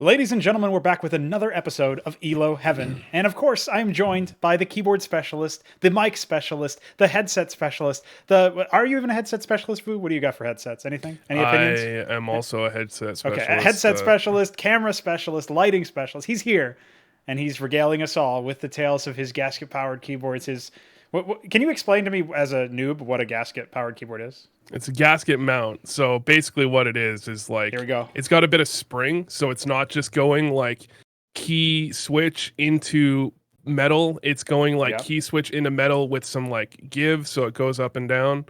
Ladies and gentlemen, we're back with another episode of ELO Heaven. And of course, I'm joined by the keyboard specialist, the mic specialist, the headset specialist. Are you even a headset specialist, Vu? What do you got for headsets? Anything? Any opinions? I am also a headset specialist. Okay, a headset specialist, camera specialist, lighting specialist. He's here, and he's regaling us all with the tales of his gasket-powered keyboards. Can you explain to me, as a noob, what a gasket-powered keyboard is? It's a gasket mount. So basically what it is like, here we go. It's got a bit of spring, so it's not just going like key switch into metal. It's going like key switch into metal with some like give, so it goes up and down.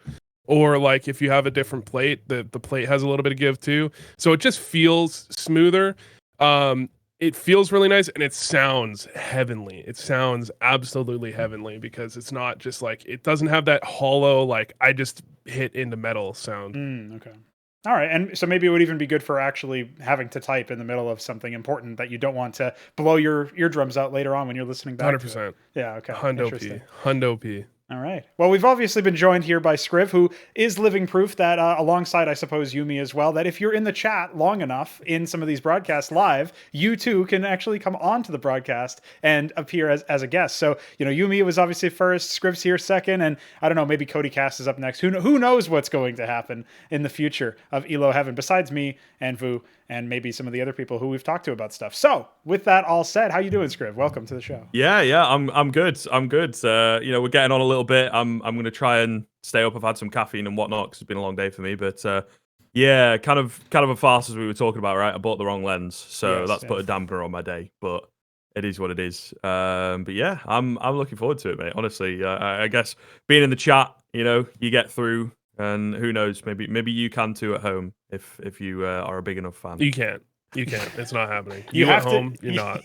Or like if you have a different plate, the plate has a little bit of give too. So it just feels smoother. It feels really nice, and it sounds heavenly. It sounds absolutely heavenly because it's not just like, it doesn't have that hollow, like I just hit into metal sound. Okay. All right. And so maybe it would even be good for actually having to type in the middle of something important that you don't want to blow your eardrums out later on when you're listening back 100%. to it. Yeah, okay. Hundo P. All right. Well, we've obviously been joined here by Skriv, who is living proof that, alongside, I suppose, Yumi as well, that if you're in the chat long enough in some of these broadcasts live, you too can actually come onto the broadcast and appear as a guest. So, Yumi was obviously first, Skriv's here second, and I don't know, maybe Cody Cass is up next. Who knows what's going to happen in the future of ELO Heaven, besides me and Vu and maybe some of the other people who we've talked to about stuff. So, with that all said, how you doing, Skriv? Welcome to the show. Yeah, I'm good. I'm good. We're getting on a little bit. I'm going to try and stay up. I've had some caffeine and whatnot because it's been a long day for me. But yeah, kind of a farce as we were talking about, right? I bought the wrong lens, so that's put a dampener on my day. But it is what it is. But yeah, I'm looking forward to it, mate. Honestly, I guess being in the chat, you get through, and who knows, maybe you can too at home if you are a big enough fan. You can't. It's not happening. You at home, you're not.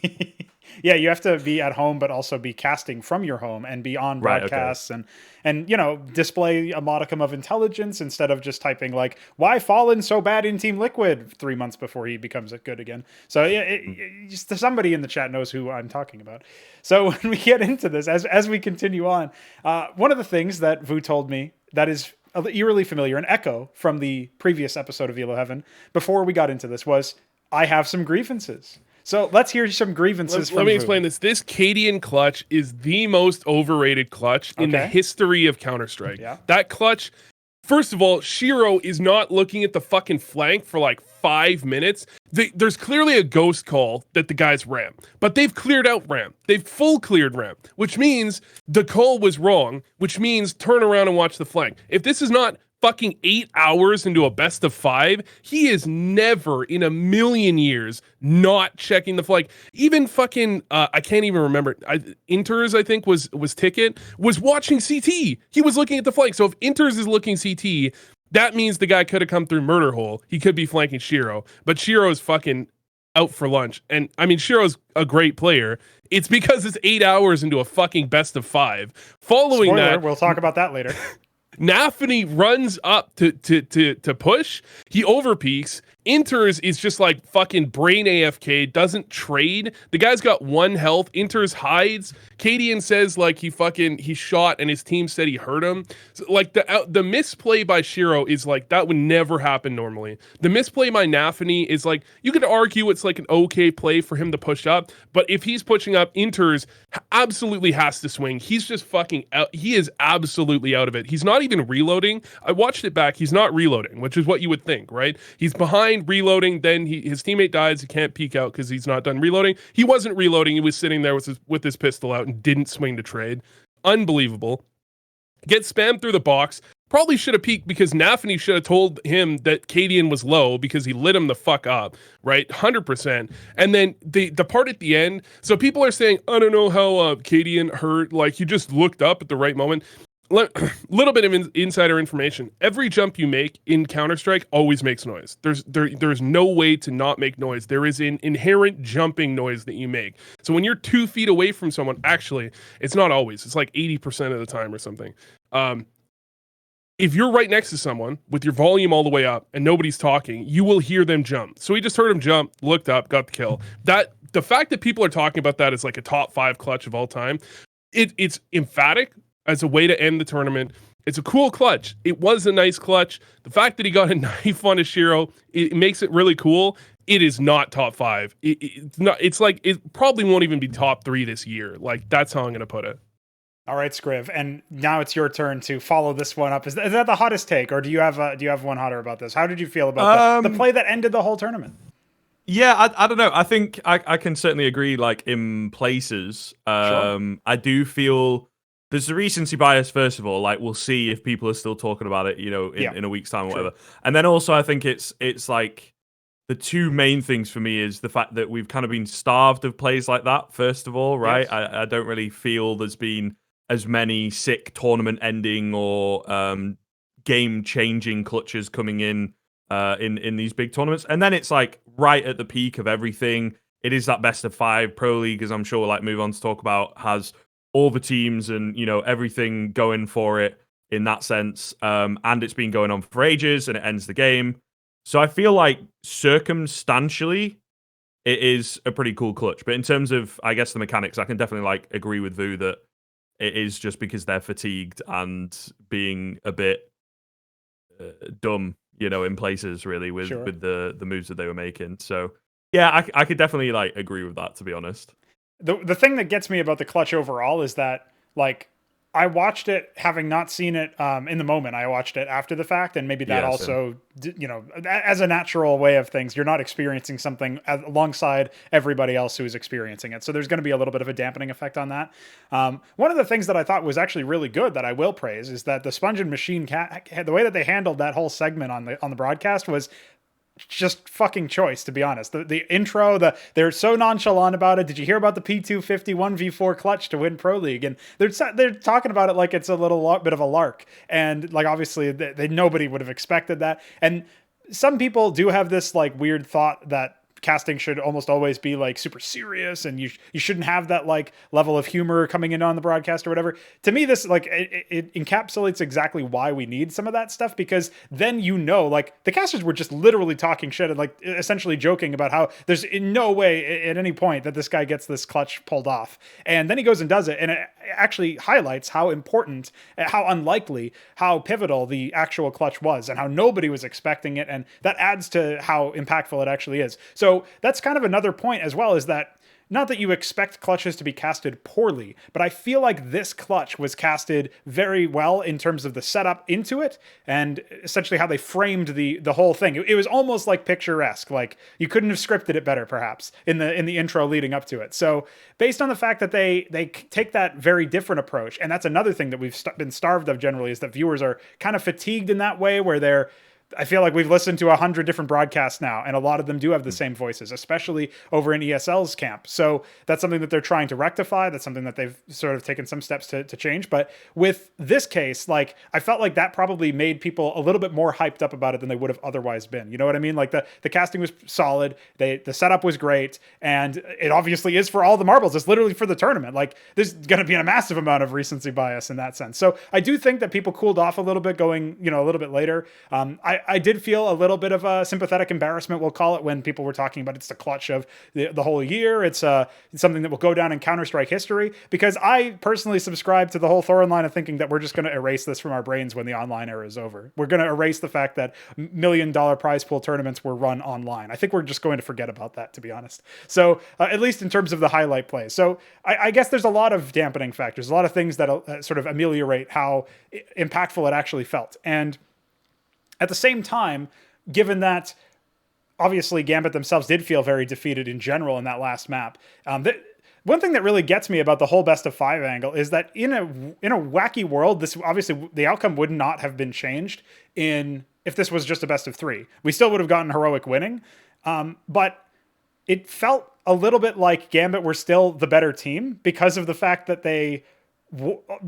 Yeah, you have to be at home, but also be casting from your home and be on broadcasts and display a modicum of intelligence instead of just typing like, why Fallen so bad in Team Liquid 3 months before he becomes good again. So yeah, just somebody in the chat knows who I'm talking about. So when we get into this, as we continue on, one of the things that Vu told me that is eerily familiar, an echo from the previous episode of ELO Heaven before we got into this, was I have some grievances. So let's hear some grievances. Let me explain this. This cadiaN clutch is the most overrated clutch in the history of Counter-Strike. Yeah. That clutch, first of all, Shiro is not looking at the fucking flank for like 5 minutes. There's clearly a ghost call that the guys ramp, but they've cleared out ramp. They've full cleared ramp, which means the call was wrong, which means turn around and watch the flank. If this is not fucking 8 hours into a best of 5, he is never in a million years not checking the flank. Even fucking I can't even remember. Inters, I think was Ticket, was watching CT. He was looking at the flank. So if Inters is looking CT, that means the guy could have come through murder hole. He could be flanking Shiro, but Shiro's fucking out for lunch. And I mean, Shiro's a great player. It's because it's 8 hours into a fucking best of 5. Following Spoiler, that, we'll talk about that later. Nafany runs up to push. He overpeaks. Inters is just like fucking brain AFK, doesn't trade. The guy's got 1 health. Inters hides. cadiaN says like he shot and his team said he hurt him. So, like the misplay by Shiro is like, that would never happen normally. The misplay by Nafany is like, you could argue it's like an okay play for him to push up, but if he's pushing up, Inters absolutely has to swing. He's just fucking out. He is absolutely out of it. He's not even reloading. I watched it back. He's not reloading, which is what you would think, right? He's behind reloading, then his teammate dies. He can't peek out because he's not done reloading. He wasn't reloading. He was sitting there with his pistol out and didn't swing to trade. Unbelievable. Gets spammed through the box. Probably should have peeked because Nafany should have told him that cadiaN was low because he lit him the fuck up, right? 100%. And then the part at the end, so people are saying, I don't know how cadiaN hurt, like he just looked up at the right moment. Little bit of insider information. Every jump you make in Counter-Strike always makes noise. There's no way to not make noise. There is an inherent jumping noise that you make. So when you're 2 feet away from someone, actually, it's not always. It's like 80% of the time or something. If you're right next to someone with your volume all the way up and nobody's talking, you will hear them jump. So he just heard him jump, looked up, got the kill. The fact that people are talking about that as like a top 5 clutch of all time, it's emphatic as a way to end the tournament. It's a cool clutch. It was a nice clutch. The fact that he got a knife on his Shiro, it makes it really cool. it is not top 5. It's not. It's like it probably won't even be top 3 this year. Like that's how I'm gonna put it. All right, Skriv, and now it's your turn to follow this one up. Is that the hottest take, or do you have one hotter about this? How did you feel about the play that ended the whole tournament? Yeah, I don't know. I think I can certainly agree. Like in places, Sure. I do feel there's a recency bias. First of all, like we'll see if people are still talking about it, you know, in a week's time or whatever. And then also, I think it's like the two main things for me is the fact that we've kind of been starved of plays like that. First of all, right? Yes. I don't really feel there's been as many sick tournament ending or game changing clutches coming in these big tournaments. And then it's like right at the peak of everything. It is that best of 5 Pro League, as I'm sure like move on to talk about, has all the teams and you know everything going for it in that sense. And it's been going on for ages and it ends the game. So I feel like circumstantially it is a pretty cool clutch. But in terms of I guess the mechanics, I can definitely like agree with Vu that it is just because they're fatigued and being a bit dumb, you know, in places really with the moves that they were making. So yeah, I could definitely like agree with that, to be honest. The thing that gets me about the clutch overall is that like I watched it having not seen it in the moment. I watched it after the fact, and maybe that also, you know, as a natural way of things, you're not experiencing something alongside everybody else who is experiencing it. So there's going to be a little bit of a dampening effect on that. One of the things that I thought was actually really good that I will praise is that the Sponge and Machine the way that they handled that whole segment on the broadcast was just fucking choice, to be honest. The intro, they're so nonchalant about it. Did you hear about the P250 1v4 clutch to win Pro League? And they're talking about it like it's a little bit of a lark. And like obviously nobody would have expected that. And some people do have this like weird thought that casting should almost always be like super serious and you shouldn't have that like level of humor coming in on the broadcast or whatever. To me, this like it encapsulates exactly why we need some of that stuff, because then you know, like the casters were just literally talking shit and like essentially joking about how there's in no way at any point that this guy gets this clutch pulled off, and then he goes and does it, and it actually highlights how important, how unlikely, how pivotal the actual clutch was and how nobody was expecting it, and that adds to how impactful it actually is. So that's kind of another point as well, is that not that you expect clutches to be casted poorly, but I feel like this clutch was casted very well in terms of the setup into it and essentially how they framed the whole thing. It was almost like picturesque, like you couldn't have scripted it better perhaps in the intro leading up to it. So based on the fact that they take that very different approach, and that's another thing that we've been starved of generally, is that viewers are kind of fatigued in that way, where I feel like we've listened to 100 different broadcasts now, and a lot of them do have the same voices, especially over in ESL's camp. So that's something that they're trying to rectify. That's something that they've sort of taken some steps to change. But with this case, like I felt like that probably made people a little bit more hyped up about it than they would have otherwise been. You know what I mean? Like the casting was solid, the setup was great, and it obviously is for all the marbles. It's literally for the tournament. Like there's going to be a massive amount of recency bias in that sense. So I do think that people cooled off a little bit going, you know, a little bit later. I did feel a little bit of a sympathetic embarrassment, we'll call it, when people were talking about it's the clutch of the whole year. It's something that will go down in Counter-Strike history, because I personally subscribe to the whole Thorin line of thinking that we're just going to erase this from our brains when the online era is over. We're going to erase the fact that $1 million prize pool tournaments were run online. I think we're just going to forget about that, to be honest. So at least in terms of the highlight plays. So I guess there's a lot of dampening factors, a lot of things that sort of ameliorate how impactful it actually felt. And at the same time, given that obviously Gambit themselves did feel very defeated in general in that last map, one thing that really gets me about the whole best of 5 angle is that in a wacky world, this obviously the outcome would not have been changed if this was just a best of 3. We still would have gotten heroic winning, but it felt a little bit like Gambit were still the better team because of the fact that they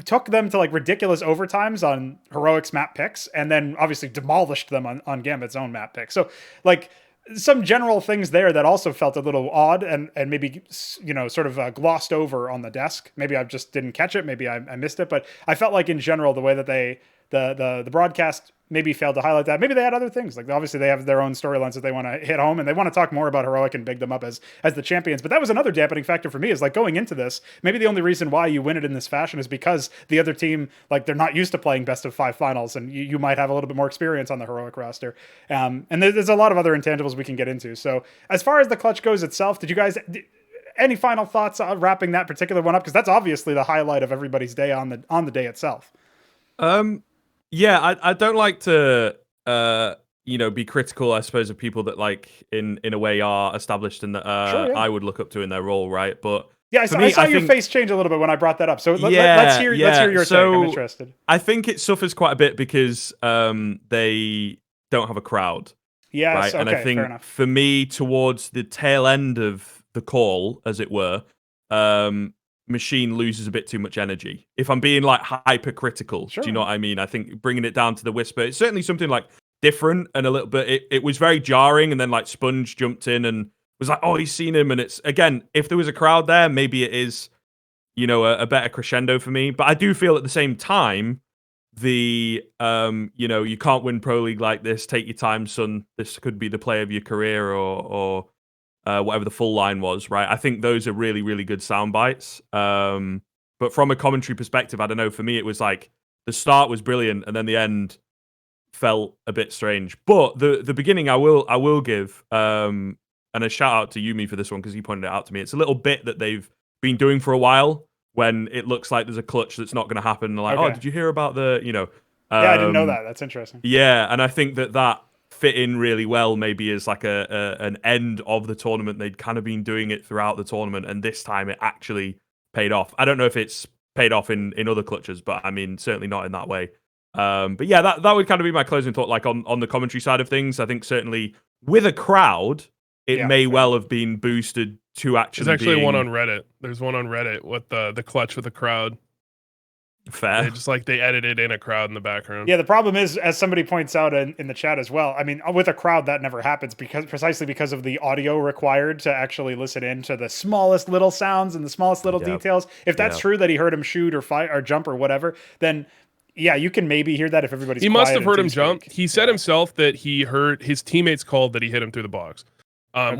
took them to like ridiculous overtimes on Heroic's map picks, and then obviously demolished them on Gambit's own map pick. So like some general things there that also felt a little odd and maybe, you know, sort of glossed over on the desk. Maybe I just didn't catch it. Maybe I missed it, but I felt like in general, the way that they the broadcast maybe failed to highlight that. Maybe they had other things. Like obviously they have their own storylines that they want to hit home, and they want to talk more about Heroic and big them up as the champions. But that was another dampening factor for me, is like going into this, maybe the only reason why you win it in this fashion is because the other team, like they're not used to playing best of 5 finals, and you might have a little bit more experience on the Heroic roster. And there's a lot of other intangibles we can get into. So as far as the clutch goes itself, did you guys... any final thoughts on wrapping that particular one up? Because that's obviously the highlight of everybody's day on the day itself. Yeah, I don't like to be critical, I suppose, of people that like in a way are established and that I would look up to in their role, right? But yeah, I saw your face change a little bit when I brought that up. So let's hear your take. I'm interested. I think it suffers quite a bit because they don't have a crowd. Yes, right? Okay, and I think fair enough. for me, towards the tail end of the call, as it were, Machine loses a bit too much energy. If I'm being like hypercritical, do you know what I mean? I think bringing it down to the whisper, it's certainly something like different and a little bit. It was very jarring, and then like Sponge jumped in and was like, "Oh, he's seen him." And it's again, if there was a crowd there, maybe it is, a better crescendo for me. But I do feel at the same time, you can't win Pro League like this. Take your time, son. This could be the play of your career, or whatever the full line was, right? I think those are really, really good sound bites. But from a commentary perspective, I don't know. For me, it was like the start was brilliant, and then the end felt a bit strange. But the beginning, I will give, and a shout out to Yumi for this one because he pointed it out to me. It's a little bit that they've been doing for a while when it looks like there's a clutch that's not going to happen. They're like, oh, did you hear about the, yeah, I didn't know that. That's interesting. Yeah, and I think that fit in really well, maybe as like an end of the tournament. They'd kind of been doing it throughout the tournament, and this time it actually paid off. I don't know if it's paid off in other clutches, but I mean, certainly not in that way. But yeah, that would kind of be my closing thought, like on the commentary side of things. I think certainly with a crowd, it may well have been boosted to actually There's actually one on Reddit. There's one on Reddit with the clutch with a crowd. Fair. They edited in a crowd in the background. Yeah, the problem is, as somebody points out in the chat as well, I mean, with a crowd that never happens precisely because of the audio required to actually listen in to the smallest little sounds and the smallest little details. If that's true that he heard him shoot or fight or jump or whatever, then yeah, you can maybe hear that if everybody's He must have heard him jump. Speak. He said himself that he heard his teammates called that he hit him through the box.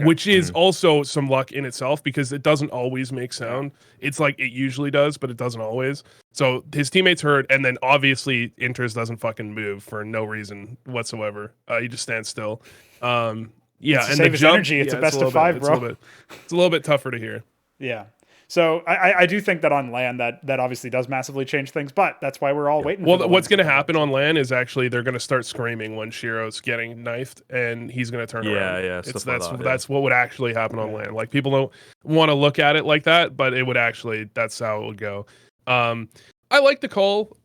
Which is also some luck in itself because it doesn't always make sound. It's like it usually does, but it doesn't always. So his teammates heard, and then obviously Inters doesn't fucking move for no reason whatsoever. He just stands still. And the jump, energy. It's a best of 5, bro. It's a little bit tougher to hear. Yeah. So I do think that on LAN that obviously does massively change things, but that's why we're all waiting. Well, what's going to happen on LAN is actually they're going to start screaming when Shiro's getting knifed, and he's going to turn around. Yeah, that's what would actually happen on LAN. Like people don't want to look at it like that, but it would actually. That's how it would go. I like the call.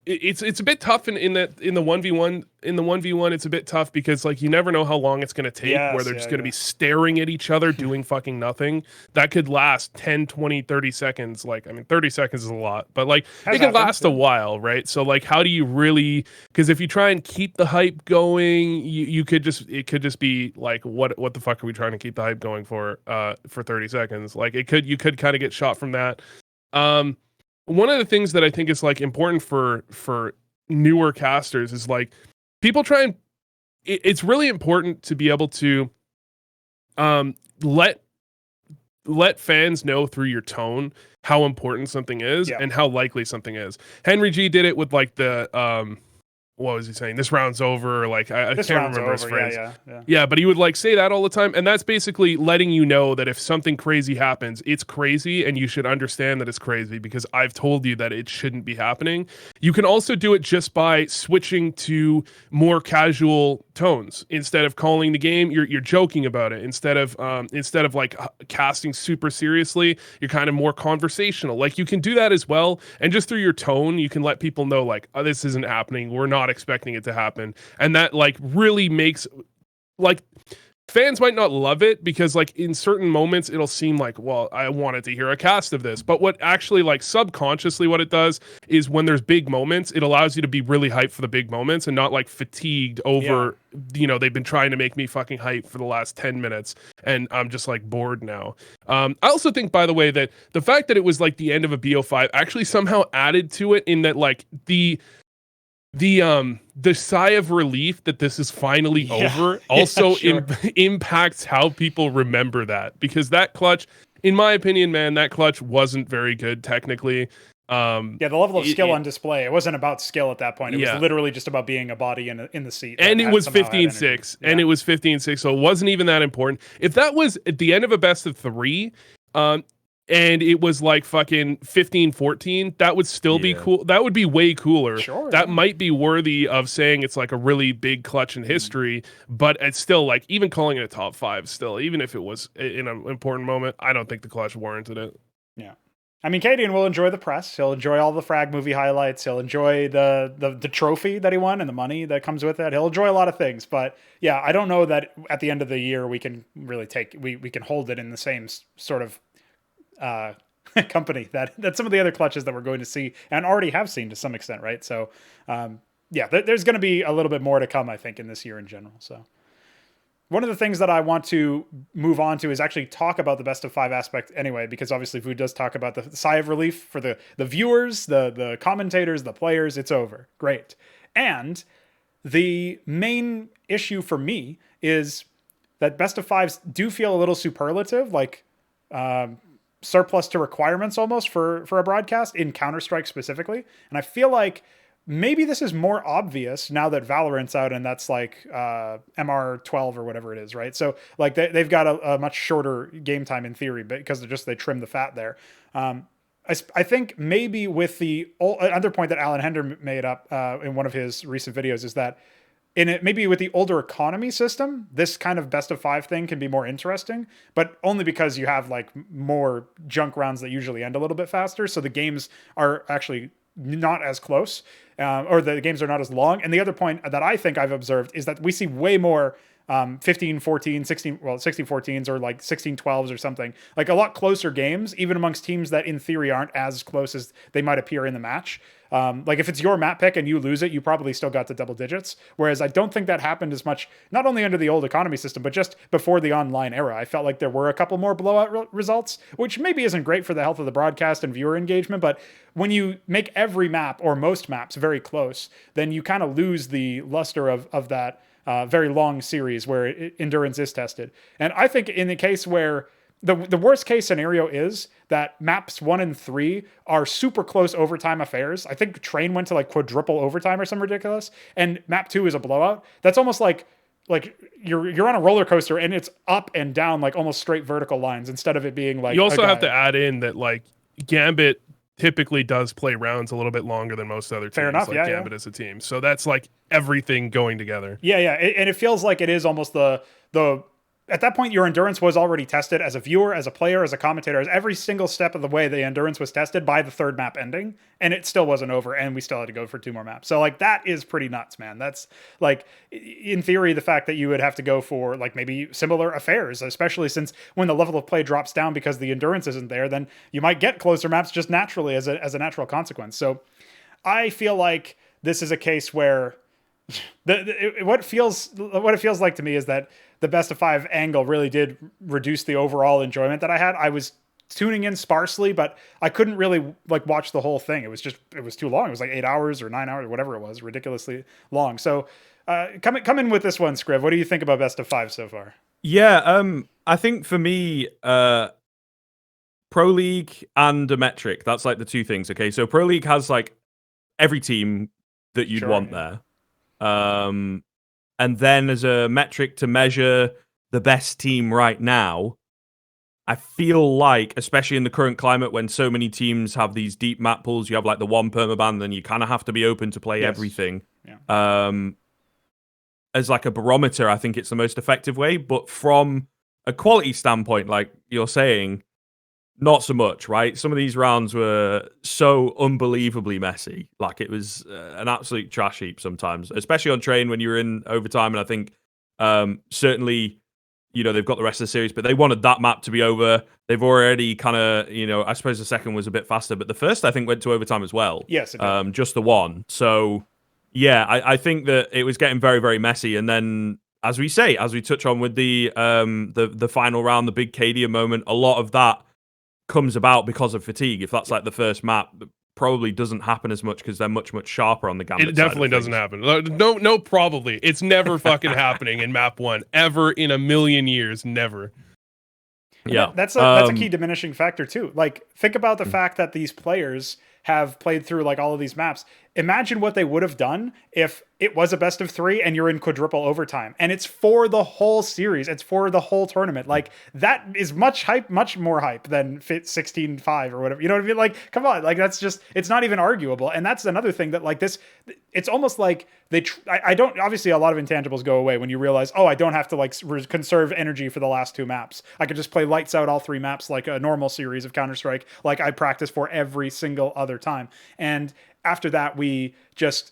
It's a bit tough in the 1v1. In the 1v1, it's a bit tough because like you never know how long it's going to take where they're just going to be staring at each other doing fucking nothing. That could last 10, 20, 30 seconds. Like, I mean, 30 seconds is a lot, but like it can last a while, right? So like how do you really, because if you try and keep the hype going, it could just be like, what the fuck are we trying to keep the hype going for 30 seconds? Like you could kind of get shot from that. One of the things that I think is like important for newer casters is like people try and it's really important to be able to let fans know through your tone how important something is and how likely something is. Henry G did it with like the what was he saying? This round's over. Or like I can't remember his phrase. Yeah, but he would like say that all the time, and that's basically letting you know that if something crazy happens, it's crazy, and you should understand that it's crazy because I've told you that it shouldn't be happening. You can also do it just by switching to more casual tones. Instead of calling the game, you're joking about it. Instead of like casting super seriously, you're kind of more conversational. Like you can do that as well, and just through your tone, you can let people know like, oh, this isn't happening. We're not expecting it to happen, and that like really makes like fans might not love it because like in certain moments it'll seem like, well, I wanted to hear a cast of this, but what actually like subconsciously what it does is when there's big moments, it allows you to be really hyped for the big moments and not like fatigued over they've been trying to make me fucking hype for the last 10 minutes and I'm just like bored now. I also think, by the way, that the fact that it was like the end of a BO5 actually somehow added to it in that like the the sigh of relief that this is finally over also impacts how people remember that, because that clutch, in my opinion, man, that clutch wasn't very good technically. The level of skill on display, it wasn't about skill at that point. It was literally just about being a body in the seat. And it was 15-6, and it was 15-6, so it wasn't even that important. If that was at the end of a best of 3, and it was like fucking 15-14, that would still be cool. That would be way cooler. Sure, that might be worthy of saying it's like a really big clutch in history, but it's still like, even calling it a top 5 still, even if it was in an important moment, I don't think the clutch warranted it. Yeah. I mean, cadiaN will enjoy the press. He'll enjoy all the frag movie highlights. He'll enjoy the trophy that he won and the money that comes with it. He'll enjoy a lot of things. But yeah, I don't know that at the end of the year we can really we can hold it in the same sort of company that some of the other clutches that we're going to see and already have seen to some extent, right? So there's going to be a little bit more to come, I think, in this year in general. So one of the things that I want to move on to is actually talk about the best of 5 aspect anyway, because obviously Vu does talk about the sigh of relief for the viewers, the commentators, the players. It's over. Great. And the main issue for me is that best of 5s do feel a little superlative, like surplus to requirements almost for a broadcast in Counter-Strike specifically. And I feel like maybe this is more obvious now that Valorant's out and that's like MR12 or whatever it is, right? So like they've got a much shorter game time in theory because they trim the fat there. I think maybe with the other point that Alan Hender made up in one of his recent videos is that maybe with the older economy system, this kind of best of 5 thing can be more interesting, but only because you have like more junk rounds that usually end a little bit faster. So the games are actually not as close, or the games are not as long. And the other point that I think I've observed is that we see way more 15-14, 16-14s or like 16-12s or something, like a lot closer games, even amongst teams that in theory aren't as close as they might appear in the match. Like if it's your map pick and you lose it, you probably still got to double digits. Whereas I don't think that happened as much, not only under the old economy system, but just before the online era. I felt like there were a couple more blowout results, which maybe isn't great for the health of the broadcast and viewer engagement. But when you make every map or most maps very close, then you kind of lose the luster of that very long series where endurance is tested. And I think in the case where the worst case scenario is that maps 1 and 3 are super close overtime affairs. I think Train went to like quadruple overtime or something ridiculous, and map 2 is a blowout. That's almost like you're on a roller coaster and it's up and down like almost straight vertical lines instead of it being like. You also have to add in that like Gambit typically does play rounds a little bit longer than most other teams. Fair enough, like Gambit as a team. So that's like everything going together. Yeah. And it feels like it is almost the at that point, your endurance was already tested as a viewer, as a player, as a commentator, as every single step of the way, the endurance was tested by the 3rd map ending, and it still wasn't over, and we still had to go for 2 more maps. So like that is pretty nuts, man. That's like, in theory, the fact that you would have to go for like maybe similar affairs, especially since when the level of play drops down because the endurance isn't there, then you might get closer maps just naturally as a natural consequence. So I feel like this is a case where what it feels like to me is that the best of 5 angle really did reduce the overall enjoyment that I had. I was tuning in sparsely, but I couldn't really like watch the whole thing. It was too long. It was like 8 hours or 9 hours, or whatever it was, ridiculously long. So come in with this one, Skriv. What do you think about best of 5 so far? Yeah, I think for me, Pro League and a metric, that's like the 2 things. Okay, so Pro League has like every team that you'd want there. And then as a metric to measure the best team right now, I feel like, especially in the current climate when so many teams have these deep map pools, you have like the 1 permaban, then you kind of have to be open to play everything. Yeah. As like a barometer, I think it's the most effective way. But from a quality standpoint, like you're saying, not so much, right? Some of these rounds were so unbelievably messy. Like it was an absolute trash heap sometimes, especially on Train when you were in overtime. And I think certainly, they've got the rest of the series, but they wanted that map to be over. They've already kind of, I suppose the second was a bit faster, but the first I think went to overtime as well. Yes, it did. Just the one. So yeah, I think that it was getting very, very messy. And then as we touch on with the final round, the big cadiaN moment, a lot of that comes about because of fatigue. If that's like the first map, probably doesn't happen as much because they're much sharper on the Gambit. It definitely doesn't happen. No, probably. It's never fucking happening in map 1 ever in a million years. Never. Yeah, that's a key diminishing factor too. Like, think about the fact that these players have played through like all of these maps. Imagine what they would have done if it was a best of 3 and you're in quadruple overtime and it's for the whole series. It's for the whole tournament. Like, that is much more hype than fit 16-5 or whatever. You know what I mean? Like, come on. Like, that's just, it's not even arguable. And that's another thing that like this, it's almost like I don't, obviously a lot of intangibles go away when you realize, oh, I don't have to like conserve energy for the last 2 maps. I could just play lights out all 3 maps like a normal series of Counter-Strike, like I practice for every single other time. And after that, we just,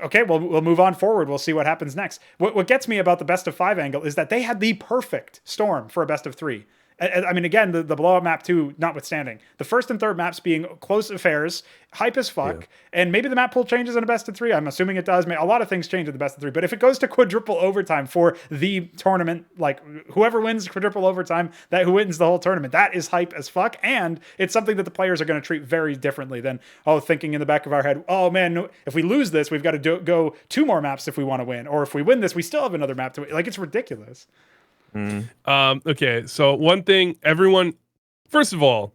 okay, well, we'll move on forward. We'll see what happens next. What gets me about the best of 5 angle is that they had the perfect storm for a best of 3. I mean, again, the blow-up map 2 notwithstanding. The first and third maps being close affairs, hype as fuck, and maybe the map pool changes in a best of 3. I'm assuming it does. A lot of things change in the best of 3, but if it goes to quadruple overtime for the tournament, like whoever wins quadruple overtime, who wins the whole tournament, that is hype as fuck, and it's something that the players are going to treat very differently than, thinking in the back of our head, oh man, if we lose this, we've got to go 2 more maps if we want to win, or if we win this, we still have another map to win. Like, it's ridiculous. Okay, so one thing, everyone, first of all,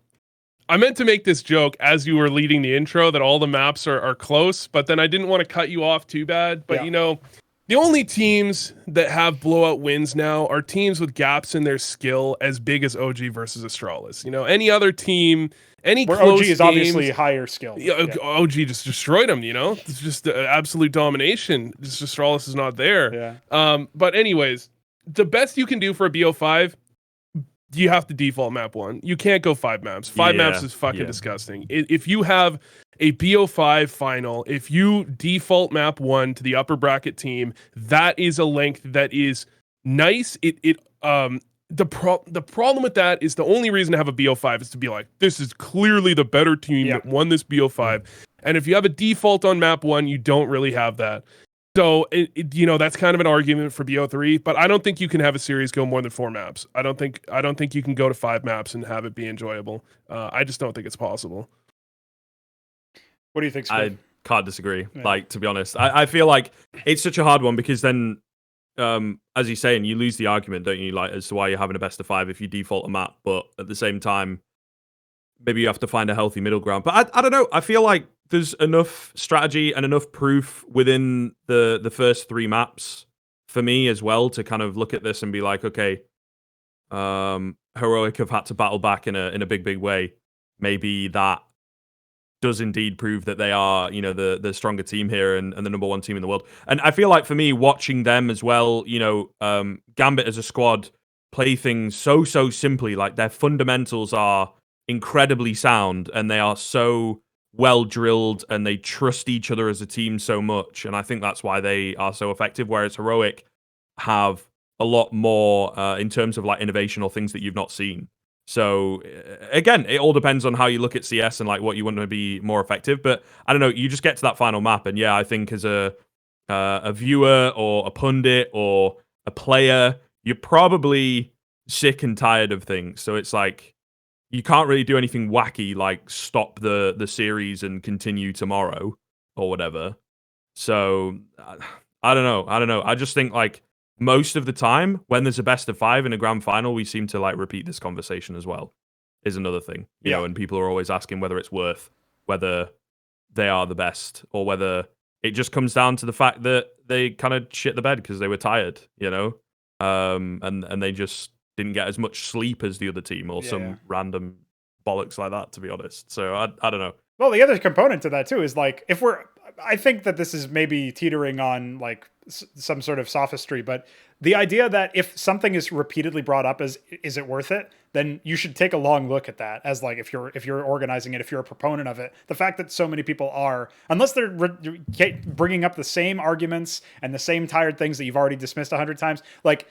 I meant to make this joke as you were leading the intro that all the maps are close, but then I didn't want to cut you off too bad. But, you know, the only teams that have blowout wins now are teams with gaps in their skill as big as OG versus Astralis. You know, any other team, any where close OG is games, obviously higher skill. OG just destroyed them, you know? It's just absolute domination. Just Astralis is not there. But anyways, the best you can do for a BO5, you have to default map 1. You can't go 5 maps. 5 maps is fucking disgusting. If you have a BO5 final, if you default map 1 to the upper bracket team, that is a length that is nice. The problem with that is the only reason to have a BO5 is to be like, this is clearly the better team that won this BO5. And if you have a default on map 1, you don't really have that. So, you know, that's kind of an argument for BO3, but I don't think you can have a series go more than 4 maps. I don't think you can go to 5 maps and have it be enjoyable. I just don't think it's possible. What do you think, Skriv? I can't disagree. Yeah. Like, to be honest, I feel like it's such a hard one because then, as you're saying, you lose the argument, don't you? Like, as to why you're having a best of 5 if you default a map, but at the same time, maybe you have to find a healthy middle ground. But I don't know. I feel like there's enough strategy and enough proof within the first 3 maps for me as well to kind of look at this and be like, okay, Heroic have had to battle back in a big way. Maybe that does indeed prove that they are, you know, the stronger team here and the number 1 team in the world. And I feel like for me, watching them as well, you know, Gambit as a squad play things so simply. Like, their fundamentals are incredibly sound and they are so well drilled and they trust each other as a team so much, and I think that's why they are so effective, whereas Heroic have a lot more in terms of like innovation or things that you've not seen. So again, it all depends on how you look at CS and like what you want to be more effective, but I don't know, you just get to that final map and I think as a viewer or a pundit or a player, you're probably sick and tired of things. So it's like you can't really do anything wacky like stop the series and continue tomorrow or whatever. So I don't know. I just think like most of the time when there's a best of 5 in a grand final, we seem to like repeat this conversation as well. Is another thing, you know, and people are always asking whether it's worth, whether they are the best, or whether it just comes down to the fact that they kind of shit the bed because they were tired, you know, and they just didn't get as much sleep as the other team or some random bollocks like that, to be honest. So I don't know. Well, the other component to that too is like, I think that this is maybe teetering on like some sort of sophistry, but the idea that if something is repeatedly brought up as, is it worth it? Then you should take a long look at that as like, if you're organizing it, if you're a proponent of it. The fact that so many people are, unless they're bringing up the same arguments and the same tired things that you've already dismissed 100 times. Like,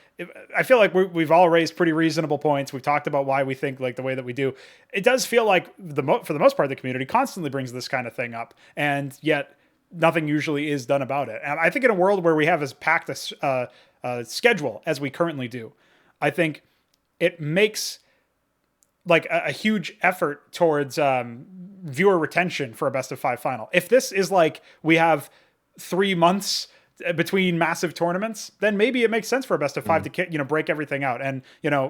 I feel like we've all raised pretty reasonable points. We've talked about why we think like the way that we do. It does feel like for the most part, the community constantly brings this kind of thing up, and yet nothing usually is done about it. And I think in a world where we have as packed a schedule as we currently do, I think it makes like a huge effort towards viewer retention for a best of 5 final. If this is like we have 3 months between massive tournaments, then maybe it makes sense for a best of 5 to break everything out. And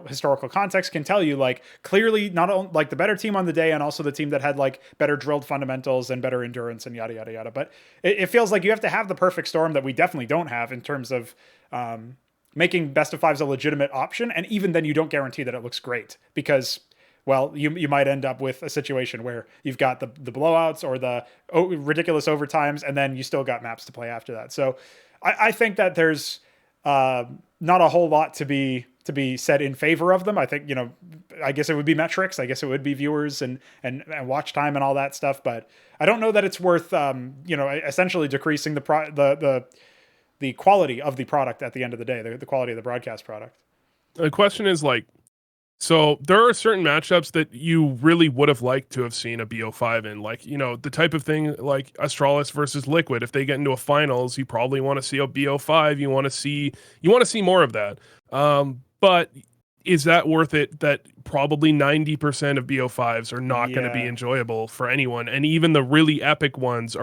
historical context can tell you like clearly not only like the better team on the day and also the team that had like better drilled fundamentals and better endurance and yada yada yada. But it feels like you have to have the perfect storm that we definitely don't have in terms of making best of 5s a legitimate option. And even then you don't guarantee that it looks great, because well, you might end up with a situation where you've got the blowouts or the ridiculous overtimes, and then you still got maps to play after that. So I think that there's not a whole lot to be said in favor of them. I think, I guess it would be metrics. I guess it would be viewers and watch time and all that stuff. But I don't know that it's worth, essentially decreasing the quality of the product at the end of the day, the quality of the broadcast product. The question is like, so there are certain matchups that you really would have liked to have seen a BO5 in, like, the type of thing like Astralis versus Liquid. If they get into a finals, you probably want to see a BO5. You want to see more of that. But is that worth it? That probably 90% of BO5s are not going to be enjoyable for anyone. And even the really epic ones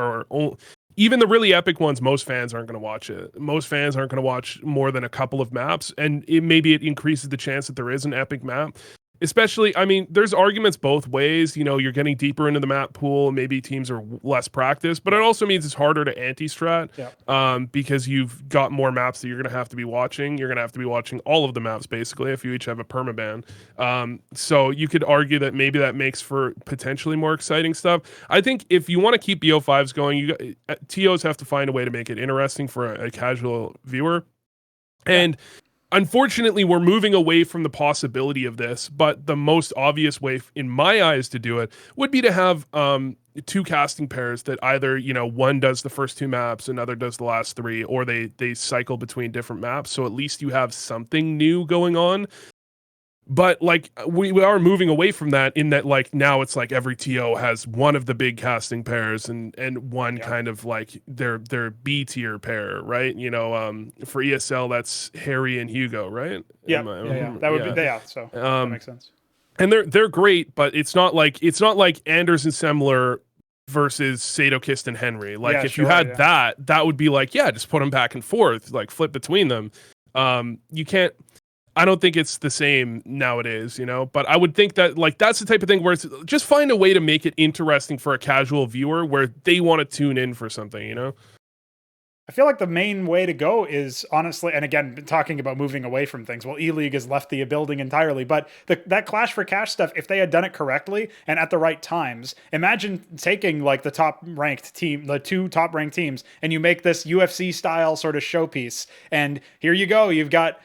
most fans aren't going to watch it. Most fans aren't going to watch more than a couple of maps, and maybe it increases the chance that there is an epic map. Especially, I mean, there's arguments both ways. You're getting deeper into the map pool. Maybe teams are less practiced, but it also means it's harder to anti-strat because you've got more maps that you're going to have to be watching. You're going to have to be watching all of the maps, basically, if you each have a permaban. So you could argue that maybe that makes for potentially more exciting stuff. I think if you want to keep BO5s going, TOs have to find a way to make it interesting for a casual viewer. And unfortunately, we're moving away from the possibility of this, but the most obvious way, in my eyes, to do it would be to have 2 casting pairs that either, one does the first 2 maps, another does the last 3, or they cycle between different maps, so at least you have something new going on. But like we are moving away from that, in that like now it's like every TO has one of the big casting pairs and one kind of like their B tier pair, right? For ESL that's Harry and Hugo, right? Yeah. That would be so that makes sense. And they're great, but it's not like Anders and Semler versus Sadokist and Henry. Like if you had that would be like, just put them back and forth, like flip between them. You can't. I don't think it's the same nowadays, but I would think that like that's the type of thing where it's just find a way to make it interesting for a casual viewer where they want to tune in for something, I feel like the main way to go is honestly, and again, talking about moving away from things. Well, E-League has left the building entirely, but that Clash for Cash stuff, if they had done it correctly and at the right times, imagine taking like the 2 top ranked teams, and you make this UFC style sort of showpiece. And here you go. You've got,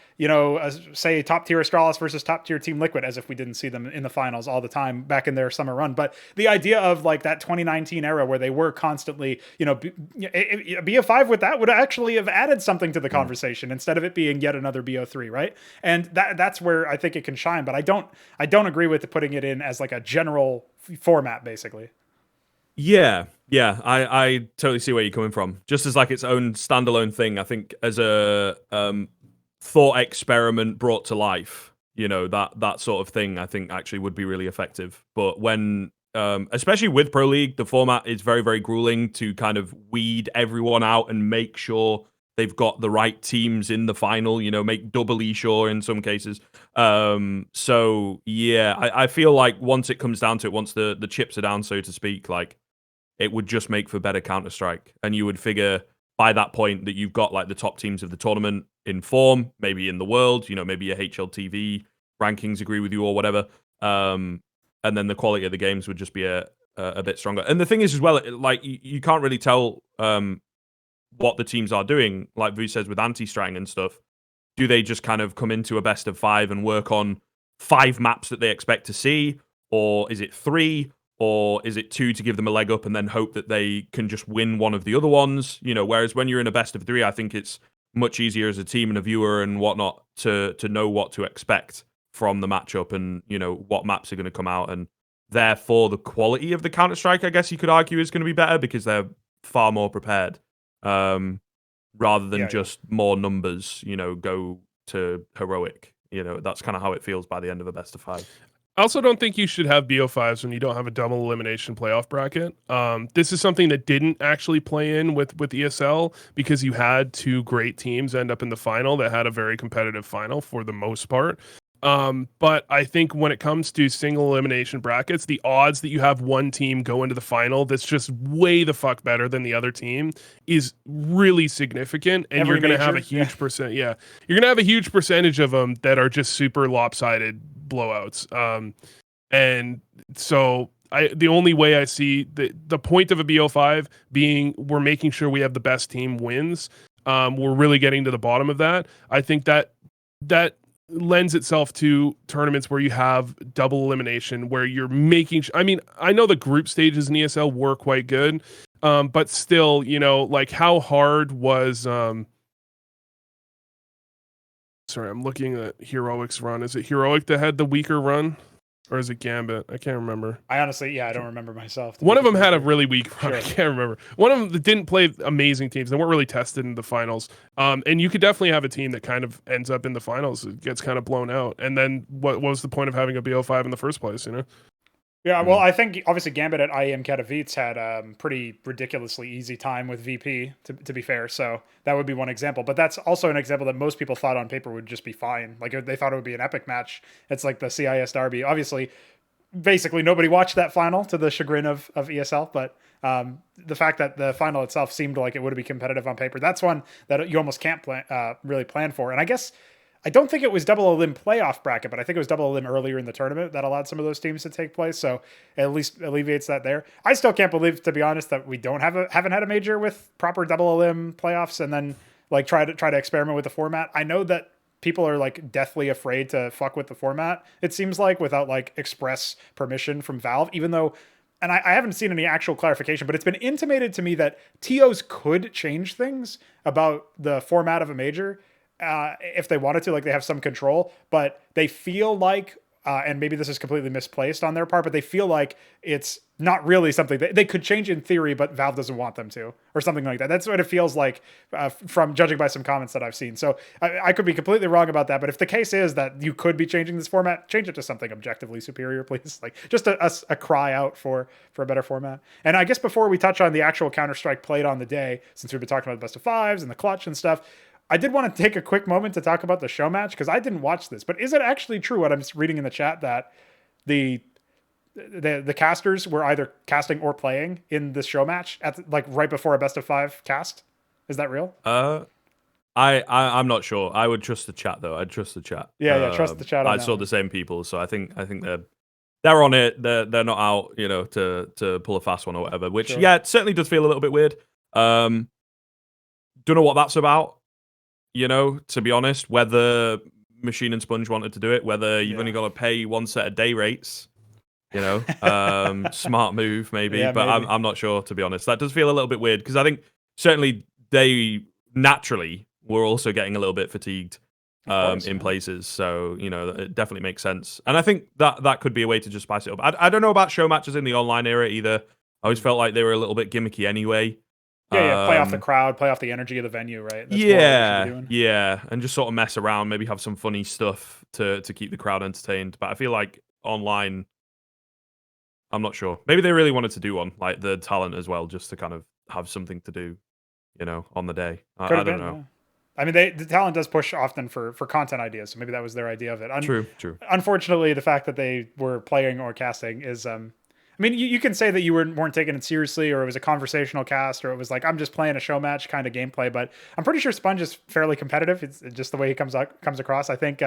say top tier Astralis versus top tier Team Liquid, as if we didn't see them in the finals all the time back in their summer run. But the idea of like that 2019 era where they were constantly, BO5 with that would actually have added something to the conversation instead of it being yet another BO3, right? And that's where I think it can shine. But I don't agree with putting it in as like a general format, basically. Yeah, I totally see where you're coming from. Just as like its own standalone thing, I think as a thought experiment brought to life, that sort of thing, I think actually would be really effective. But when, especially with Pro League, the format is very, very grueling to kind of weed everyone out and make sure they've got the right teams in the final, make doubly sure in some cases. So yeah, I feel like once it comes down to it, once the chips are down, so to speak, like it would just make for better Counter-Strike. And you would figure by that point that you've got like the top teams of the tournament in form, maybe in the world, maybe your HLTV rankings agree with you or whatever. And then the quality of the games would just be a bit stronger. And the thing is as well, like you can't really tell what the teams are doing. Like Vu says with anti-stratting and stuff, do they just kind of come into a best of 5 and work on 5 maps that they expect to see? Or is it 3? Or is it 2 to give them a leg up and then hope that they can just win one of the other ones? Whereas when you're in a best of 3, I think it's much easier as a team and a viewer and whatnot to know what to expect from the matchup and, what maps are going to come out. And therefore, the quality of the Counter-Strike, I guess you could argue, is going to be better because they're far more prepared rather than just more numbers, go to heroic. That's kind of how it feels by the end of a best of 5. I also don't think you should have BO5s when you don't have a double elimination playoff bracket. This is something that didn't actually play in with ESL because you had two great teams end up in the final that had a very competitive final for the most part. But I think when it comes to single elimination brackets, the odds that you have one team go into the final that's just way the fuck better than the other team is really significant, and you're going to have a huge you're going to have a huge percentage of them that are just super lopsided blowouts. And so the only way I see the point of a BO5 being we're making sure we have the best team wins. We're really getting to the bottom of that. I think that lends itself to tournaments where you have double elimination, where you're making I mean, I know the group stages in ESL were quite good, but still, you know, like how hard was sorry, I'm looking at Heroic's run. Is it Heroic that had the weaker run? Or is it Gambit? I can't remember. I honestly, I don't remember myself. One of them had a really weak run. Sure. I can't remember. One of them didn't play amazing teams. They weren't really tested in the finals. And you could definitely have a team that kind of ends up in the finals. It gets kind of blown out. And then what was the point of having a BO5 in the first place, you know? Yeah, well, I think obviously Gambit at IEM Katowice had pretty ridiculously easy time with VP, to be fair. So that would be one example. But that's also an example that most people thought on paper would just be fine. Like they thought it would be an epic match. It's like the CIS Derby. Obviously, basically nobody watched that final to the chagrin of ESL. But the fact that the final itself seemed like it would be competitive on paper, that's one that you almost can't really plan for. And I guess I don't think it was double elim playoff bracket, but I think it was double elim earlier in the tournament that allowed some of those teams to take place. So at least alleviates that there. I still can't believe, to be honest, that we haven't had a major with proper double elim playoffs and then like try to experiment with the format. I know that people are like deathly afraid to fuck with the format, it seems like, without like express permission from Valve, even though, and I haven't seen any actual clarification, but it's been intimated to me that TOs could change things about the format of a major if they wanted to, like they have some control, but they feel like, and maybe this is completely misplaced on their part, but they feel like it's not really something that they could change in theory, but Valve doesn't want them to, or something like that. That's what it feels like from judging by some comments that I've seen. So I could be completely wrong about that, but if the case is that you could be changing this format, change it to something objectively superior, please. Like just a cry out for a better format. And I guess before we touch on the actual Counter-Strike played on the day, since we've been talking about the best of fives and the clutch and stuff, I did want to take a quick moment to talk about the show match because I didn't watch this, but is it actually true what I'm reading in the chat that the casters were either casting or playing in this show match at like right before a best of five cast? Is that real? I'm not sure. I would trust the chat though. I'd trust the chat. Yeah, trust the chat. I saw the same people, so I think they're on it. They're not out, you know, to pull a fast one or whatever. Which sure. Yeah, it certainly does feel a little bit weird. Don't know what that's about. You know, to be honest, whether Machine and Sponge wanted to do it, whether you've only got to pay one set of day rates, you know, smart move maybe, but maybe. I'm not sure, to be honest. That does feel a little bit weird because I think certainly they naturally were also getting a little bit fatigued in places. So, you know, it definitely makes sense. And I think that could be a way to just spice it up. I don't know about show matches in the online era either. I always felt like they were a little bit gimmicky anyway. Yeah, play off the crowd, play off the energy of the venue, right? That's yeah, and just sort of mess around, maybe have some funny stuff to keep the crowd entertained. But I feel like online, I'm not sure. Maybe they really wanted to do one, like the talent as well, just to kind of have something to do, you know, on the day. I don't know. Yeah. I mean, the talent does push often for content ideas, so maybe that was their idea of it. True. Unfortunately, the fact that they were playing or casting is I mean, you can say that you weren't taking it seriously, or it was a conversational cast, or it was like, I'm just playing a show match kind of gameplay, but I'm pretty sure Sponge is fairly competitive. It's just the way he comes across. I think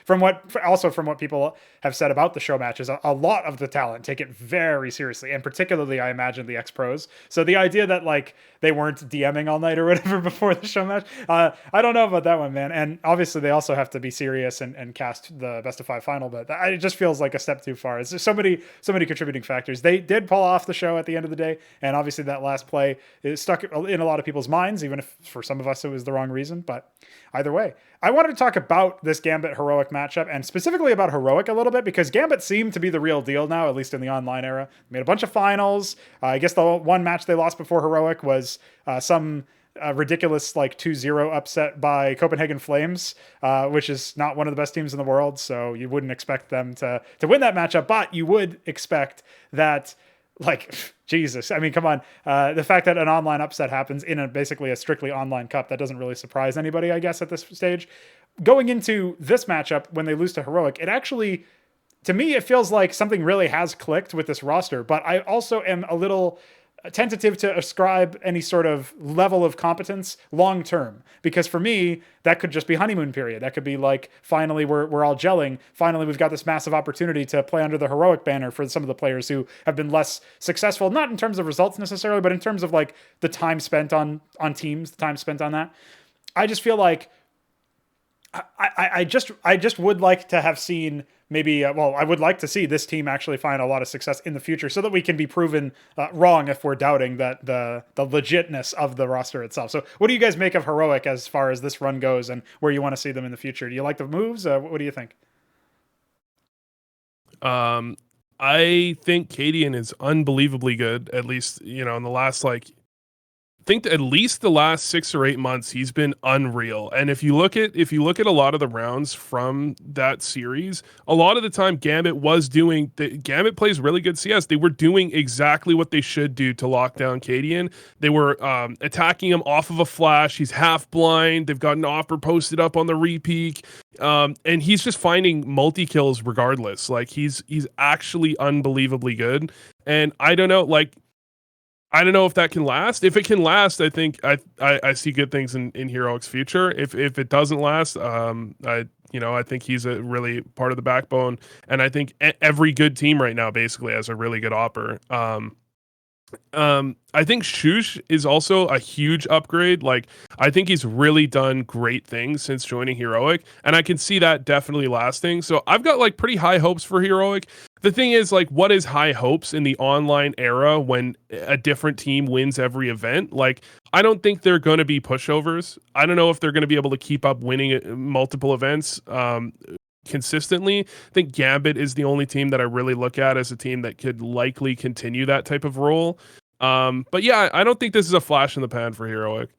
from what people have said about the show matches, a lot of the talent take it very seriously, and particularly, I imagine, the ex-pros. So the idea that like they weren't DMing all night or whatever before the show match, I don't know about that one, man. And obviously, they also have to be serious and cast the best of five final, but it just feels like a step too far. It's just so many contributing factors. They did pull off the show at the end of the day, and obviously that last play is stuck in a lot of people's minds, even if for some of us it was the wrong reason. But either way, I wanted to talk about this Gambit Heroic matchup, and specifically about Heroic a little bit, because Gambit seemed to be the real deal now, at least in the online era. Made a bunch of finals. I guess the one match they lost before Heroic was some ridiculous like 2-0 upset by Copenhagen Flames, which is not one of the best teams in the world. So you wouldn't expect them to win that matchup, but you would expect that, like, Jesus, I mean, come on. The fact that an online upset happens in basically a strictly online cup, that doesn't really surprise anybody, I guess, at this stage. Going into this matchup, when they lose to Heroic, it actually, to me, it feels like something really has clicked with this roster, but I also am a little tentative to ascribe any sort of level of competence long term, because for me that could just be honeymoon period. That could be like, finally we're all gelling, finally we've got this massive opportunity to play under the Heroic banner for some of the players who have been less successful, not in terms of results necessarily, but in terms of like the time spent on teams, the time spent on that. I just feel like I just would like to have seen maybe, I would like to see this team actually find a lot of success in the future, so that we can be proven wrong if we're doubting that the legitness of the roster itself. So what do you guys make of Heroic as far as this run goes, and where you want to see them in the future? Do you like the moves? What do you think? I think cadiaN is unbelievably good, at least, in the last I think at least the last 6 or 8 months, he's been unreal. And if you look at a lot of the rounds from that series, a lot of the time Gambit Gambit plays really good CS. They were doing exactly what they should do to lock down cadiaN. They were attacking him off of a flash. He's half blind. They've got an offer posted up on the repeak. And he's just finding multi-kills regardless. Like, he's actually unbelievably good. And I don't know, if that can last. If it can last, I think I see good things in Heroic's future. If it doesn't last, I think he's a really part of the backbone, and I think every good team right now basically has a really good opper. I think Shush is also a huge upgrade. Like, I think he's really done great things since joining Heroic, and I can see that definitely lasting. So I've got pretty high hopes for Heroic. The thing is, what is high hopes in the online era when a different team wins every event? I don't think they're going to be pushovers. I don't know if they're going to be able to keep up winning multiple events consistently. I think Gambit is the only team that I really look at as a team that could likely continue that type of role. But yeah, I don't think this is a flash in the pan for Heroic.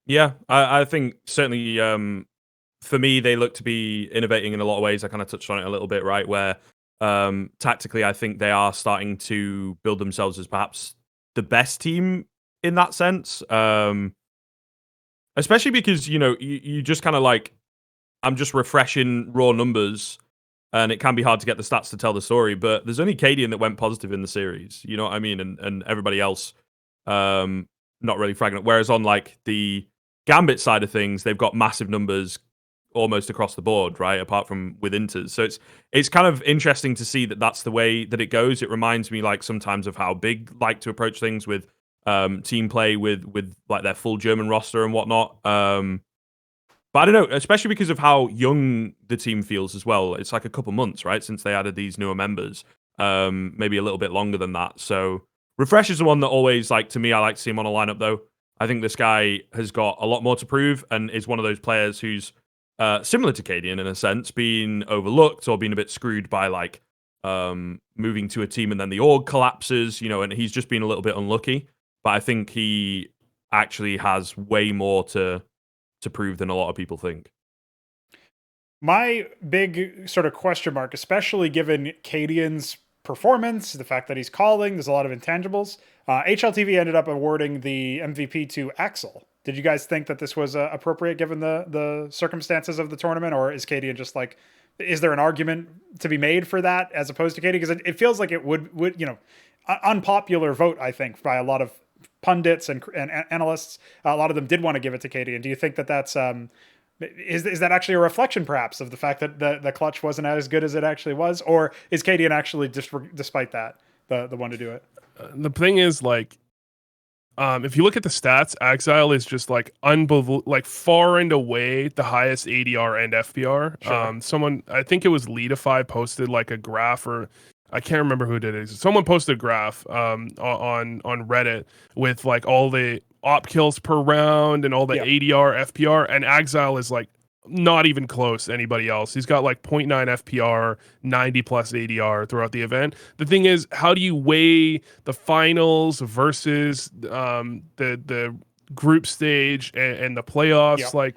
Yeah, I think certainly for me, they look to be innovating in a lot of ways. I kind of touched on it a little bit, right? Where tactically, I think they are starting to build themselves as perhaps the best team in that sense. Especially because, you just kind of I'm just refreshing raw numbers, and it can be hard to get the stats to tell the story, but there's only cadiaN that went positive in the series. You know what I mean? And everybody else not really fragging. Whereas on the Gambit side of things, they've got massive numbers almost across the board, right? Apart from with Inters. So it's kind of interesting to see that that's the way that it goes. It reminds me sometimes of how Big like to approach things with team play with their full German roster and whatnot. But I don't know, especially because of how young the team feels as well. It's a couple months, right, since they added these newer members. Maybe a little bit longer than that. So Refresh is the one that always, to me, I like to see him on a lineup, though. I think this guy has got a lot more to prove and is one of those players who's similar to cadiaN in a sense, being overlooked or being a bit screwed by moving to a team and then the org collapses, and he's just been a little bit unlucky. But I think he actually has way more to prove than a lot of people think. My big sort of question mark, especially given cadiaN's performance, the fact that he's calling, there's a lot of intangibles. HLTV ended up awarding the MVP to Axel. Did you guys think that this was appropriate given the circumstances of the tournament, or is cadiaN just is there an argument to be made for that as opposed to cadiaN? Because it feels like it would unpopular vote, I think, by a lot of pundits and analysts. A lot of them did want to give it to cadiaN. Do you think that that's is that actually a reflection perhaps of the fact that the clutch wasn't as good as it actually was, or is cadiaN actually just despite that the one to do it? The thing is, if you look at the stats, Exile is just unbelievable, far and away the highest ADR and FPR. Sure. Someone, I think it was Leadify, posted a graph, or I can't remember who did it. Someone posted a graph on Reddit with all the op kills per round and all the ADR, FPR, and Exile is not even close to anybody else. He's got like 0.9 FPR, 90 plus ADR throughout the event. The thing is, how do you weigh the finals versus the group stage and the playoffs? Yep. Like,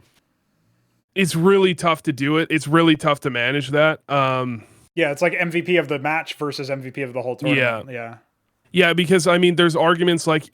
it's really tough to do it. It's really tough to manage that. Yeah, it's like MVP of the match versus MVP of the whole tournament. Yeah, because I mean, there's arguments like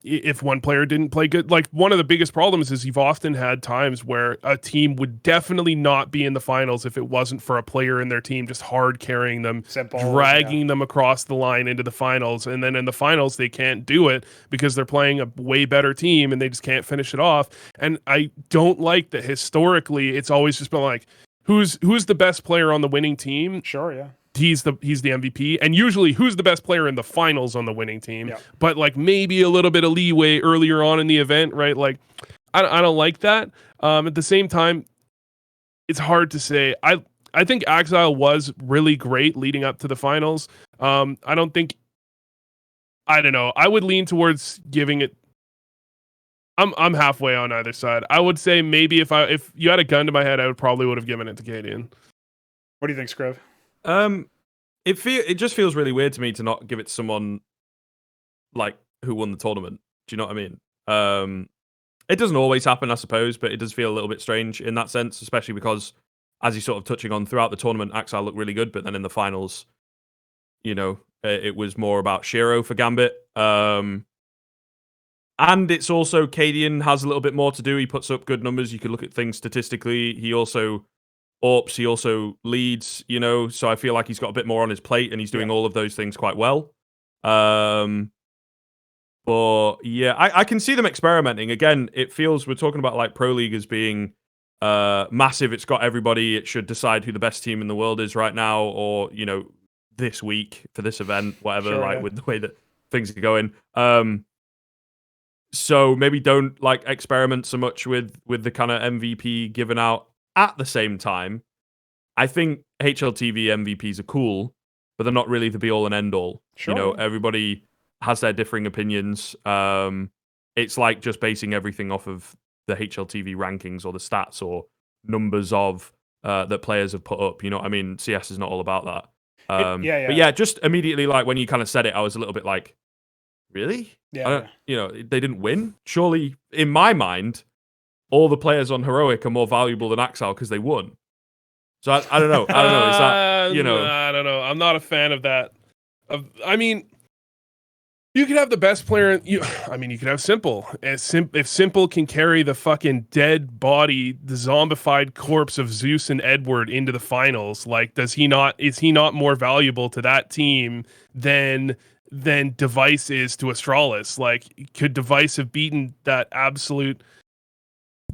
if one player didn't play good, like one of the biggest problems is you've often had times where a team would definitely not be in the finals if it wasn't for a player in their team just hard carrying them, dragging them across the line into the finals. And then in the finals, they can't do it because they're playing a way better team and they just can't finish it off. And I don't like that historically, it's always just been like, who's the best player on the winning team? Sure, yeah. He's the MVP, and usually who's the best player in the finals on the winning team, but like maybe a little bit of leeway earlier on in the event, right? Like I don't like that. At the same time, it's hard to say. I think Axile was really great leading up to the finals. I don't know. I would lean towards giving it. I'm halfway on either side. I would say maybe if you had a gun to my head, I would have given it to cadiaN. What do you think, Skriv? It just feels really weird to me to not give it to someone like who won the tournament. Do you know what I mean? It doesn't always happen, I suppose, but it does feel a little bit strange in that sense, especially because, as you're sort of touching on, throughout the tournament, Axile looked really good, but then in the finals, you know, it was more about Shiro for Gambit. And it's also cadiaN has a little bit more to do. He puts up good numbers. You could look at things statistically. He also he also leads, you know, so I feel like he's got a bit more on his plate and he's doing all of those things quite well. But yeah, I can see them experimenting. Again, it feels, we're talking about like Pro League as being massive. It's got everybody. It should decide who the best team in the world is right now, or, you know, this week for this event, whatever, with the way that things are going. So maybe don't like experiment so much with the kind of MVP given out. At the same time, I think HLTV MVPs are cool, but they're not really the be all and end all. Sure. You know, everybody has their differing opinions. It's like just basing everything off of the HLTV rankings or the stats or numbers of that players have put up. You know what I mean? CS is not all about that. But yeah, just immediately, like when you kind of said it, I was a little bit like, really? Yeah. You know, they didn't win. Surely, in my mind, all the players on Heroic are more valuable than Axile because they won. So I don't know. I don't know. Is that, you know? I don't know. I'm not a fan of that. I mean, you could have the best player. You could have Simple. If Simple can carry the fucking dead body, the zombified corpse of Zeus and Edward into the finals, like, is he not more valuable to that team than Device is to Astralis? Like, could Device have beaten that absolute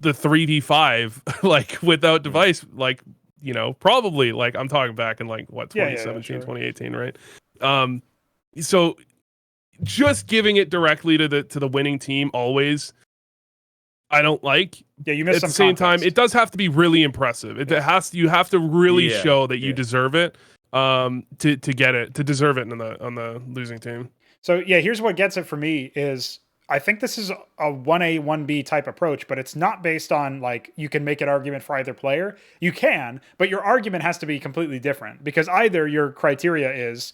the 3v5 like without Device? Like, you know, probably. Like, I'm talking back in like what, 2017, 2018, right? So just giving it directly to the winning team always, I don't like. Yeah, you missed some. At the same time, it does have to be really impressive. You have to really show that you deserve it to get it, to deserve it on the losing team. So yeah, here's what gets it for me is, I think this is a 1A, 1B type approach, but it's not based on like, you can make an argument for either player. You can, but your argument has to be completely different, because either your criteria is,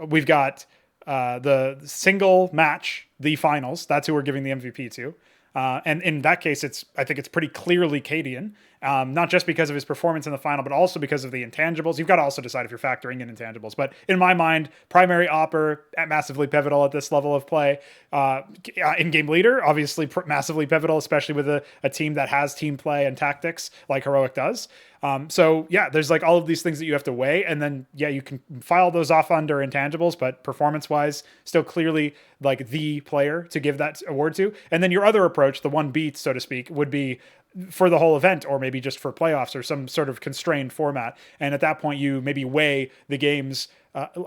we've got the single match, the finals, that's who we're giving the MVP to. And in that case, I think it's pretty clearly cadiaN, not just because of his performance in the final, but also because of the intangibles. You've got to also decide if you're factoring in intangibles. But in my mind, primary opper, massively pivotal at this level of play. In-game leader, obviously massively pivotal, especially with a team that has team play and tactics like Heroic does. So yeah, there's like all of these things that you have to weigh, and then yeah, you can file those off under intangibles, but performance-wise, still clearly like the player to give that award to. And then your other approach, the one beat, so to speak, would be for the whole event, or maybe just for playoffs or some sort of constrained format. And at that point, you maybe weigh the games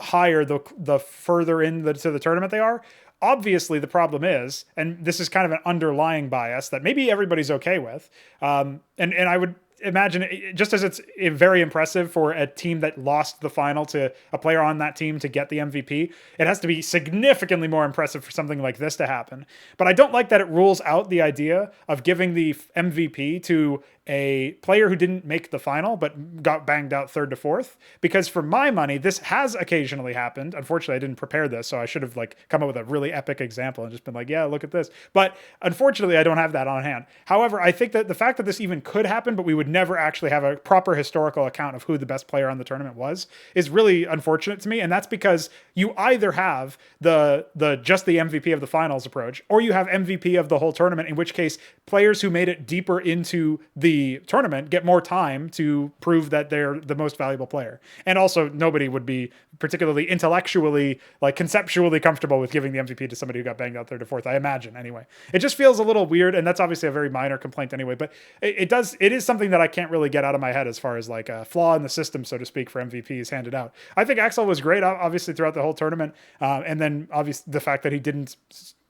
higher the further to the tournament they are. Obviously, the problem is, and this is kind of an underlying bias that maybe everybody's okay with, and I would imagine, just as it's very impressive for a team that lost the final to a player on that team to get the MVP, it has to be significantly more impressive for something like this to happen. But I don't like that it rules out the idea of giving the MVP to a player who didn't make the final but got banged out third to fourth, because for my money this has occasionally happened. Unfortunately I didn't prepare this, so I should have like come up with a really epic example and just been like, yeah, look at this, but unfortunately I don't have that on hand. However, I think that the fact that this even could happen but we would never actually have a proper historical account of who the best player on the tournament was is really unfortunate to me. And that's because you either have the just the MVP of the finals approach, or you have MVP of the whole tournament, in which case players who made it deeper into the tournament get more time to prove that they're the most valuable player. And also nobody would be particularly intellectually, like conceptually comfortable with giving the MVP to somebody who got banged out third or fourth, I imagine anyway. It just feels a little weird, and that's obviously a very minor complaint anyway, but it is something that I can't really get out of my head as far as like a flaw in the system, so to speak, for MVPs handed out. I think Axel was great, obviously, throughout the whole tournament, and then obviously the fact that he didn't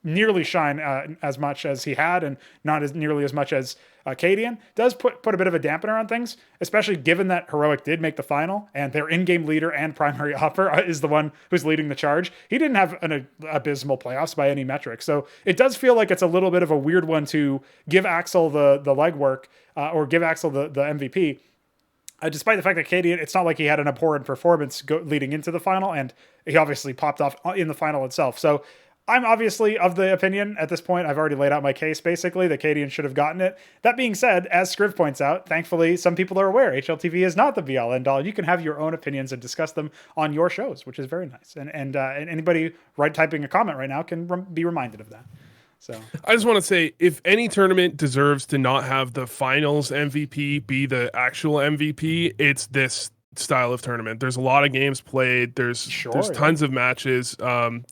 nearly shine as much as he had, and not as nearly as much as cadiaN does put a bit of a dampener on things, especially given that Heroic did make the final and their in-game leader and primary opper is the one who's leading the charge. He didn't have an abysmal playoffs by any metric, so it does feel like it's a little bit of a weird one to give Axel the legwork or give Axel the MVP. Despite the fact that cadiaN, it's not like he had an abhorrent performance leading into the final, and he obviously popped off in the final itself. So I'm obviously of the opinion at this point, I've already laid out my case basically, that cadiaN should have gotten it. That being said, as Skriv points out, thankfully some people are aware HLTV is not the be all end all. You can have your own opinions and discuss them on your shows, which is very nice. And anybody typing a comment right now can be reminded of that. So I just want to say, if any tournament deserves to not have the finals MVP be the actual MVP, it's this style of tournament. There's a lot of games played. There's tons of matches.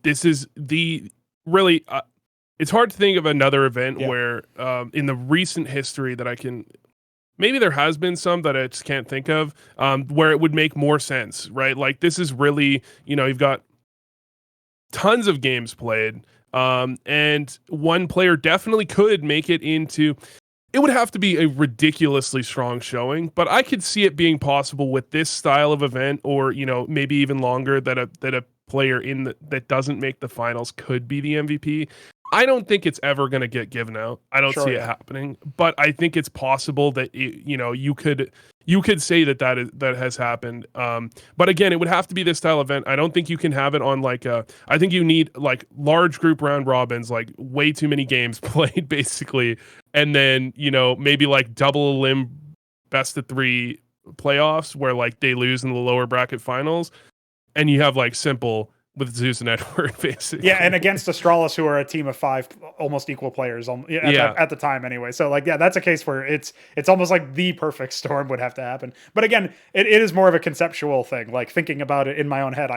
This is the really it's hard to think of another event where in the recent history that I can, maybe there has been some that I just can't think of, where it would make more sense, right? Like this is really, you've got tons of games played, and one player definitely could make it into. It would have to be a ridiculously strong showing, but I could see it being possible with this style of event, or maybe even longer, that a player that doesn't make the finals could be the MVP. I don't think it's ever going to get given out. I don't see it happening, but I think it's possible that you could say that has happened. But again, it would have to be this style event. I don't think you can have it on I think you need like large group round robins, like way too many games played basically. And then, maybe like double elim best of 3 playoffs where like they lose in the lower bracket finals, and you have like simple with Zeus and Edward, basically. Yeah, and against Astralis, who are a team of 5 almost equal players at the time anyway. So like, that's a case where it's almost like the perfect storm would have to happen. But again, it is more of a conceptual thing, like thinking about it in my own head.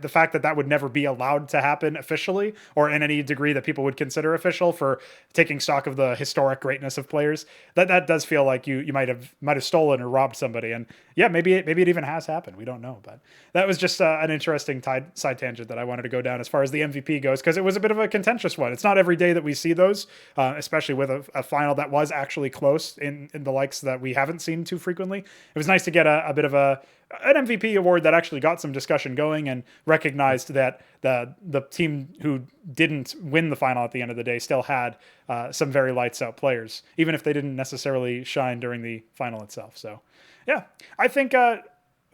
The fact that would never be allowed to happen officially, or in any degree that people would consider official for taking stock of the historic greatness of players, that does feel like you might have stolen or robbed somebody. And yeah, maybe it even has happened. We don't know, but that was just an interesting side tangent that I wanted to go down as far as the MVP goes, because it was a bit of a contentious one. It's not every day that we see those, especially with a final that was actually close in the likes that we haven't seen too frequently. It was nice to get a bit of an MVP award that actually got some discussion going and recognized that the team who didn't win the final at the end of the day still had some very lights out players, even if they didn't necessarily shine during the final itself. So yeah, I think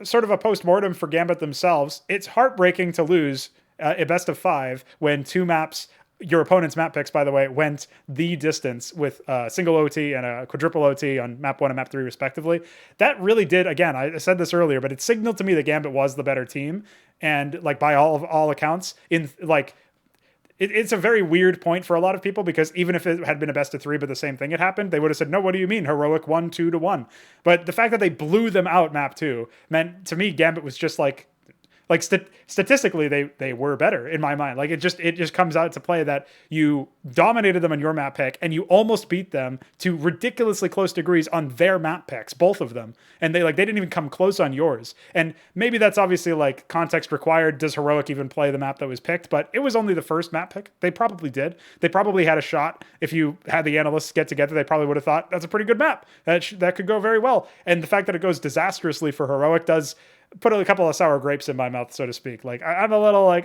sort of a post-mortem for Gambit themselves, it's heartbreaking to lose a best of 5 when 2 maps, your opponent's map picks, by the way, went the distance with a single OT and a quadruple OT on map 1 and map 3 respectively. That really did, again, I said this earlier, but it signaled to me that Gambit was the better team. And like by all accounts, it's a very weird point for a lot of people, because even if it had been a best of 3 but the same thing had happened, they would have said, no, what do you mean? Heroic won 2-1. But the fact that they blew them out map 2 meant, to me, Gambit was just like statistically they were better in my mind. Like it just comes out to play that you dominated them on your map pick and you almost beat them to ridiculously close degrees on their map picks, both of them, and they didn't even come close on yours. And maybe that's obviously like context required. Does Heroic even play the map that was picked? But it was only the first map pick. They probably did. They probably had a shot. If you had the analysts get together, they probably would have thought that's a pretty good map. That could go very well. And the fact that it goes disastrously for Heroic does put a couple of sour grapes in my mouth, so to speak. Like I'm a little like,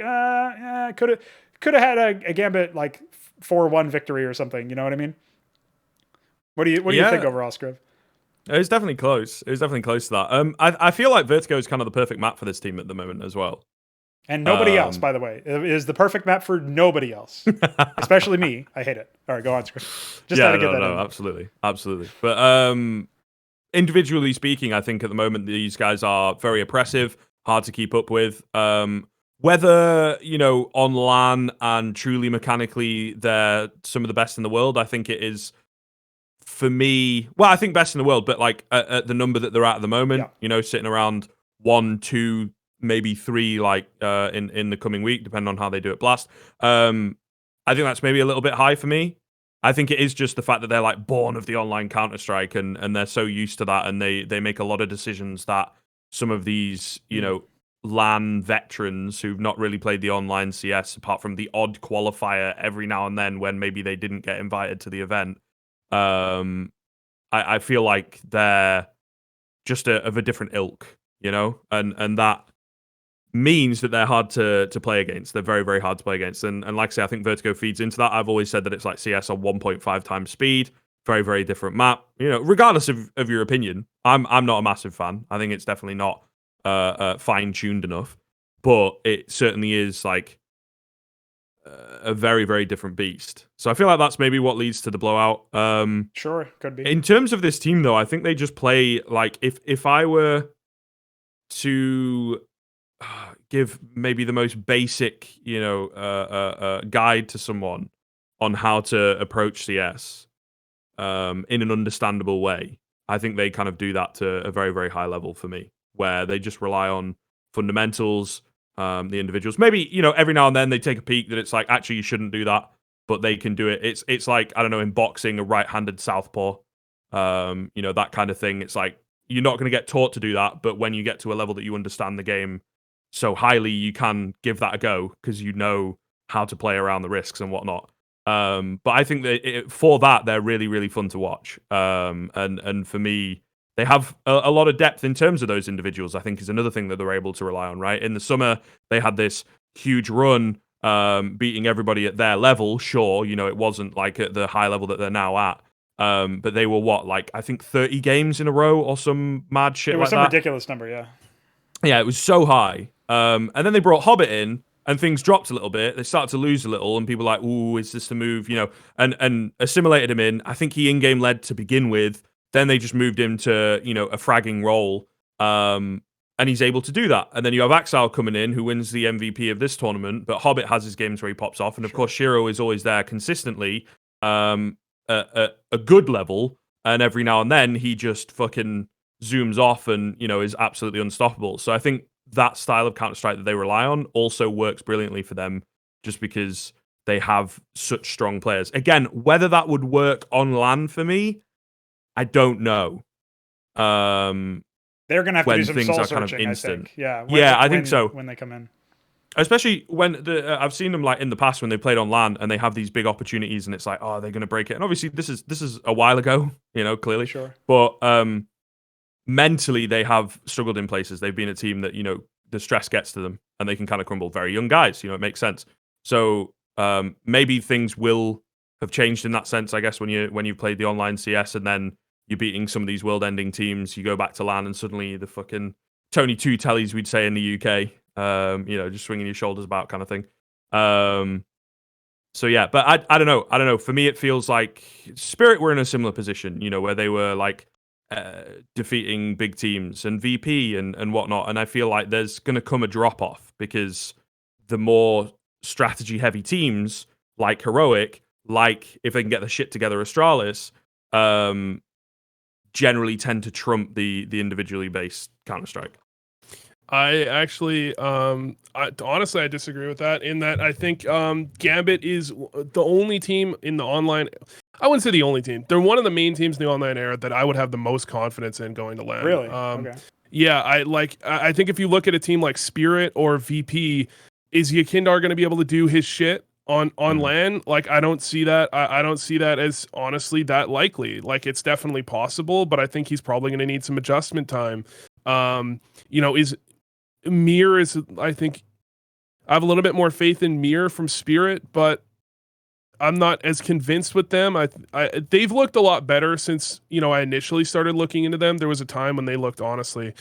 could have had a Gambit like 4-1 victory or something. You know what I mean? What do you think overall, Skriv? It was definitely close. It was definitely close to that. I feel like Vertigo is kind of the perfect map for this team at the moment as well. And nobody else, by the way. It is the perfect map for nobody else. Especially me. I hate it. All right, go on, Skriv. Just had to get that in. Absolutely. Absolutely. But individually speaking, I think at the moment these guys are very oppressive, hard to keep up with. Whether, on LAN and truly mechanically they're some of the best in the world, I think it is, for me, well, I think best in the world, but like at the number that they're at the moment, sitting around 1, 2, maybe 3, like in the coming week, depending on how they do at Blast. I think that's maybe a little bit high for me. I think it is just the fact that they're like born of the online Counter-Strike and they're so used to that, and they make a lot of decisions that some of these, LAN veterans who've not really played the online CS, apart from the odd qualifier every now and then when maybe they didn't get invited to the event. I feel like they're just of a different ilk, and that means that they're hard to play against. They're very, very hard to play against. And like I say, I think Vertigo feeds into that. I've always said that it's like CS on 1.5 times speed. Very, very different map. Regardless of your opinion, I'm not a massive fan. I think it's definitely not fine-tuned enough. But it certainly is like a very, very different beast. So I feel like that's maybe what leads to the blowout. Sure, could be. In terms of this team, though, I think they just play like if I were to give maybe the most basic, guide to someone on how to approach CS in an understandable way, I think they kind of do that to a very, very high level for me, where they just rely on fundamentals, the individuals. Maybe, every now and then they take a peek that it's like, actually, you shouldn't do that, but they can do it. It's like, I don't know, in boxing, a right-handed southpaw, that kind of thing. It's like, you're not going to get taught to do that, but when you get to a level that you understand the game so highly, you can give that a go because you know how to play around the risks and whatnot. But I think that for that, they're really, really fun to watch. And for me, they have a lot of depth in terms of those individuals, I think is another thing that they're able to rely on, right? In the summer, they had this huge run, beating everybody at their level. Sure, it wasn't like at the high level that they're now at. But they were I think 30 games in a row or some mad shit like that. It was some ridiculous number, yeah. Yeah, it was so high. And then they brought Hobbit in, and things dropped a little bit. They started to lose a little, and people were like, ooh, is this the move? And assimilated him in. I think he in-game led to begin with. Then they just moved him to, a fragging role. And he's able to do that. And then you have Axile coming in, who wins the MVP of this tournament, but Hobbit has his games where he pops off. And of course, Shiro is always there consistently, at a good level. And every now and then, he just fucking zooms off and, is absolutely unstoppable. So I think that style of Counter-Strike that they rely on also works brilliantly for them, just because they have such strong players. Again, whether that would work on LAN for me, I don't know. They're going to have to do some soul searching, kind of instant. I think. Yeah, I think so. When they come in. Especially when I've seen them like in the past when they played on LAN and they have these big opportunities and it's like, oh, they're going to break it. And obviously this is a while ago, clearly. Sure. But mentally they have struggled in places. They've been a team that, the stress gets to them and they can kind of crumble. Very young guys, it makes sense. So maybe things will have changed in that sense, I guess, when you've played the online CS and then you're beating some of these world-ending teams, you go back to LAN and suddenly the fucking Tony Two Tellies, we'd say in the UK, just swinging your shoulders about kind of thing. So yeah, but I don't know. For me, it feels like Spirit were in a similar position, where they were like defeating big teams and VP and whatnot. And I feel like there's going to come a drop off because the more strategy heavy teams like Heroic, like if they can get the shit together, Astralis, generally tend to trump the individually based Counter-Strike. I actually, honestly, I disagree with that in that I think Gambit is the only team in the online. I wouldn't say the only team. They're one of the main teams in the online era that I would have the most confidence in going to LAN. Really? Okay. Yeah, I think if you look at a team like Spirit or VP, is Yakindar going to be able to do his shit on LAN? Like, I don't see that. I don't see that as honestly that likely. Like, it's definitely possible, but I think he's probably going to need some adjustment time. Is Mir is, I think I have a little bit more faith in Mir from Spirit, but not as convinced with them. They've looked a lot better since, you know, I initially started looking into them. There was a time when they looked honestly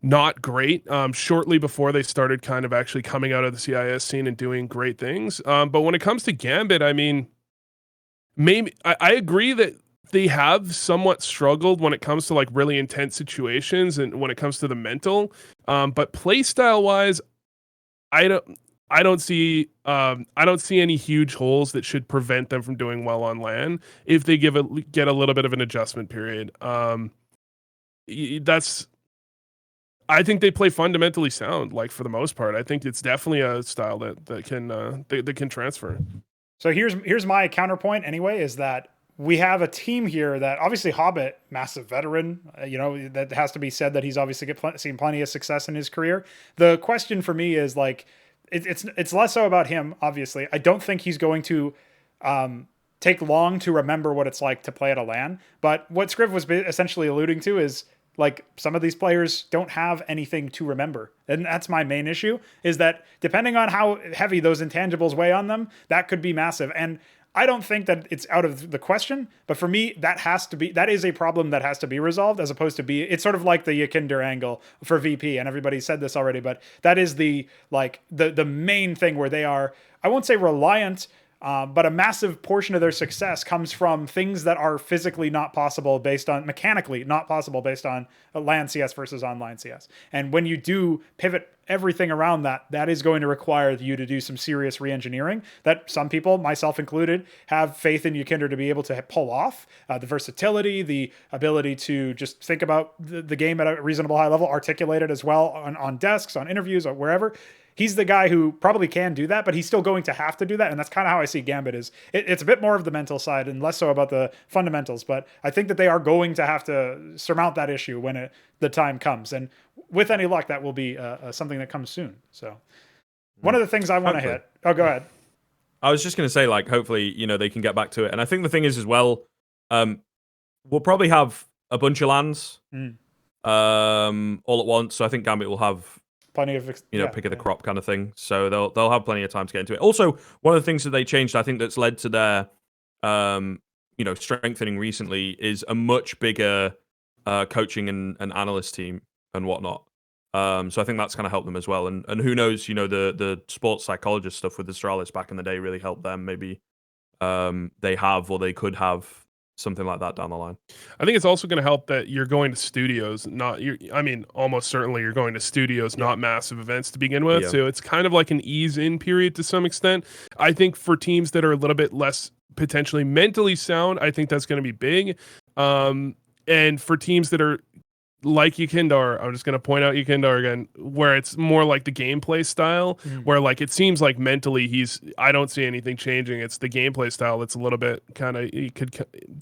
not great, shortly before they started kind of actually coming out of the CIS scene and doing great things. But when it comes to Gambit, I mean, maybe I agree that they have somewhat struggled when it comes to like really intense situations and when it comes to the mental. But playstyle wise, I don't see any huge holes that should prevent them from doing well on LAN if they get a little bit of an adjustment period. I think they play fundamentally sound, like for the most part. I think it's definitely a style that can transfer. So here's my counterpoint anyway, is that we have a team here that obviously Hobbit, massive veteran, you know, that has to be said that he's obviously seen plenty of success in his career. The question for me is like, it's less so about him, obviously. I don't think he's going to take long to remember what it's like to play at a LAN. But what Skriv was essentially alluding to is like some of these players don't have anything to remember. And that's my main issue, is that depending on how heavy those intangibles weigh on them, that could be massive. And I don't think that it's out of the question, but for me, that is a problem that has to be resolved, as opposed to it's sort of like the Yakinder angle for VP, and everybody said this already, but that is the main thing where they are, I won't say reliant, but a massive portion of their success comes from things that are physically not possible mechanically not possible based on LAN CS versus online CS. And when you do pivot everything around that is going to require you to do some serious re-engineering that some people, myself included, have faith in Yakinder to be able to pull off. The versatility, the ability to just think about the game at a reasonable high level, articulate it as well on desks, on interviews, or wherever. He's the guy who probably can do that, but he's still going to have to do that. And that's kind of how I see Gambit is. It's a bit more of the mental side and less so about the fundamentals. But I think that they are going to have to surmount that issue when the time comes. And with any luck, that will be something that comes soon. So one of the things I want to hit. Oh, go ahead. I was just going to say, like, hopefully, you know, they can get back to it. And I think the thing is as well, we'll probably have a bunch of LANs all at once. So I think Gambit will have plenty of pick of the crop kind of thing. So they'll have plenty of time to get into it. Also, one of the things that they changed, I think, that's led to their strengthening recently is a much bigger coaching and analyst team and whatnot. So I think that's kind of helped them as well. And who knows, the sports psychologist stuff with Astralis back in the day really helped them. Maybe they have or they could have something like that down the line. I think it's also going to help that you're going to studios, almost certainly you're going to studios, not massive events to begin with. Yeah. So it's kind of like an ease in period to some extent. I think for teams that are a little bit less potentially mentally sound, I think that's going to be big. And for teams that are like Yakinder, I'm just going to point out Yakinder again, where it's more like the gameplay style, where like it seems like mentally I don't see anything changing. It's the gameplay style that's a little bit kind of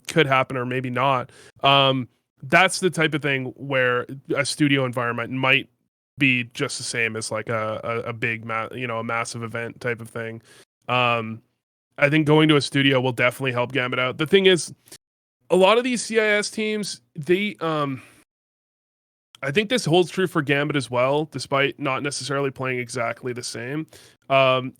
could happen or maybe not. That's the type of thing where a studio environment might be just the same as like a big a massive event type of thing. I think going to a studio will definitely help Gambit out. The thing is, a lot of these CIS teams, I think this holds true for Gambit as well, despite not necessarily playing exactly the same,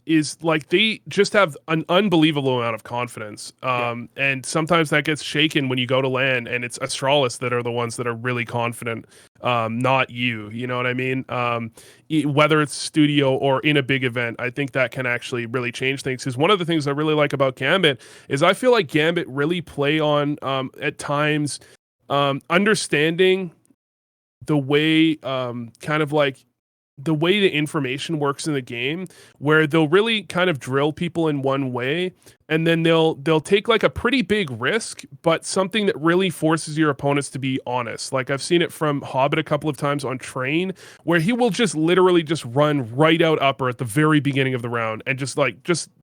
is like they just have an unbelievable amount of confidence. And sometimes that gets shaken when you go to LAN and it's Astralis that are the ones that are really confident, not you. You know what I mean? Whether it's studio or in a big event, I think that can actually really change things. Because one of the things I really like about Gambit is I feel like Gambit really play on, at times, understanding the way kind of like the way the information works in the game, where they'll really kind of drill people in one way, and then they'll take like a pretty big risk, but something that really forces your opponents to be honest. Like I've seen it from Hobbit a couple of times on Train, where he will just literally just run right out upper at the very beginning of the round and just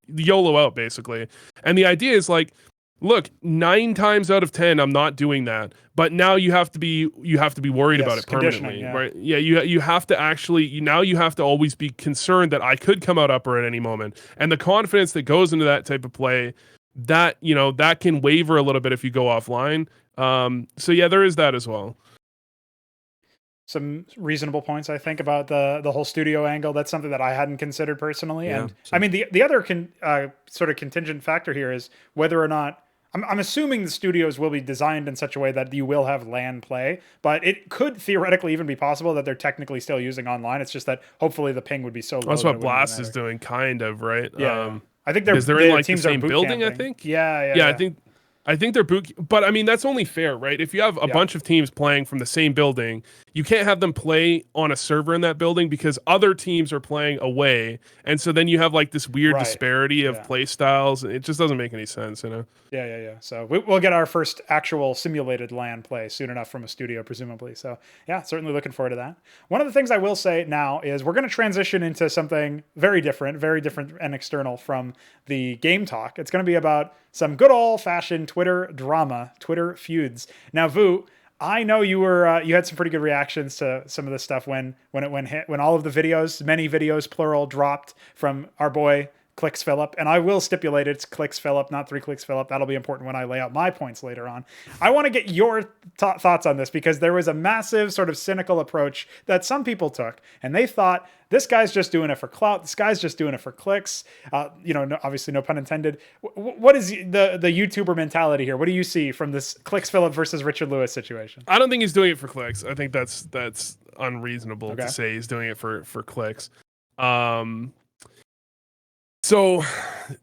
YOLO out basically. And the idea is like, look, 9 times out of 10, I'm not doing that. But now you have to be worried about it permanently, right? Yeah, you have to actually you have to always be concerned that I could come out upper at any moment. And the confidence that goes into that type of play, that that can waver a little bit if you go offline. So yeah, there is that as well. some reasonable points, I think, about the whole studio angle. That's something that I hadn't considered personally. Yeah, and I mean, the other sort of contingent factor here is whether or not I'm assuming the studios will be designed in such a way that you will have LAN play, but it could theoretically even be possible that they're technically still using online. It's just that hopefully the ping would be so low. That's what Blast is doing, kind of, right? Yeah. I think they're in like the teams same building, camping. I think. Yeah. I think they're but I mean, that's only fair, right? If you have a bunch of teams playing from the same building, you can't have them play on a server in that building because other teams are playing away. And so then you have like this weird disparity of play styles. It just doesn't make any sense, you know? Yeah. So we'll get our first actual simulated LAN play soon enough from a studio, presumably. So yeah, certainly looking forward to that. One of the things I will say now is we're going to transition into something very different and external from the game talk. It's going to be about some good old-fashioned Twitter drama, Twitter feuds. Now, Vu, I know you were you had some pretty good reactions to some of this stuff when all of the videos, many videos plural, dropped from our boy Clicks Phillip, and I will stipulate it's Clicks Phillip, not 3 Clicks Phillip. That'll be important when I lay out my points later on. I want to get your thoughts on this because there was a massive sort of cynical approach that some people took, and they thought this guy's just doing it for clout. This guy's just doing it for clicks. Obviously, no pun intended. What is the YouTuber mentality here? What do you see from this Clicks Phillip versus Richard Lewis situation? I don't think he's doing it for clicks. I think that's unreasonable to say he's doing it for clicks. So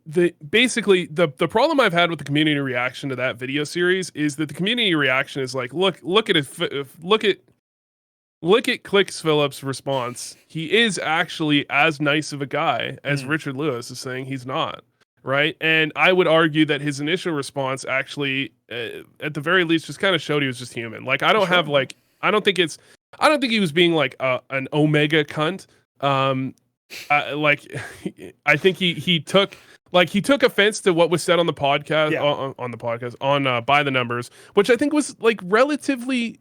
the problem I've had with the community reaction to that video series is that the community reaction is like, look at Clicks Phillip's response. He is actually as nice of a guy as Richard Lewis is saying he's not, right? And I would argue that his initial response actually, at the very least, just kind of showed he was just human. Like I don't think he was being like an omega cunt. I think he took offense to what was said on the podcast on By the Numbers, which I think was like relatively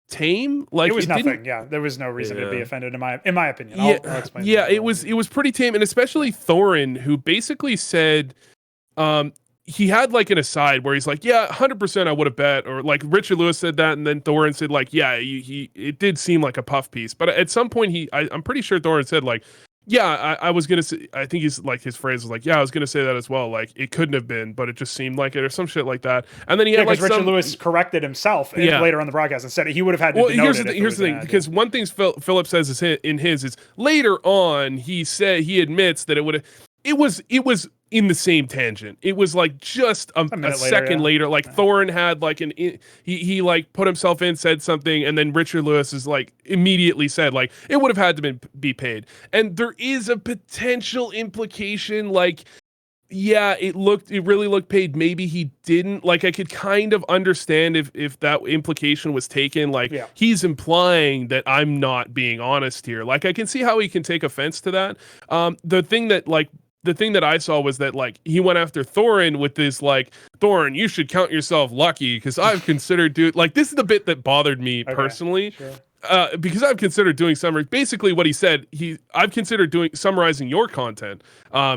tame. Like it was nothing. Yeah, there was no reason to be offended in my opinion. I'll explain. Yeah, it was pretty tame, and especially Thorin, who basically said, he had like an aside where he's like, yeah, 100% I would have bet, or like Richard Lewis said that, and then Thorin said like, yeah, it did seem like a puff piece, but at some point I'm pretty sure Thorin said like, yeah, I was gonna say. I think he's like his phrase was like, "Yeah, I was gonna say that as well. Like, it couldn't have been, but it just seemed like it, or some shit like that." And then he had like Richard Lewis corrected himself later on the broadcast and said he would have had to. Well, here's the thing, because one thing Phillip says is later on he said he admits that it was in the same tangent. It was like just a second later. Like Thorin had like he like put himself in, said something, and then Richard Lewis is like immediately said like it would have had to be paid. And there is a potential implication like, yeah, it really looked paid. Maybe he didn't. Like I could kind of understand if that implication was taken. Like he's implying that I'm not being honest here. Like I can see how he can take offense to that. The thing that I saw was that like he went after Thorin with this like, Thorin, you should count yourself lucky because I've considered like this is the bit that bothered me personally. Sure. Because I've considered doing basically what he said, I've considered summarizing your content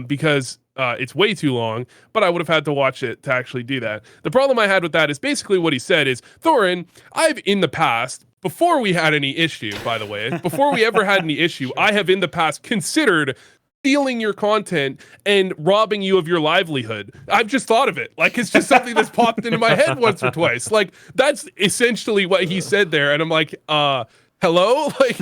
because it's way too long, but I would have had to watch it to actually do that. The problem I had with that is basically what he said is, Thorin, I've in the past, before we had any issue, by the way, before we ever had any issue, I have in the past considered stealing your content and robbing you of your livelihood. I've just thought of it. Like, it's just something that's popped into my head once or twice. Like, that's essentially what he said there. And I'm like, hello? Like,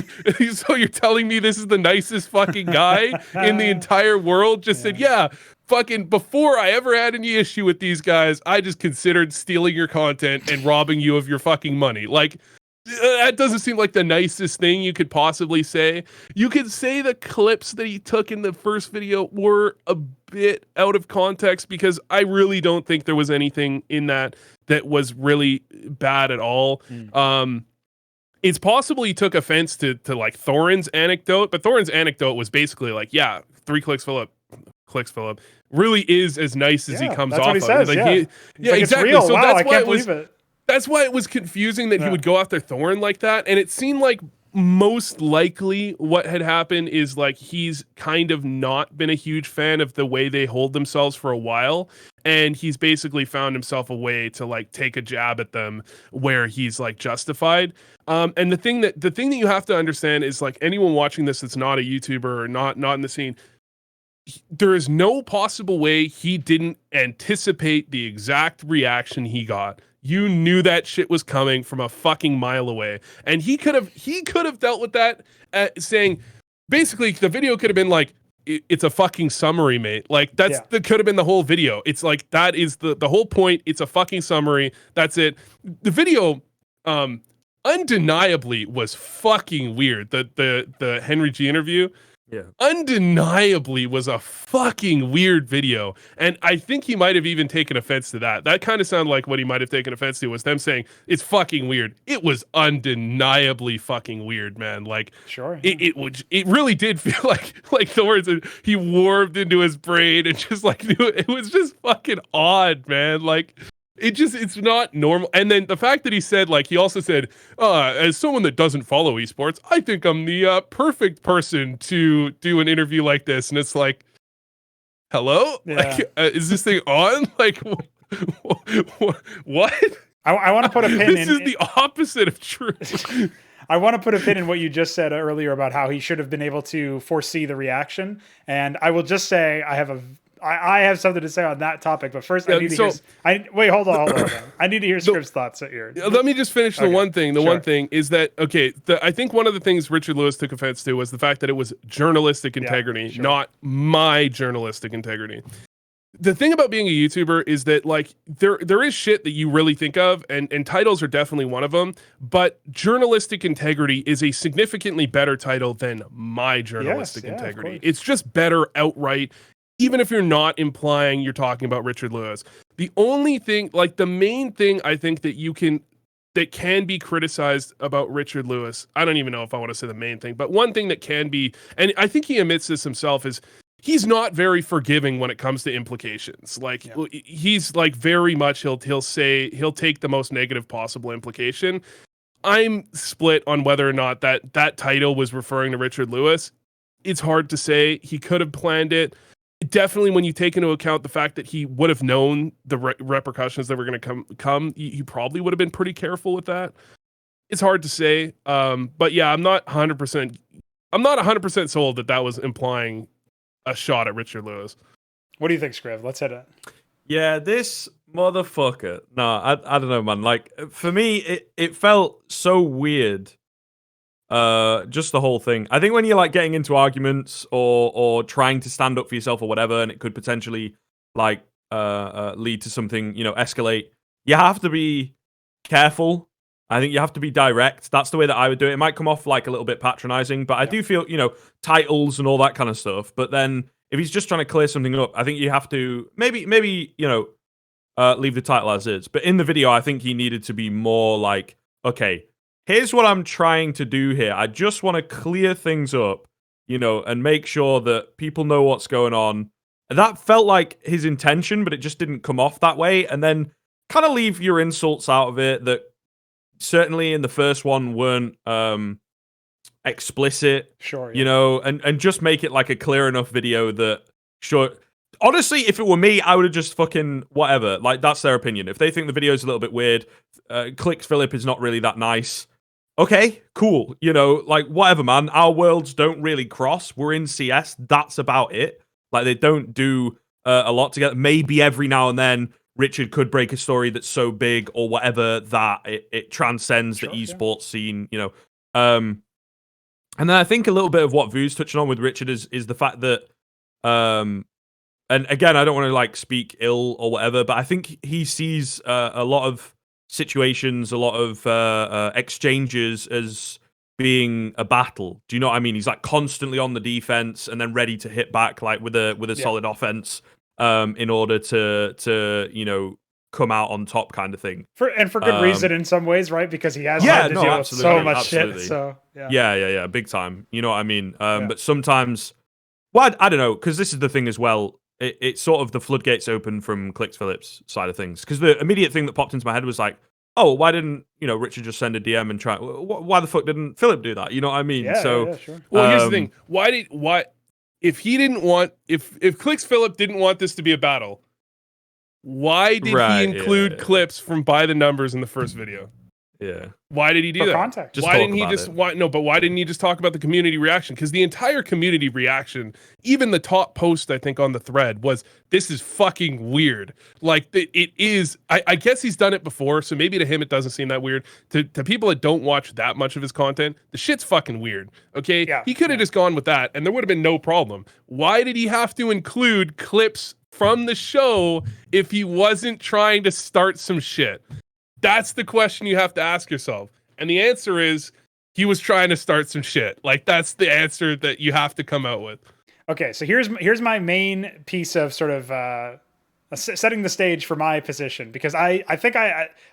so you're telling me this is the nicest fucking guy in the entire world? Just said, yeah, fucking before I ever had any issue with these guys, I just considered stealing your content and robbing you of your fucking money. Like, that doesn't seem like the nicest thing you could possibly say. You could say the clips that he took in the first video were a bit out of context because I really don't think there was anything in that was really bad at all. It's possible he took offense to like Thorin's anecdote, but Thorin's anecdote was basically like, yeah, 3 Clicks Phillip really is as nice as he comes off. That's what he says. Like, yeah, exactly. Real. So wow, I can't believe it. That's why it was confusing that he would go after Thorin like that. And it seemed like most likely what had happened is like he's kind of not been a huge fan of the way they hold themselves for a while. and he's basically found himself a way to like take a jab at them where he's like justified. And the thing that you have to understand is like anyone watching this that's not a YouTuber or not in the scene, there is no possible way he didn't anticipate the exact reaction he got. You knew that shit was coming from a fucking mile away, and he could have dealt with that, saying basically the video could have been like, it's a fucking summary, mate. Like that could have been the whole video. It's like that is the whole point. It's a fucking summary. That's it. The video undeniably was fucking weird. The Henry G interview undeniably was a fucking weird video. And I think he might have even taken offense to that. That kind of sounded like what he might have taken offense to was them saying it's fucking weird. It was undeniably fucking weird, man. Like it really did feel like the words he warped into his brain and just like it was just fucking odd, man. Like it's not normal. And then the fact that he said, like, he also said, as someone that doesn't follow esports, I think I'm the perfect person to do an interview like this. And it's like, hello? Yeah. Like, is this thing on? Like, what? I want to put a pin in. This is the opposite of truth. I want to put a pin in what you just said earlier about how he should have been able to foresee the reaction. And I will just say I have something to say on that topic, but first I need to hear. Wait, hold on. I need to hear Skriv's thoughts here. Let me just finish the one thing. The one thing is that I think one of the things Richard Lewis took offense to was the fact that it was journalistic integrity, not my journalistic integrity. The thing about being a YouTuber is that like there is shit that you really think of, and titles are definitely one of them. But journalistic integrity is a significantly better title than my journalistic integrity. It's just better outright. Even if you're not implying you're talking about Richard Lewis. The only thing, like the main thing I think that can be criticized about Richard Lewis, I don't even know if I want to say the main thing, but one thing that can be, and I think he admits this himself, is he's not very forgiving when it comes to implications. Like he's like very much, he'll take the most negative possible implication. I'm split on whether or not that title was referring to Richard Lewis. It's hard to say. He could have planned it. Definitely, when you take into account the fact that he would have known the repercussions that were going to come, he probably would have been pretty careful with that. It's hard to say, but yeah, I'm not 100% sold that was implying a shot at Richard Lewis. What do you think, Skriv? Let's hit it. Yeah, this motherfucker. No, I don't know, man. Like for me, it felt so weird. Just the whole thing. I think when you're like getting into arguments or trying to stand up for yourself or whatever, and it could potentially like lead to something, escalate, you have to be careful. I think you have to be direct. That's the way that I would do it. It might come off like a little bit patronizing, but I do feel, titles and all that kind of stuff. But then if he's just trying to clear something up, I think you have to maybe leave the title as is. But in the video, I think he needed to be more like, okay, here's what I'm trying to do here. I just want to clear things up, and make sure that people know what's going on. And that felt like his intention, but it just didn't come off that way. And then kind of leave your insults out of it that certainly in the first one weren't explicit. Sure. And just make it like a clear enough video that, sure. Honestly, if it were me, I would have just fucking whatever. Like, that's their opinion. If they think the video's a little bit weird, Clicks Philip is not really that nice. Okay, cool. Like, whatever, man. Our worlds don't really cross. We're in CS. That's about it. Like, they don't do a lot together. Maybe every now and then, Richard could break a story that's so big or whatever that it transcends the esports scene, And then I think a little bit of what Vu's touching on with Richard is the fact that, and again, I don't want to like speak ill or whatever, but I think he sees a lot of situations, a lot of exchanges as being a battle. Do you know what I mean? He's like constantly on the defense and then ready to hit back, like with a solid offense, in order to come out on top, kind of thing. For good reason in some ways, right? Because he has had to deal with so much shit. So yeah, big time. You know what I mean? But sometimes, well, I don't know, because this is the thing as well. It's sort of the floodgates open from Clicks Philip's side of things. Because the immediate thing that popped into my head was like, oh, why didn't Richard just send a DM and try? Why the fuck didn't Philip do that? You know what I mean? Yeah, so sure. Well, here's the thing. Why if he didn't want if Clicks Philip didn't want this to be a battle, Why did he include clips from By the Numbers in the first video? Yeah. Why did he do For that? context. Just why talk didn't he about just it. why didn't he just talk about the community reaction? Because the entire community reaction, even the top post I think on the thread was, this is fucking weird. Like it is. I guess he's done it before, so maybe to him it doesn't seem that weird. To people that don't watch that much of his content, the shit's fucking weird. Okay, Yeah, he could have just gone with that, and there would have been no problem. Why did he have to include clips from the show if he wasn't trying to start some shit? That's the question you have to ask yourself. And the answer is he was trying to start some shit. Like, that's the answer that you have to come out with. Okay, so here's my main piece of sort of setting the stage for my position, because I think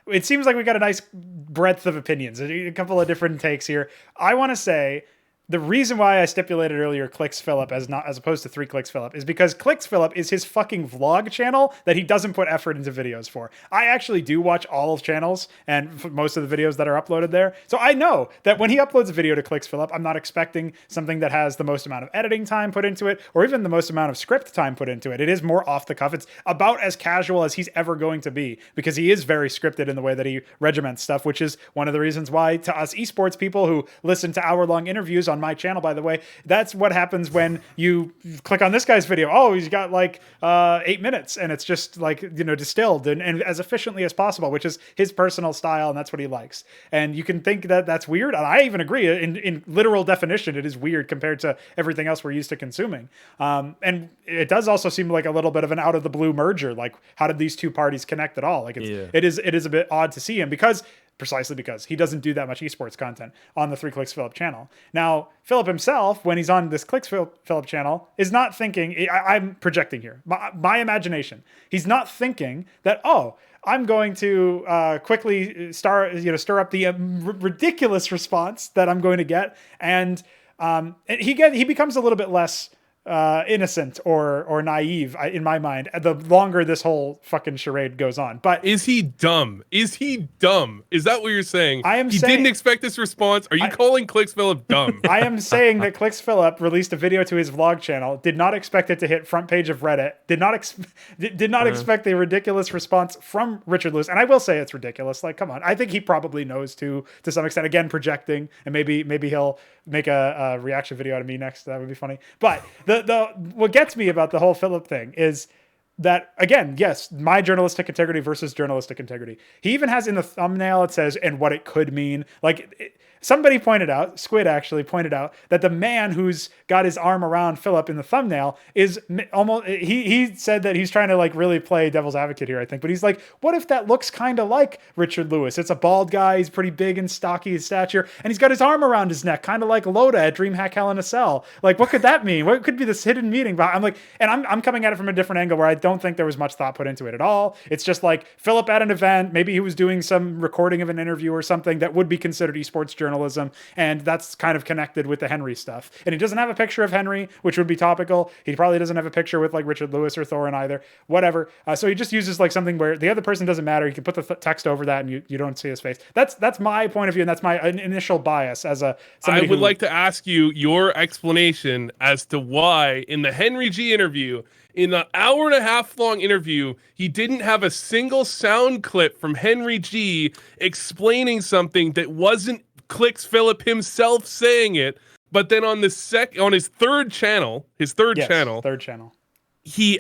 it seems like we got a nice breadth of opinions, a couple of different takes here. I want to say the reason why I stipulated earlier Clicks Phillip as opposed to 3 Clicks Phillip is because Clicks Phillip is his fucking vlog channel that he doesn't put effort into videos for. I actually do watch all of channels and most of the videos that are uploaded there. So I know that when he uploads a video to Clicks Phillip, I'm not expecting something that has the most amount of editing time put into it or even the most amount of script time put into it. It is more off the cuff. It's about as casual as he's ever going to be because he is very scripted in the way that he regiments stuff, which is one of the reasons why to us esports people who listen to hour-long interviews on my channel, by the way, that's what happens when you click on this guy's video. Oh, he's got like 8 minutes and it's just like, distilled and as efficiently as possible, which is his personal style and that's what he likes. And you can think that that's weird. And I even agree in literal definition, it is weird compared to everything else we're used to consuming. And it does also seem like a little bit of an out of the blue merger. Like, how did these two parties connect at all? Like it is a bit odd to see him precisely because he doesn't do that much esports content on the 3 Clicks Phillip channel. Now, Phillip himself, when he's on this Clicks Phillip channel, is not thinking, I'm projecting here, my imagination. He's not thinking that, I'm going to quickly stir up the ridiculous response that I'm going to get. And he becomes a little bit less innocent or naive in my mind the longer this whole fucking charade goes on. But is he dumb? Is that what you're saying? He didn't expect this response. Are you calling Clicks Phillip dumb? I am saying that Clicks Phillip released a video to his vlog channel, did not expect it to hit front page of Reddit, did not expect a ridiculous response from Richard Lewis. And I will say it's ridiculous. Like, come on. I think he probably knows to some extent, again, projecting, and maybe he'll make a reaction video out of me next. That would be funny. But what gets me about the whole Phillip thing is that, again, yes, my journalistic integrity versus journalistic integrity. He even has in the thumbnail, it says, and what it could mean. Like, somebody pointed out, Squid actually pointed out, that the man who's got his arm around Phillip in the thumbnail is almost, he said that he's trying to like really play devil's advocate here, I think, but he's like, what if that looks kind of like Richard Lewis? It's a bald guy, he's pretty big and stocky in stature, and he's got his arm around his neck, kind of like Loda at DreamHack Hell in a Cell. Like, what could that mean? What could be this hidden meaning? But I'm like, and I'm coming at it from a different angle where I don't think there was much thought put into it at all. It's just like Phillip at an event, maybe he was doing some recording of an interview or something that would be considered esports journalism, and that's kind of connected with the Henry stuff. And he doesn't have a picture of Henry, which would be topical. He probably doesn't have a picture with like Richard Lewis or Thorin either, whatever. So he just uses like something where the other person doesn't matter. You can put the text over that and you don't see his face. That's my point of view, and that's my initial bias as I would like to ask you your explanation as to why in the Henry G interview, in the hour and a half long interview, he didn't have a single sound clip from Henry G explaining something that wasn't Clicks Phillip himself saying it, but then on his third channel, he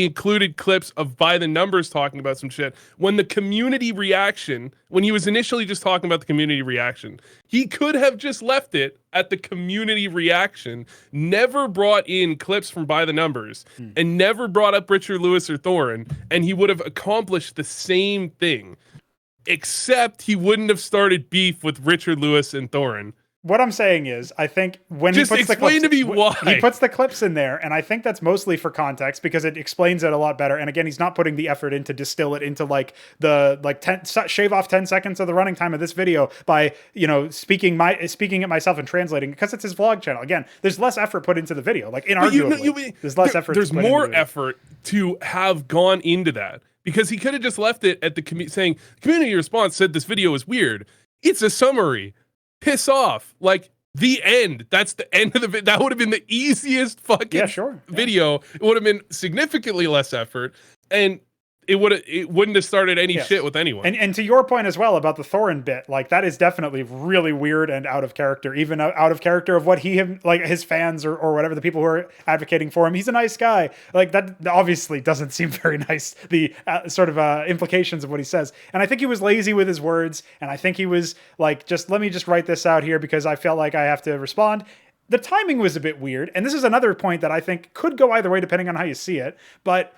included clips of By the Numbers talking about some shit. When the community reaction, when he was initially just talking about the community reaction, he could have just left it at the community reaction, never brought in clips from By the Numbers, and never brought up Richard Lewis or Thorin, and he would have accomplished the same thing. Except he wouldn't have started beef with Richard Lewis and Thorin. What I'm saying is, I think when he puts the clips, he puts the clips in there, and I think that's mostly for context because it explains it a lot better. And again, he's not putting the effort in to distill it into like shave off 10 seconds of the running time of this video by speaking it myself and translating because it's his vlog channel. Again, there's less effort put into the video. Like inarguably, there's less effort. There's more effort to have gone into that. Because he could have just left it at the saying, community response said this video is weird. It's a summary. Piss off. Like, the end. That's the end of the video. That would have been the easiest fucking video. It would have been significantly less effort. And it wouldn't have started any shit with anyone. And to your point as well about the Thorin bit, like that is definitely really weird and out of character, even out of character of what like his fans or whatever, the people who are advocating for him. He's a nice guy. Like that obviously doesn't seem very nice, the sort of implications of what he says. And I think he was lazy with his words. And I think he was like, let me just write this out here because I felt like I have to respond. The timing was a bit weird. And this is another point that I think could go either way depending on how you see it. But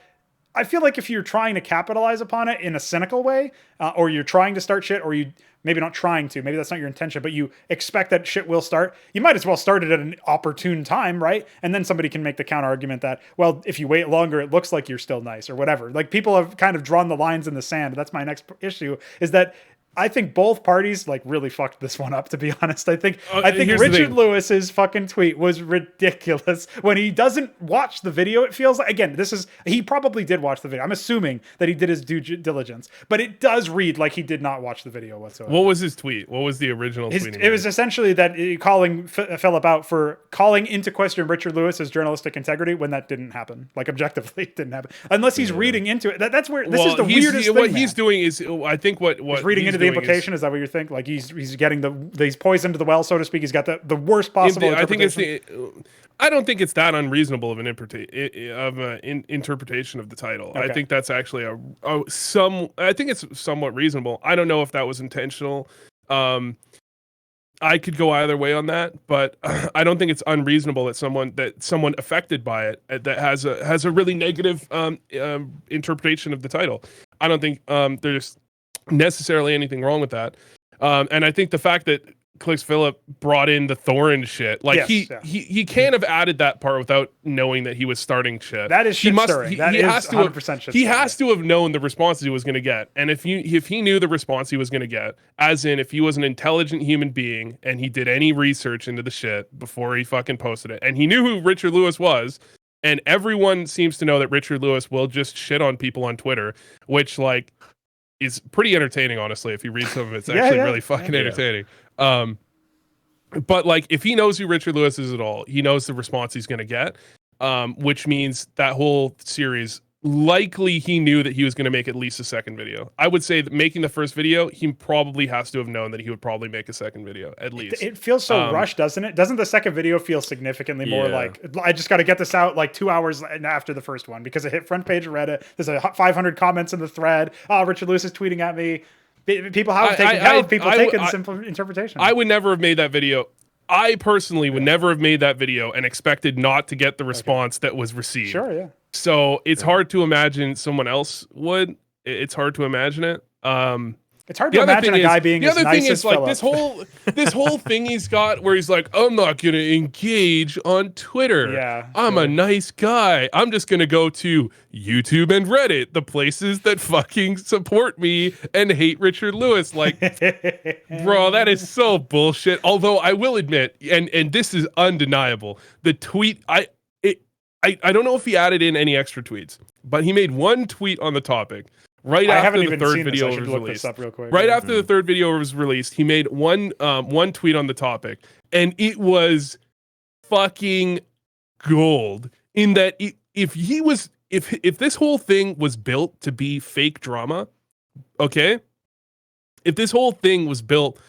I feel like if you're trying to capitalize upon it in a cynical way, or you're trying to start shit, or you maybe not trying to, maybe that's not your intention, but you expect that shit will start, you might as well start it at an opportune time, right? And then somebody can make the counter argument that, well, if you wait longer, it looks like you're still nice or whatever. Like people have kind of drawn the lines in the sand. That's my next issue, is that I think both parties like really fucked this one up, to be honest. I think Richard Lewis's fucking tweet was ridiculous. When he doesn't watch the video, it feels like, again, he probably did watch the video. I'm assuming that he did his due diligence, but it does read like he did not watch the video whatsoever. What was his tweet? What was the original tweet? It was essentially that calling Philip out for calling into question Richard Lewis's journalistic integrity when that didn't happen. Like objectively, it didn't happen. Unless he's reading into it. That's where this is the weirdest thing. What he's doing is, I think what he's reading into the implication is that what you think? Like he's getting he's poisoned the well, so to speak. He's got the worst possible interpretation. I don't think it's that unreasonable of an interpretation of the title. Okay. I think that's actually I think it's somewhat reasonable. I don't know if that was intentional. I could go either way on that, but I don't think it's unreasonable that someone affected by it that has a really negative interpretation of the title. I don't think there's necessarily anything wrong with that. And I think the fact that Clicks Phillip brought in the Thorin shit, like he can't have added that part without knowing that he was starting shit. That is shit stirring. He has to 100% shit. He has to have known the response he was going to get. And if he knew the response he was going to get, as in if he was an intelligent human being and he did any research into the shit before he fucking posted it, and he knew who Richard Lewis was, and everyone seems to know that Richard Lewis will just shit on people on Twitter, which like is pretty entertaining, honestly. If you read some of it, it's actually really fucking entertaining. But like, if he knows who Richard Lewis is at all, he knows the response he's going to get, which means that whole series, likely he knew that he was going to make at least a second video. I would say that making the first video, he probably has to have known that he would probably make a second video, at least. It feels so rushed, doesn't it? Doesn't the second video feel significantly more like, I just got to get this out like 2 hours after the first one because it hit front page of Reddit. There's 500 comments in the thread. Oh, Richard Lewis is tweeting at me. People have taken simple interpretation. I would never have made that video. I personally would never have made that video and expected not to get the response that was received. Sure, yeah. So it's hard to imagine someone else would. It's hard to imagine it. It's hard to imagine a guy being as nice as Phillip. The other thing is like this whole thing he's got where he's like, I'm not gonna engage on Twitter. Yeah, I'm a nice guy. I'm just gonna go to YouTube and Reddit, the places that fucking support me and hate Richard Lewis. Like, bro, that is so bullshit. Although I will admit, and this is undeniable, the tweet I don't know if he added in any extra tweets, but he made one tweet on the topic. Right after the third video was released. Right after the third video was released, he made one tweet on the topic, and it was fucking gold. In that, if this whole thing was built to be fake drama, okay, if this whole thing was built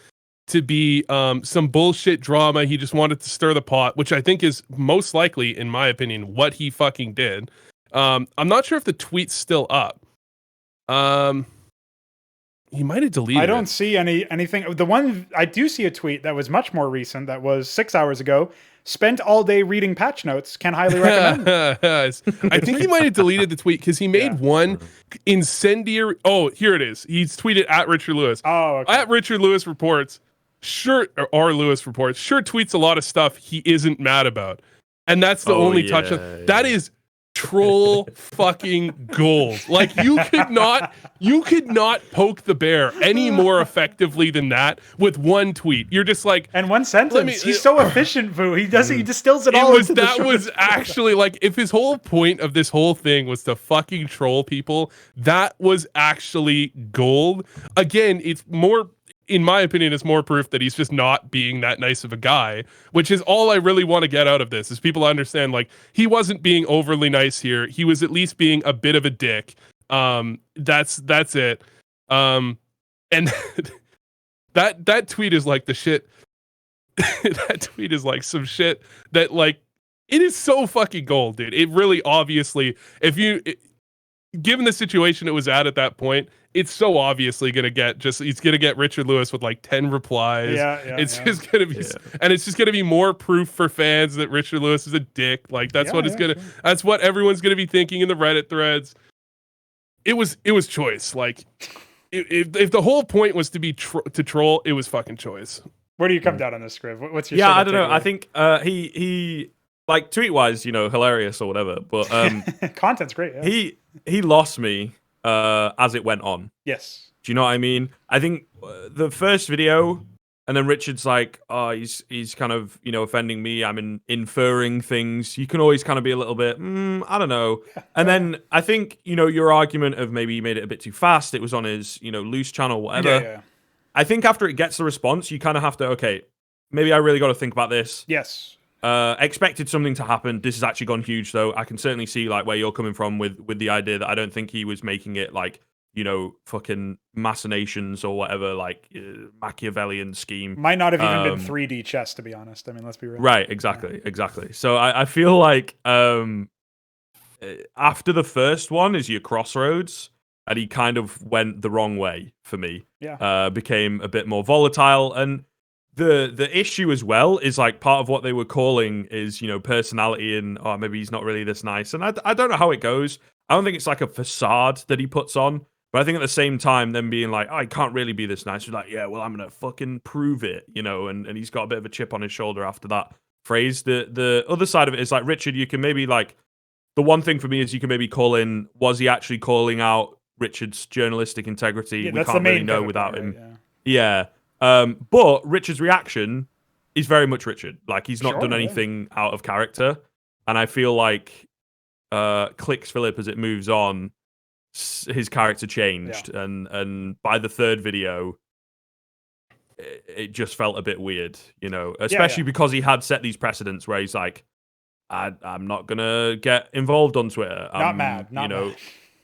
to be some bullshit drama, he just wanted to stir the pot, which I think is most likely, in my opinion, what he fucking did. I'm not sure if the tweet's still up. He might have deleted it. I don't see anything. The one I do see a tweet that was much more recent, that was 6 hours ago. Spent all day reading patch notes. Can highly recommend. I think he might have deleted the tweet because he made one incendiary. Oh, here it is. He's tweeted at Richard Lewis. Oh, okay. At Richard Lewis reports. Sure, or Lewis reports. Sure, tweets a lot of stuff he isn't mad about, and that's the only touch on. That is troll fucking gold. Like you could not poke the bear any more effectively than that with one tweet. You're just like, and one sentence. He's so efficient, Vu. He distills it all into that was actually like, if his whole point of this whole thing was to fucking troll people, that was actually gold. Again, it's more, in my opinion, it's more proof that he's just not being that nice of a guy, which is all I really want to get out of this, is people understand, like, he wasn't being overly nice here. He was at least being a bit of a dick. That's it. And that tweet is like the shit. That tweet is like some shit that like it is so fucking gold, dude. It really obviously, given the situation it was at that point, it's so obviously gonna get he's gonna get Richard Lewis with like 10 replies. It's just gonna be, and it's just gonna be more proof for fans that Richard Lewis is a dick. Like that's what it's gonna, that's what everyone's gonna be thinking in the Reddit threads. It was choice. Like if the whole point was to be to troll, it was fucking choice. Where do you come down on this, Skriv? What's your I don't know. I think he like tweet wise, hilarious or whatever, but content's great. Yeah. He lost me as it went on. Yes. Do you know what I mean? I think the first video, and then Richard's like, oh, he's kind of offending me. I'm inferring things. You can always kind of be a little bit, I don't know. And then I think your argument of maybe he made it a bit too fast. It was on his loose channel, whatever. Yeah. I think after it gets the response, you kind of have to, okay, maybe I really got to think about this. Yes. Expected something to happen. This has actually gone huge, though. I can certainly see like where you're coming from with the idea that I don't think he was making it like fucking machinations or whatever, like Machiavellian scheme. Might not have even been 3D chess, to be honest. I mean, let's be real. Right, exactly. So I feel like after the first one is your crossroads. And he kind of went the wrong way for me. Yeah. Became a bit more volatile. And the issue as well is like part of what they were calling is, personality and, oh, maybe he's not really this nice. And I don't know how it goes. I don't think it's like a facade that he puts on. But I think at the same time, them being like, oh, he can't really be this nice. You're like, yeah, well, I'm going to fucking prove it, and he's got a bit of a chip on his shoulder after that phrase. The other side of it is like, Richard, you can maybe like, the one thing for me is you can maybe call in, was he actually calling out Richard's journalistic integrity? Yeah, we can't really know without part, him. right? Yeah. But Richard's reaction is very much Richard. Like he's not done anything out of character. And I feel like Clicks Philip, as it moves on, his character changed. Yeah. And by the third video, it just felt a bit weird, especially because he had set these precedents where he's like, I'm not going to get involved on Twitter. Not mad.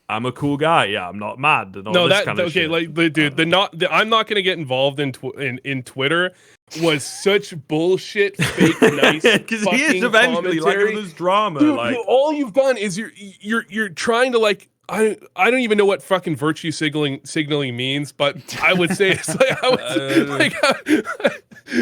I'm a cool guy. Yeah, I'm not mad. And all no, this that kind of okay. shit. Like the I'm not gonna get involved in Twitter was such bullshit. Fake nice because he is eventually like this drama. Dude, like all you've done is you're trying to like. I don't even know what fucking virtue signaling means, but I would say it's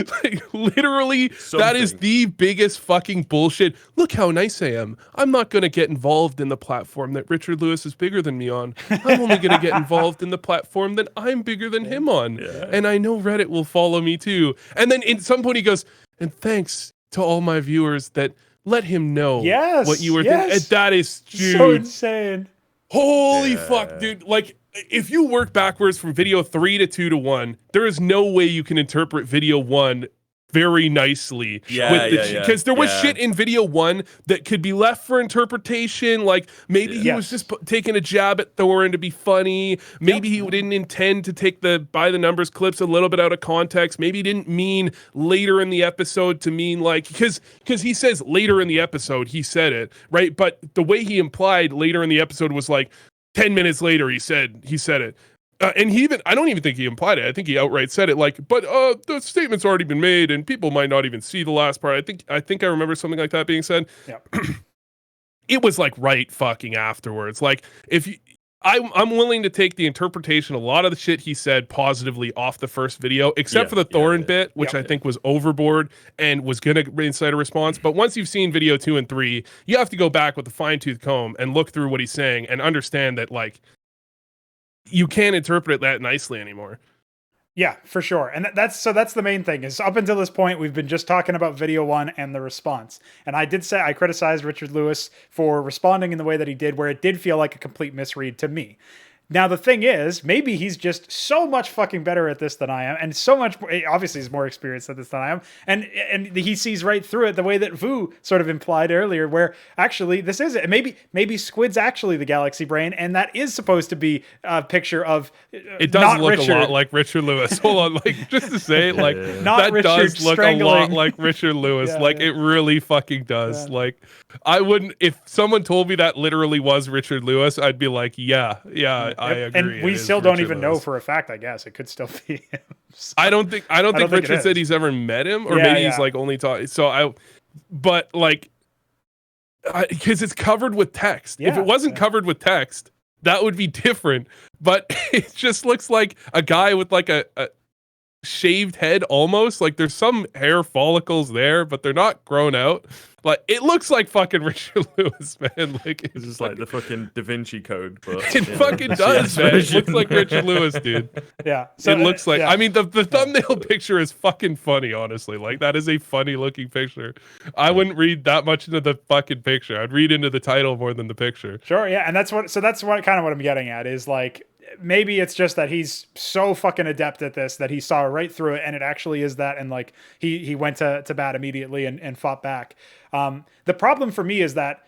like literally something. That is the biggest fucking bullshit. Look how nice I am. I'm not going to get involved in the platform that Richard Lewis is bigger than me on. I'm only going to get involved in the platform that I'm bigger than him on. Yeah. And I know Reddit will follow me too. And then at some point he goes, and thanks to all my viewers that let him know what you were thinking. And that is so insane. Holy fuck, dude. Like, if you work backwards from video 3 to 2 to 1, there is no way you can interpret video 1 very nicely. Because there was shit in video 1 that could be left for interpretation. Like, maybe he was just taking a jab at Thorin to be funny. Maybe he didn't intend to take the by the numbers clips a little bit out of context. Maybe he didn't mean later in the episode to mean like, because he says later in the episode, he said it, right? But the way he implied later in the episode was like 10 minutes later, he said it. And I don't even think he implied it. I think he outright said it like, but the statement's already been made and people might not even see the last part. I think I remember something like that being said. Yeah. It was like right fucking afterwards. Like I'm willing to take the interpretation, a lot of the shit he said positively off the first video, except for the Thorin bit, which I think was overboard and was going to incite a response. But once you've seen video 2 and 3, you have to go back with a fine-tooth comb and look through what he's saying and understand that like, you can't interpret it that nicely anymore. Yeah, for sure. And that's the main thing is up until this point, we've been just talking about video 1 and the response. And I did say I criticized Richard Lewis for responding in the way that he did, where it did feel like a complete misread to me. Now, the thing is, maybe he's just so much fucking better at this than I am, and so much, obviously he's more experienced at this than I am, and he sees right through it the way that Vu sort of implied earlier, where actually this is it. Maybe Squid's actually the galaxy brain, and that is supposed to be a picture of it does look a lot like Richard Lewis. Hold on, like, just to say, like, that Richard does look a lot like Richard Lewis. Yeah, like, it really fucking does. Yeah. Like, I wouldn't, if someone told me that literally was Richard Lewis, I'd be like, yeah, I agree. And we still don't even know for a fact, I guess. It could still be him. So, I don't think Richard said he's ever met him, or maybe he's like only taught. So but like, because it's covered with text. If it wasn't covered with text, that would be different. But it just looks like a guy with like a shaved head almost. Like there's some hair follicles there, but they're not grown out. Like it looks like fucking Richard Lewis, man. Like it's just like the fucking Da Vinci Code, but it fucking does, man. It looks like Richard Lewis, dude. Yeah. So it looks like I mean the thumbnail picture is fucking funny, honestly. Like that is a funny looking picture. I wouldn't read that much into the fucking picture. I'd read into the title more than the picture. Sure, yeah. And that's what kind of what I'm getting at is like maybe it's just that he's so fucking adept at this that he saw right through it, and it actually is that, and like he went to bat immediately and fought back. The problem for me is that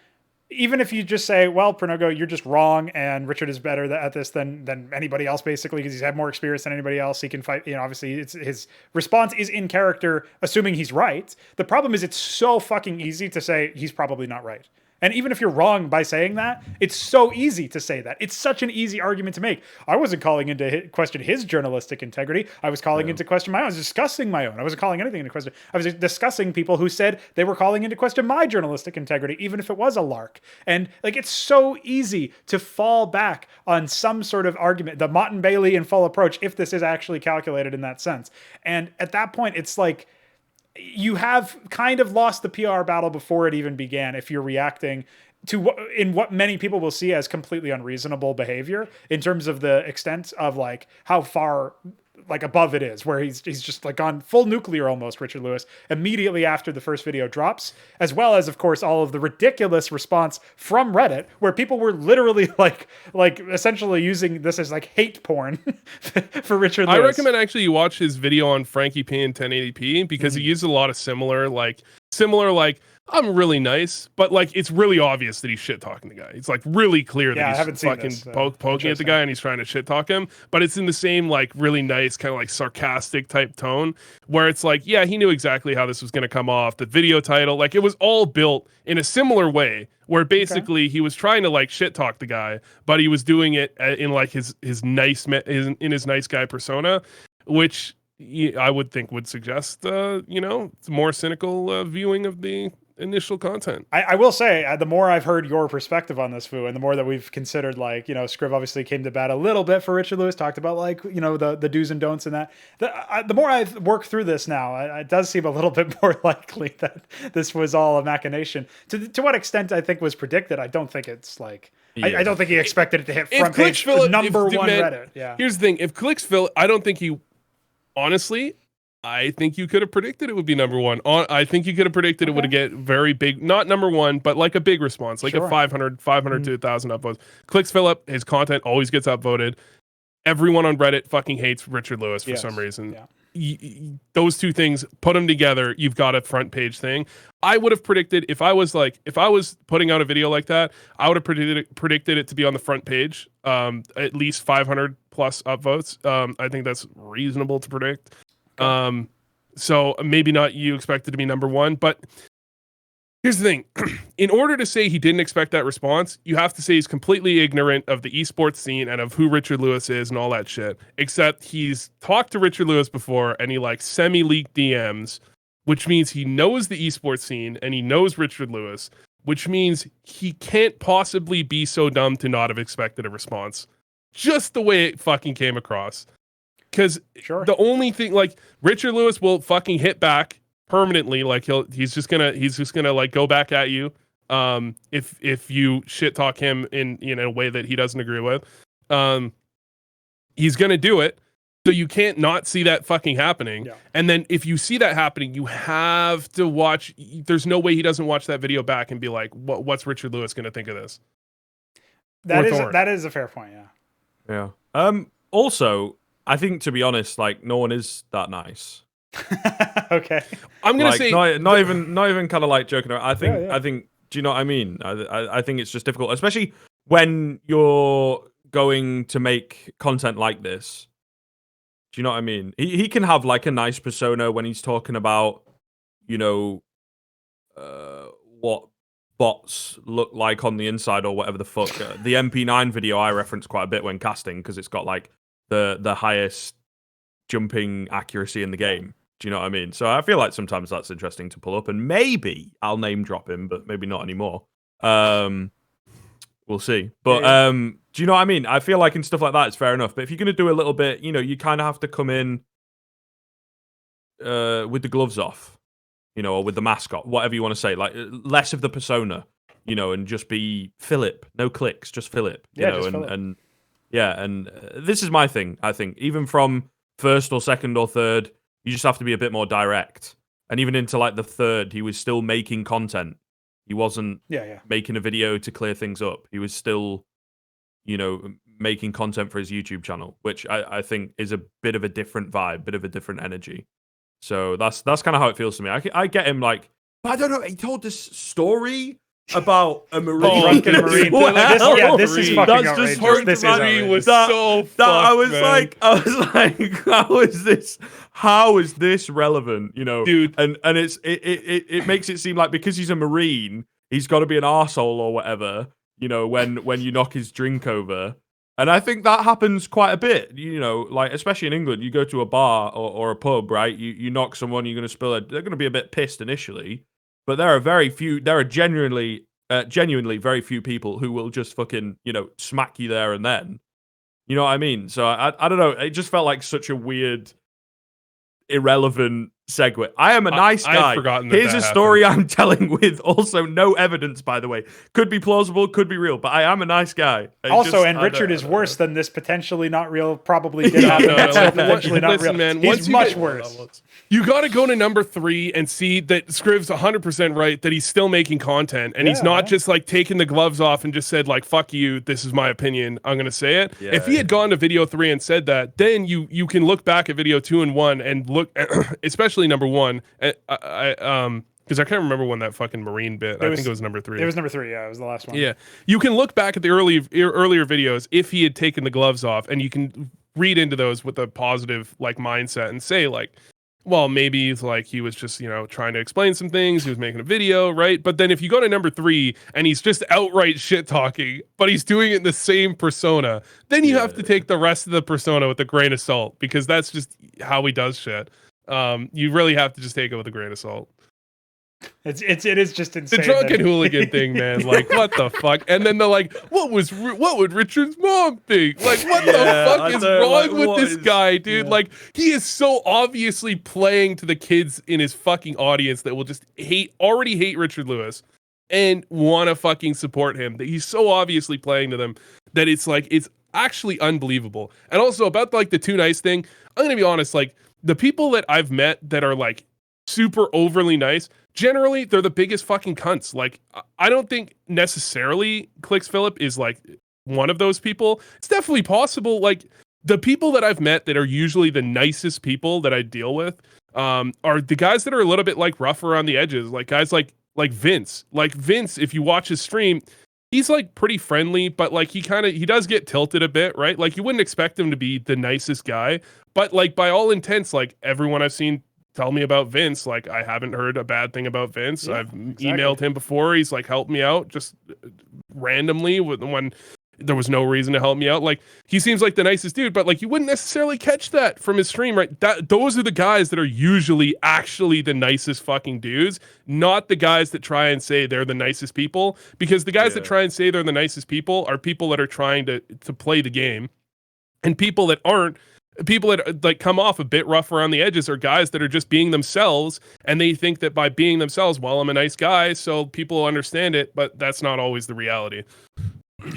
even if you just say, well, Pr0gu, you're just wrong, and Richard is better at this than anybody else, basically, because he's had more experience than anybody else. He can fight, obviously his response is in character, assuming he's right. The problem is it's so fucking easy to say he's probably not right. And even if you're wrong by saying that, it's so easy to say that. It's such an easy argument to make. I wasn't calling into question his journalistic integrity. I was calling into question my own. I was discussing my own. I wasn't calling anything into question. I was discussing people who said they were calling into question my journalistic integrity, even if it was a lark. And like, it's so easy to fall back on some sort of argument, the Mott and Bailey in full approach, if this is actually calculated in that sense. And at that point, it's like, you have kind of lost the PR battle before it even began if you're reacting to in what many people will see as completely unreasonable behavior in terms of the extent of like how far like above it is, where he's just like gone full nuclear almost, Richard Lewis, immediately after the first video drops, as well as, of course, all of the ridiculous response from Reddit, where people were literally like essentially using this as like hate porn for Richard Lewis. I recommend actually you watch his video on Frankie P in 1080p because he uses a lot of similar I'm really nice, but like it's really obvious that he's shit talking the guy. It's like really clear that he's fucking poking at the guy and he's trying to shit talk him. But it's in the same like really nice kind of like sarcastic type tone where it's like, yeah, he knew exactly how this was going to come off. The video title, like it was all built in a similar way where basically he was trying to like shit talk the guy, but he was doing it in like his nice guy persona, which I would think would suggest more cynical viewing of the initial content. I will say, the more I've heard your perspective on this, Fu, and the more that we've considered, like, Skriv obviously came to bat a little bit for Richard Lewis, talked about like, the do's and don'ts and that. The more I've worked through this now, it does seem a little bit more likely that this was all a machination. To what extent I think was predicted, I don't think it's like, I don't think he expected it to hit front page number one Reddit. Yeah. Here's the thing, if clicks fill, I don't think he, honestly, I think you could have predicted it would be number one. I think you could have predicted it would get very big, not number one, but like a big response, like a 500 to 1,000 upvotes. Clicks fill up, his content always gets upvoted. Everyone on Reddit fucking hates Richard Lewis for some reason. Yeah. Those two things, put them together, you've got a front page thing. I would have predicted, if I was putting out a video like that, I would have predicted it to be on the front page, at least 500 plus upvotes. I think that's reasonable to predict. So maybe not you expect it to be number one, but here's the thing. In order to say he didn't expect that response, you have to say he's completely ignorant of the esports scene and of who Richard Lewis is and all that shit. Except he's talked to Richard Lewis before and he like semi-leaked DMs, which means he knows the esports scene and he knows Richard Lewis, which means he can't possibly be so dumb to not have expected a response. Just the way it fucking came across. Because the only thing, like, Richard Lewis will fucking hit back permanently. Like he's just gonna like go back at you. If you shit talk him in a way that he doesn't agree with, he's gonna do it. So you can't not see that fucking happening. Yeah. And then if you see that happening, you have to watch. There's no way he doesn't watch that video back and be like, what's Richard Lewis gonna think of this? That is a fair point. Yeah. Yeah. Also, I think, to be honest, like, no one is that nice. Okay. I'm gonna Like, say not even kind of like joking around. Yeah. I think. Do you know what I mean? I think it's just difficult, especially when you're going to make content like this. Do you know what I mean? He can have like a nice persona when he's talking about, you know, what bots look like on the inside or whatever the fuck. The MP9 video I reference quite a bit when casting because it's got like the highest jumping accuracy in the game. Do you know what I mean? So I feel like sometimes that's interesting to pull up, and maybe I'll name drop him, but maybe not anymore. We'll see. But do you know what I mean? I feel like in stuff like that, it's fair enough. But if you're gonna do a little bit, you know, you kind of have to come in with the gloves off, you know, or with the mascot, whatever you want to say, like less of the persona, you know, and just be Philip, no clicks, just Philip, you know, and yeah, and this is my thing. I think even from first or second or third, you just have to be a bit more direct. And even into like the third, he was still making content. He wasn't making a video to clear things up. He was still, you know, making content for his YouTube channel, which I think is a bit of a different vibe, bit of a different energy. So that's kind of how it feels to me. I get him like, I don't know. He told this story about a marine. Drunken marine. This is fucking outrageous. This is outrageous. I was like, how is this relevant? You know, dude. And it makes it seem like because he's a marine, he's got to be an arsehole or whatever. You know, when you knock his drink over. And I think that happens quite a bit, you know, like, especially in England, you go to a bar or a pub, right? You knock someone, you're going to spill it. They're going to be a bit pissed initially, but there are genuinely very few people who will just fucking, you know, smack you there and then. You know what I mean? So I don't know. It just felt like such a weird, irrelevant segue. I am a nice guy. I'd forgotten Here's that a story happened. I'm telling with also no evidence, by the way. Could be plausible, could be real, but I am a nice guy. Richard is worse than this potentially not real, probably did happen. Potentially not real. Man, he's much worse. You got to go to number 3 and see that Skriv's 100% right, that he's still making content, and he's not just like taking the gloves off and just said like, fuck you, this is my opinion, I'm going to say it. Yeah, if he had gone to video 3 and said that, then you can look back at video 2 and 1 and look, especially number 1, because I can't remember when that fucking marine bit. I think it was number 3. It was number 3. Yeah, it was the last one. Yeah, you can look back at the earlier videos if he had taken the gloves off, and you can read into those with a positive like mindset and say like, well, maybe like he was just, you know, trying to explain some things. He was making a video, right? But then if you go to number 3 and he's just outright shit talking, but he's doing it in the same persona, then you have to take the rest of the persona with a grain of salt, because that's just how he does shit. You really have to just take it with a grain of salt. It is just insane. The drunken hooligan thing, man. Like, what the fuck? And then they're like, what would Richard's mom think? Like, what the fuck is wrong with this guy, dude? Like, he is so obviously playing to the kids in his fucking audience that will just already hate Richard Lewis and want to fucking support him. That he's so obviously playing to them that it's like, it's actually unbelievable. And also about like the too nice thing, I'm gonna be honest, like the people that I've met that are like super overly nice, generally they're the biggest fucking cunts. Like, I don't think necessarily Clicks Philip is like one of those people. It's definitely possible. Like, the people that I've met that are usually the nicest people that I deal with are the guys that are a little bit like rough around the edges, like guys like Vince. Like Vince, if you watch his stream, he's like pretty friendly, but like he does get tilted a bit, right? Like, you wouldn't expect him to be the nicest guy, but like by all intents, like everyone I've seen tell me about Vince, like I haven't heard a bad thing about Vince. I've emailed him before. He's like helped me out just randomly when there was no reason to help me out. Like, he seems like the nicest dude, but like you wouldn't necessarily catch that from his stream, right? Those are the guys that are usually actually the nicest fucking dudes, not the guys that try and say they're the nicest people, because the guys that try and say they're the nicest people are people that are trying to play the game, and people that aren't, people that like come off a bit rough around the edges are guys that are just being themselves, and they think that by being themselves, well, I'm a nice guy, so people will understand it, but that's not always the reality.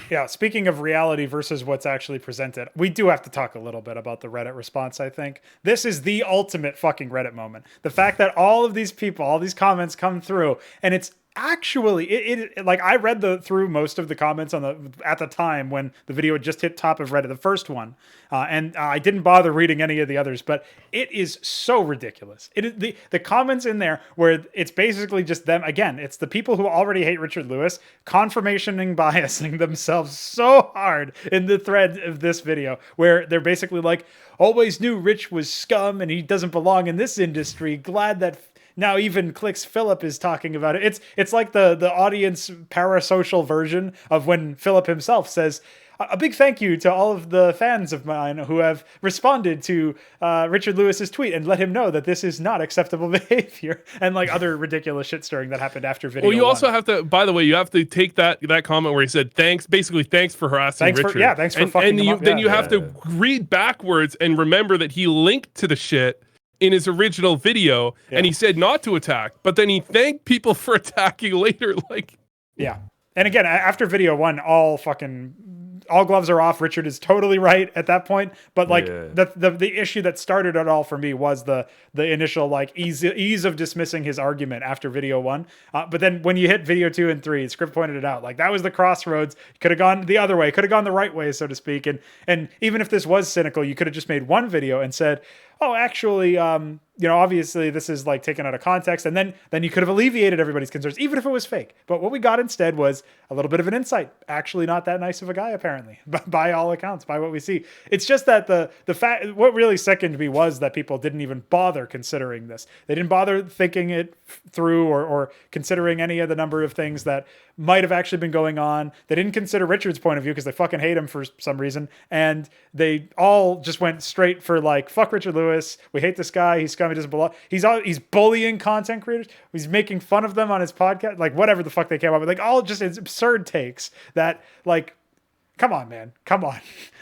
Yeah, speaking of reality versus what's actually presented, we do have to talk a little bit about the Reddit response, I think. This is the ultimate fucking Reddit moment. The fact that all of these people, all these comments come through, and it's actually, it like I read through most of the comments at the time when the video had just hit top of Reddit, the first one, and I didn't bother reading any of the others. But it is so ridiculous. It is the comments in there where it's basically just them again. It's the people who already hate Richard Lewis confirmationing biasing themselves so hard in the thread of this video, where they're basically like, "Always knew Rich was scum and he doesn't belong in this industry. Glad that." Now even Clicks Philip is talking about it. It's like the audience parasocial version of when Philip himself says, "A big thank you to all of the fans of mine who have responded to Richard Lewis's tweet and let him know that this is not acceptable behavior," and like other ridiculous shit stirring that happened after video. Well, you also have to, by the way, you have to take that comment where he said thanks for harassing Richard. Thanks for fucking him up. Then you have to read backwards and remember that he linked to the shit in his original video, and he said not to attack, but then he thanked people for attacking later. Like, yeah. And again, after video 1, all gloves are off. Richard is totally right at that point. But like the issue that started it all for me was the initial like ease of dismissing his argument after video 1. But then when you hit video 2 and 3, Skriv pointed it out. Like that was the crossroads. Could have gone the other way. Could have gone the right way, so to speak. And even if this was cynical, you could have just made one video and said, "Oh, actually, obviously this is like taken out of context," and then you could have alleviated everybody's concerns, even if it was fake. But what we got instead was a little bit of an insight. Actually, not that nice of a guy, apparently, by all accounts, by what we see. It's just that the fact, what really sickened me was that people didn't even bother considering this. They didn't bother thinking it through or considering any of the number of things that might have actually been going on. They didn't consider Richard's point of view because they fucking hate him for some reason, and they all just went straight for like, fuck Richard Lewis. We hate this guy. He's scum. He doesn't belong. He's bullying content creators. He's making fun of them on his podcast. Like whatever the fuck they came up with. Like all just it's absurd takes that like, come on, man. Come on.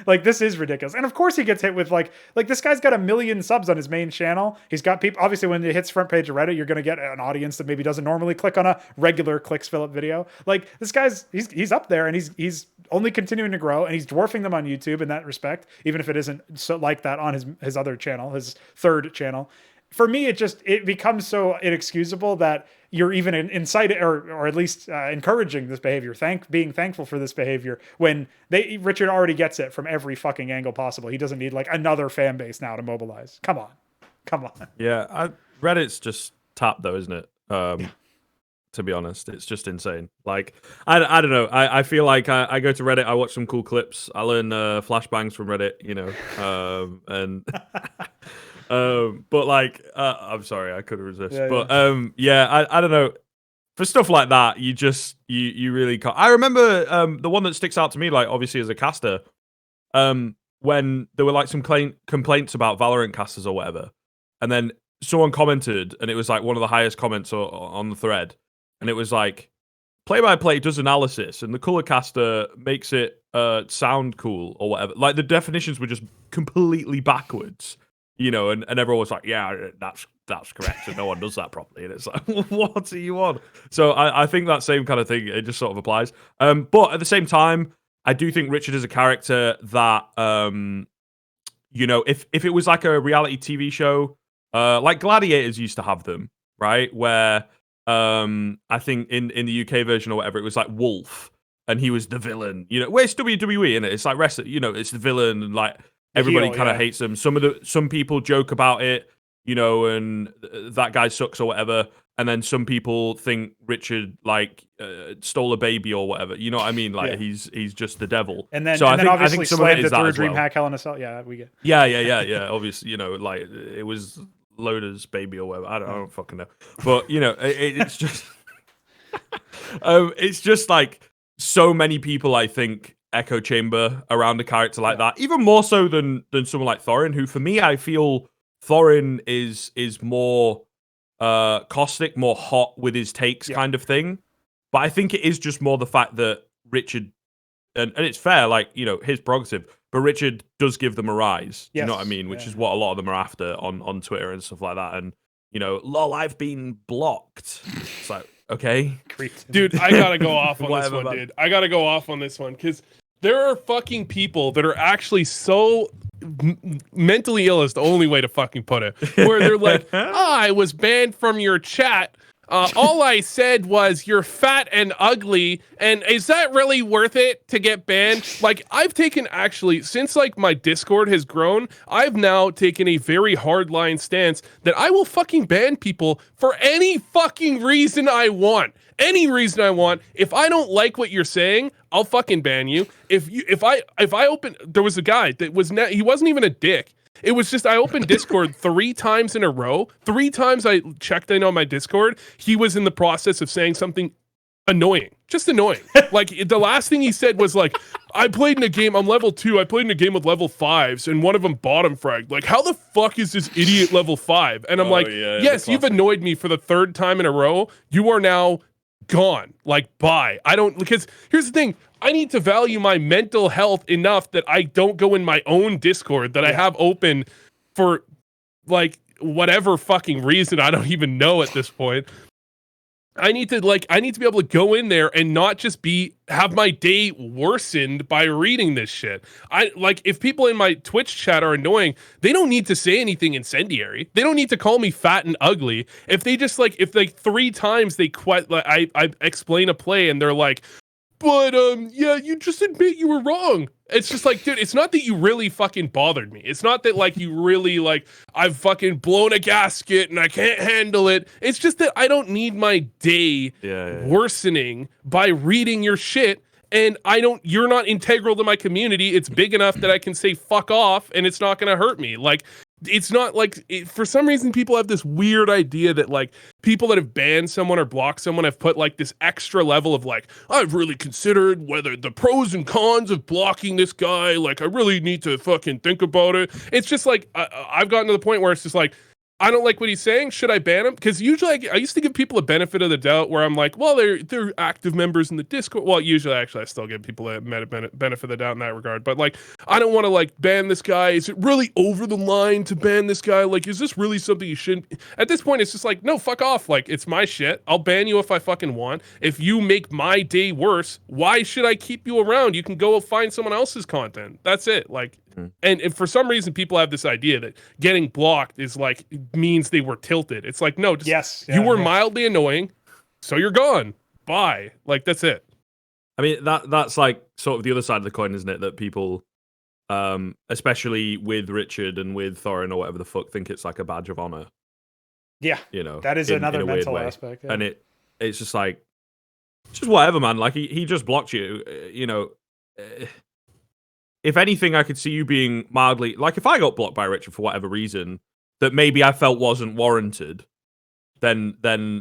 Like this is ridiculous. And of course he gets hit with like this guy's got 1 million subs on his main channel. He's got people, obviously when it hits front page of Reddit, you're going to get an audience that maybe doesn't normally click on a regular Clicks Philip video. Like this guy's, he's up there and he's only continuing to grow and he's dwarfing them on YouTube in that respect, even if it isn't so like that on his other channel, his third channel. For me, it becomes so inexcusable that you're even inciting or at least encouraging this behavior, being thankful for this behavior when Richard already gets it from every fucking angle possible. He doesn't need like another fan base now to mobilize. Come on. Yeah, Reddit's just tapped though, isn't it? To be honest, it's just insane. Like I don't know. I feel like I go to Reddit, I watch some cool clips, I learn flashbangs from Reddit, and. But like, I'm sorry, I couldn't resist. I don't know. For stuff like that, you really can't. I remember the one that sticks out to me, like obviously as a caster, when there were like some complaints about Valorant casters or whatever, and then someone commented, and it was like one of the highest comments on the thread, and it was like, play-by-play does analysis, and the color caster makes it sound cool or whatever. Like the definitions were just completely backwards. And everyone was like, yeah, that's correct, and no one does that properly. And it's like, what are you on? So I think that same kind of thing, it just sort of applies. But at the same time, I do think Richard is a character that, if it was like a reality TV show, like Gladiators used to have them, right? Where I think in the UK version or whatever, it was like Wolf, and he was the villain. Where it's WWE, and it's like wrestling, it's the villain, and like, everybody kind of hates him. Some people joke about it, and that guy sucks or whatever. And then some people think Richard stole a baby or whatever. You know what I mean? Like he's just the devil. And then, so I think obviously some of it is that as well. DreamHack Hell in a Cell. Yeah, we get. Yeah. Obviously, like it was Loda's baby or whatever. I don't fucking know. But it's just, it's just like so many people. I think echo chamber around a character like that, even more so than someone like Thorin, who for me I feel Thorin is more caustic, more hot with his takes kind of thing. But I think it is just more the fact that Richard, and it's fair, like his prerogative, but Richard does give them a rise. You know what I mean? Which is what a lot of them are after on Twitter and stuff like that. And lol, I've been blocked. It's like, okay, dude, I gotta go off on this one, dude. I gotta go off on this one because there are fucking people that are actually so mentally ill is the only way to fucking put it. Where they're like, I was banned from your chat All I said was you're fat and ugly, and is that really worth it to get banned? Like, I've taken, actually, since like my Discord has grown, I've now taken a very hardline stance that I will fucking ban people for any fucking reason I want. Any reason I want. If I don't like what you're saying, I'll fucking ban you. If I open, there was a guy that was he wasn't even a dick. It was just, I opened Discord 3 times in a row. 3 times I checked in on my Discord. He was in the process of saying something annoying. Just annoying. Like, the last thing he said was like, I played in a game, I'm level 2, I played in a game with level 5s, and one of them bottom fragged. Like, how the fuck is this idiot level 5? And I'm yes, you've annoyed me for the 3rd time in a row. You are now gone. Like, bye. Because here's the thing. I need to value my mental health enough that I don't go in my own Discord that I have open for like whatever fucking reason I don't even know at this point. I need to be able to go in there and not just have my day worsened by reading this shit. If people in my Twitch chat are annoying, they don't need to say anything incendiary. They don't need to call me fat and ugly. If they just if 3 times I explain a play and they're like, but yeah, you just admit you were wrong. It's just like, dude, it's not that you really fucking bothered me. It's not that like you really I've fucking blown a gasket and I can't handle it. It's just that I don't need my day worsening by reading your shit. And you're not integral to my community. It's big enough that I can say fuck off and it's not gonna hurt me. Like, it's not for some reason people have this weird idea that like people that have banned someone or blocked someone have put like this extra level of like, I've really considered whether the pros and cons of blocking this guy. Like, I really need to fucking think about it. It's just like, I've gotten to the point where it's just like, I don't like what he's saying. Should I ban him? Because usually I used to give people a benefit of the doubt where I'm like, well, they're active members in the Discord. Well, usually actually I still give people a benefit of the doubt in that regard. But like, I don't want to like ban this guy. Is it really over the line to ban this guy? Like, is this really something you shouldn't? At this point, it's just like, no, fuck off. Like, it's my shit. I'll ban you if I fucking want. If you make my day worse, why should I keep you around? You can go find someone else's content. That's it. Like, and for some reason, people have this idea that getting blocked is like means they were tilted. It's like, no, just you were mildly annoying, so you're gone. Bye. Like, that's it. I mean, that's like sort of the other side of the coin, isn't it? That people, especially with Richard and with Thorin or whatever the fuck, think it's like a badge of honor. Yeah, you know, that is another mental aspect. Yeah. And it's just like, just whatever, man. Like he just blocked you. You know. If anything, I could see you being mildly like, if I got blocked by Richard for whatever reason that maybe I felt wasn't warranted, then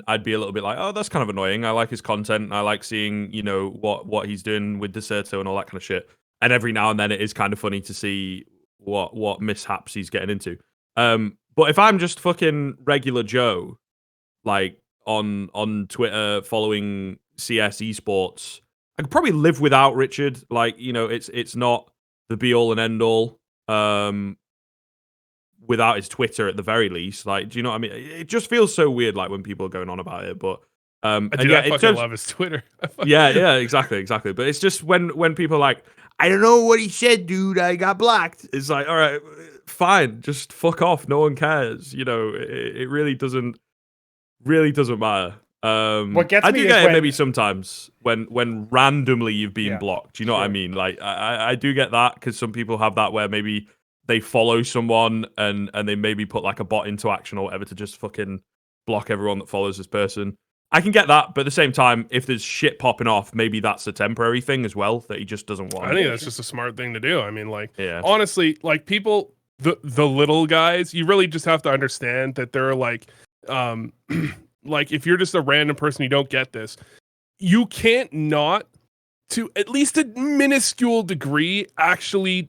I'd be a little bit like, oh, that's kind of annoying. I like his content. I like seeing, you know, what he's doing with Deserto and all that kind of shit. And every now and then it is kind of funny to see what mishaps he's getting into. But if I'm just fucking regular Joe, like on Twitter following CS esports, I could probably live without Richard. Like, you know, it's not the be all and end all, without his Twitter at the very least. Like, do you know what I mean? It just feels so weird, like when people are going on about it. But I fucking love his Twitter. yeah, exactly. But it's just when people are like, I don't know what he said, dude. I got blocked. It's like, all right, fine, just fuck off. No one cares. You know, it really doesn't matter. What gets I me do is get when, it maybe sometimes when randomly you've been blocked. You know what I mean? Like I do get that because some people have that where maybe they follow someone and they maybe put like a bot into action or whatever to just fucking block everyone that follows this person. I can get that, but at the same time, if there's shit popping off, maybe that's a temporary thing as well that he just doesn't want. I think that's just a smart thing to do. I mean, like, honestly, like people, the little guys, you really just have to understand that they're like, like if you're just a random person, you don't get this. You can't not, to at least a minuscule degree, actually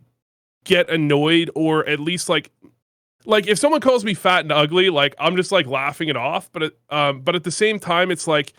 get annoyed, or at least like if someone calls me fat and ugly, like I'm just like laughing it off. But at the same time, it's like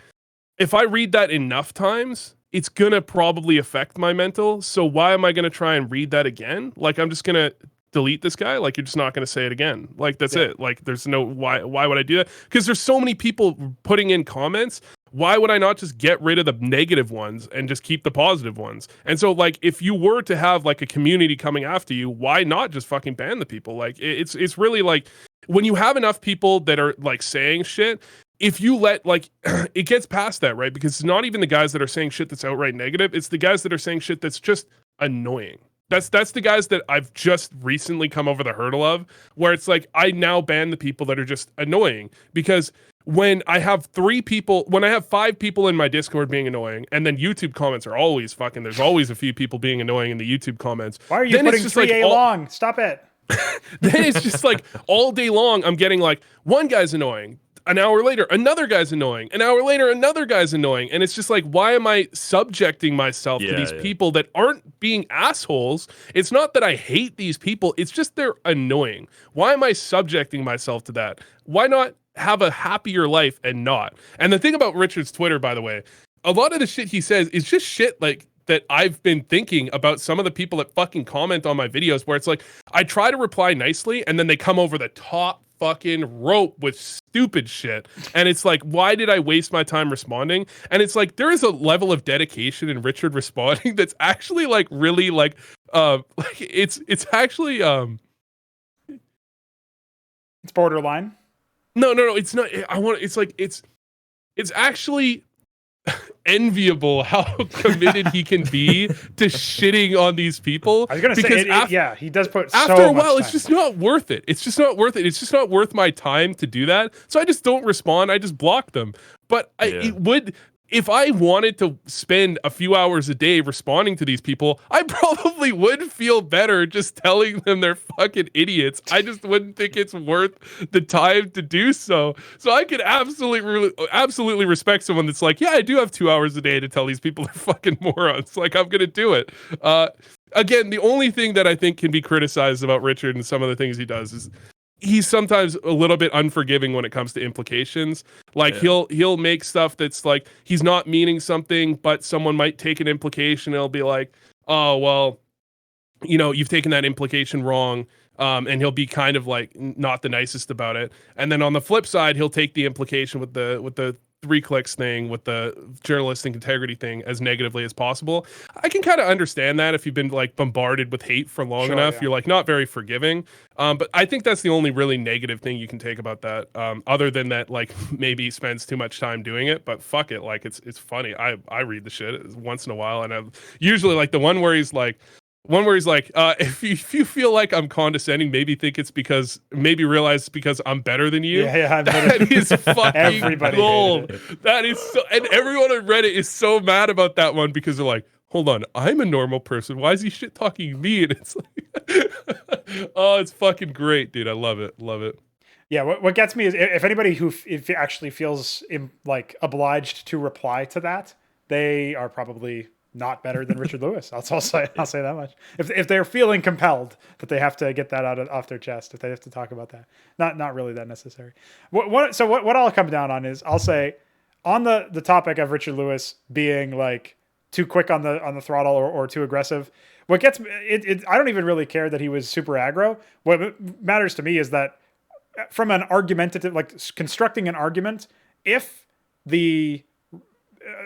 if I read that enough times, it's gonna probably affect my mental. So why am I gonna try and read that again? Like I'm just gonna delete this guy. Like you're just not gonna say it again. Like that's it. Like there's no why would I do that? Because there's so many people putting in comments. Why would I not just get rid of the negative ones and just keep the positive ones? And so, like, if you were to have like a community coming after you, why not just fucking ban the people? Like, it's really like when you have enough people that are like saying shit, if you let like it gets past that, right? Because it's not even the guys that are saying shit that's outright negative. It's the guys that are saying shit that's just annoying. That's the guys that I've just recently come over the hurdle of, where it's like I now ban the people that are just annoying. Because when I have 5 people in my Discord being annoying, and then YouTube comments are always fucking, there's always a few people being annoying in the YouTube comments. Why are you putting 3A long? Stop it. Then it's just like all day long I'm getting like, one guy's annoying, an hour later another guy's annoying, an hour later another guy's annoying, and it's just like, why am I subjecting myself to these people that aren't being assholes? It's not that I hate these people, it's just they're annoying. Why am I subjecting myself to that? Why not have a happier life and not? And the thing about Richard's Twitter, by the way, a lot of the shit he says is just shit like that I've been thinking about some of the people that fucking comment on my videos, where it's like, I try to reply nicely and then they come over the top fucking rope with stupid shit. And it's like, why did I waste my time responding? And it's like, there is a level of dedication in Richard responding that's actually like really like it's actually it's borderline. No, it's not. It's actually enviable how committed he can be to shitting on these people. I was gonna say, he does put after so a while, much it's just not worth it. It's just not worth it. It's just not worth my time to do that. So I just don't respond. I just block them. But it would, if I wanted to spend a few hours a day responding to these people, I probably would feel better just telling them they're fucking idiots. I just wouldn't think it's worth the time to do so. So I could absolutely respect someone that's like, yeah, I do have 2 hours a day to tell these people they're fucking morons. Like, I'm gonna do it. Again, the only thing that I think can be criticized about Richard and some of the things he does is he's sometimes a little bit unforgiving when it comes to implications. Like he'll make stuff that's like, he's not meaning something, but someone might take an implication. And he'll be like, oh, well, you know, you've taken that implication wrong. And he'll be kind of like not the nicest about it. And then on the flip side, he'll take the implication with the 3 clicks thing, with the journalistic integrity thing, as negatively as possible. I can kind of understand that if you've been like bombarded with hate for long enough, you're like not very forgiving. But I think that's the only really negative thing you can take about that. Other than that, like maybe he spends too much time doing it, but fuck it. Like it's funny. I read the shit once in a while, and I'm usually like the one where he's like, if you feel like I'm condescending, maybe realize it's because I'm better than you. Yeah, that is fucking gold. That is so, and everyone on Reddit is so mad about that one because they're like, hold on, I'm a normal person. Why is he shit talking me? And it's like, oh, it's fucking great, dude. I love it. Yeah, what gets me is if anybody who actually feels like obliged to reply to that, they are probably not better than Richard Lewis. I'll say that much. If they're feeling compelled that they have to get that off their chest, if they have to talk about that, not really that necessary. What I'll come down on is, I'll say on the topic of Richard Lewis being like too quick on the throttle or too aggressive. What gets it, I don't even really care that he was super aggro. What matters to me is that from an argumentative, like constructing an argument, if the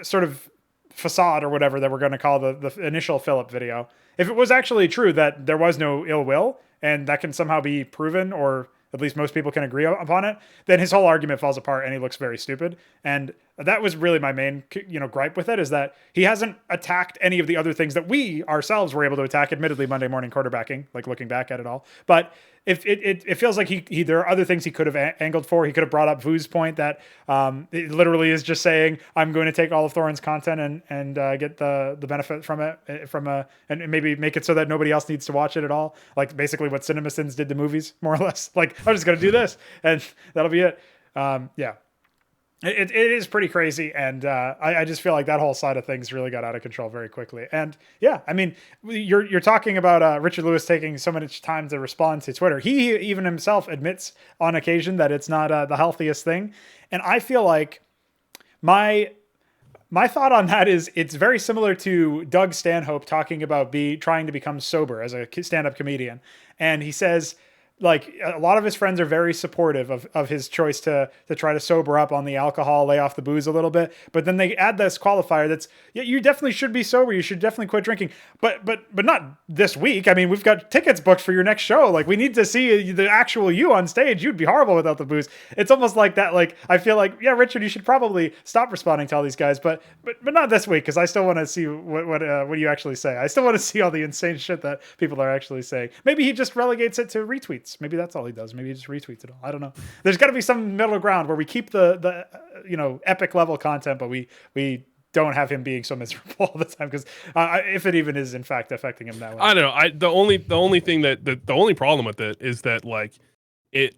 sort of facade or whatever that we're going to call the initial fill-up video, if it was actually true that there was no ill will and that can somehow be proven, or at least most people can agree upon it, then his whole argument falls apart and he looks very stupid. And that was really my main, gripe with it, is that he hasn't attacked any of the other things that we ourselves were able to attack, admittedly Monday morning quarterbacking, like looking back at it all. But if it feels like he there are other things he could have angled for. He could have brought up Vu's point that it literally is just saying, I'm going to take all of Thorin's content and get the benefit from it, and maybe make it so that nobody else needs to watch it at all. Like basically what CinemaSins did to movies, more or less. Like, I'm just going to do this and that'll be it. Yeah. It is pretty crazy, and I just feel like that whole side of things really got out of control very quickly. And yeah, I mean, you're talking about Richard Lewis taking so much time to respond to Twitter. He even himself admits on occasion that it's not the healthiest thing, and I feel like my thought on that is it's very similar to Doug Stanhope talking about trying to become sober as a stand-up comedian, and he says like a lot of his friends are very supportive of his choice to try to sober up on the alcohol, lay off the booze a little bit. But then they add this qualifier that's, yeah, you definitely should be sober. You should definitely quit drinking. But not this week. I mean, we've got tickets booked for your next show. Like, we need to see the actual you on stage. You'd be horrible without the booze. It's almost like that. Like, I feel like, yeah, Richard, you should probably stop responding to all these guys, but not this week, because I still want to see what you actually say. I still want to see all the insane shit that people are actually saying. Maybe he just relegates it to retweets. Maybe that's all he does. Maybe he just retweets it all. I don't know. There's got to be some middle ground where we keep the epic level content, but we don't have him being so miserable all the time, because if it even is in fact affecting him that way. I don't know. The only thing that the only problem with it is that, like, it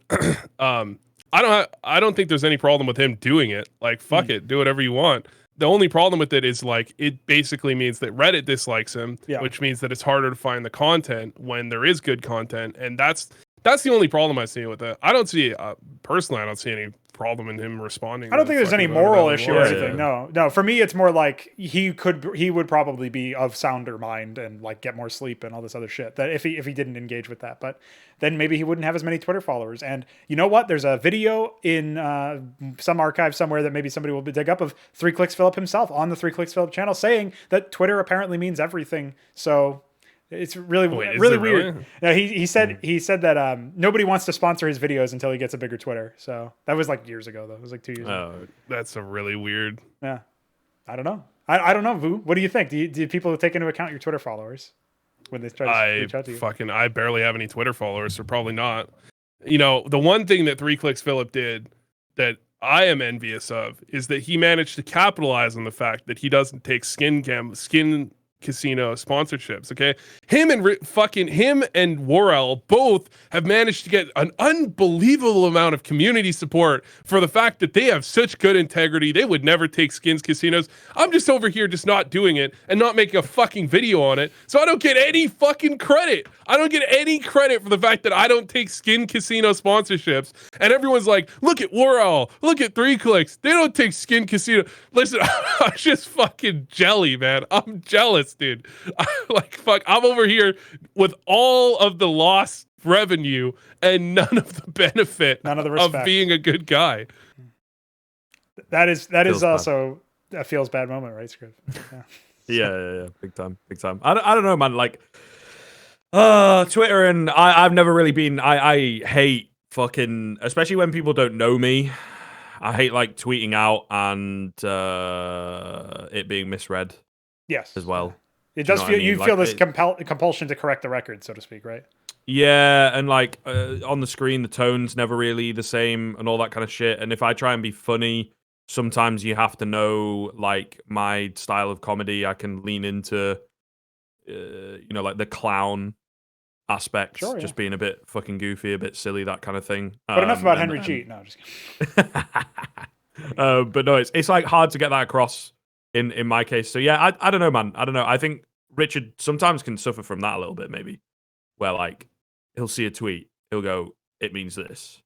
I don't think there's any problem with him doing it. Like, fuck it, do whatever you want. The only problem with it is, like, it basically means that Reddit dislikes him, which means that it's harder to find the content when there is good content, and that's the only problem I see with it. I don't see personally, I don't see any problem in him responding. I don't think there's any moral issue or anything. No. For me, it's more like he would probably be of sounder mind and, like, get more sleep and all this other shit, that if he didn't engage with that. But then maybe he wouldn't have as many Twitter followers. And you know what? There's a video in some archive somewhere that maybe somebody will dig up of 3Clicks Philip himself on the 3Clicks Philip channel saying that Twitter apparently means everything. So it's really weird. Really? No, he said that nobody wants to sponsor his videos until he gets a bigger Twitter. So that was like years ago, though. It was like 2 years ago. Oh, that's a really weird. Yeah, I don't know. I don't know, Vu. What do you think? Do people take into account your Twitter followers when they try to reach out to you? I barely have any Twitter followers, so probably not. You know, the one thing that 3Clicks Philip did that I am envious of is that he managed to capitalize on the fact that he doesn't take skin casino sponsorships. Okay, him and Worrell both have managed to get an unbelievable amount of community support for the fact that they have such good integrity. They would never take skins casinos. I'm just over here just not doing it and not making a fucking video on it, so I don't get any fucking credit. I don't get any credit for the fact that I don't take skin casino sponsorships. And everyone's like, look at Worrell, look at 3Clicks, they don't take skin casino. Listen, I'm just fucking jelly, man. I'm jealous, dude. I'm over here with all of the lost revenue and none of the benefit, none of the respect of being a good guy. That is also a feels bad moment, right, Skriv? Yeah, big time. I don't know, man. Like, Twitter, and I've never really been. I hate fucking, especially when people don't know me. I hate, like, tweeting out and it being misread. Yes, as well. It does feel, you feel this compulsion to correct the record, so to speak, right? Yeah, and, like, on the screen, the tone's never really the same and all that kind of shit. And if I try and be funny, sometimes you have to know, like, my style of comedy. I can lean into, like, the clown aspects, just being a bit fucking goofy, a bit silly, that kind of thing. But enough about Henry G. No, I'm just kidding. But no, it's like hard to get that across in my case. So yeah, I don't know, man. I don't know. I think Richard sometimes can suffer from that a little bit, maybe, where, like, he'll see a tweet, he'll go, it means this,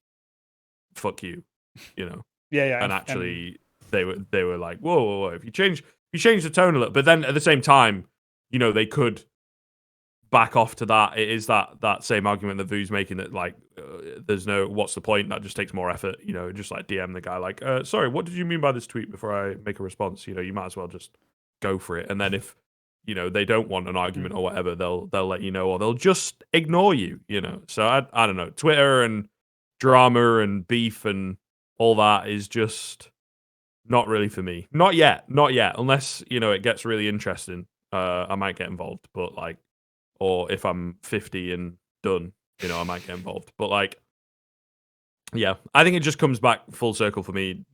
fuck you, Yeah. And actually, they were like, whoa, if you change the tone a little, but then at the same time, they could back off to that. It is that same argument that Vu's making, that, like, there's no, what's the point? That just takes more effort, just, like, DM the guy, like, sorry, what did you mean by this tweet before I make a response? You might as well just go for it. And then if, they don't want an argument or whatever, they'll let you know, or they'll just ignore you, So I don't know. Twitter and drama and beef and all that is just not really for me. Not yet. Unless, it gets really interesting, I might get involved. But, like, or if I'm 50 and done, I might get involved. But, like, yeah, I think it just comes back full circle for me.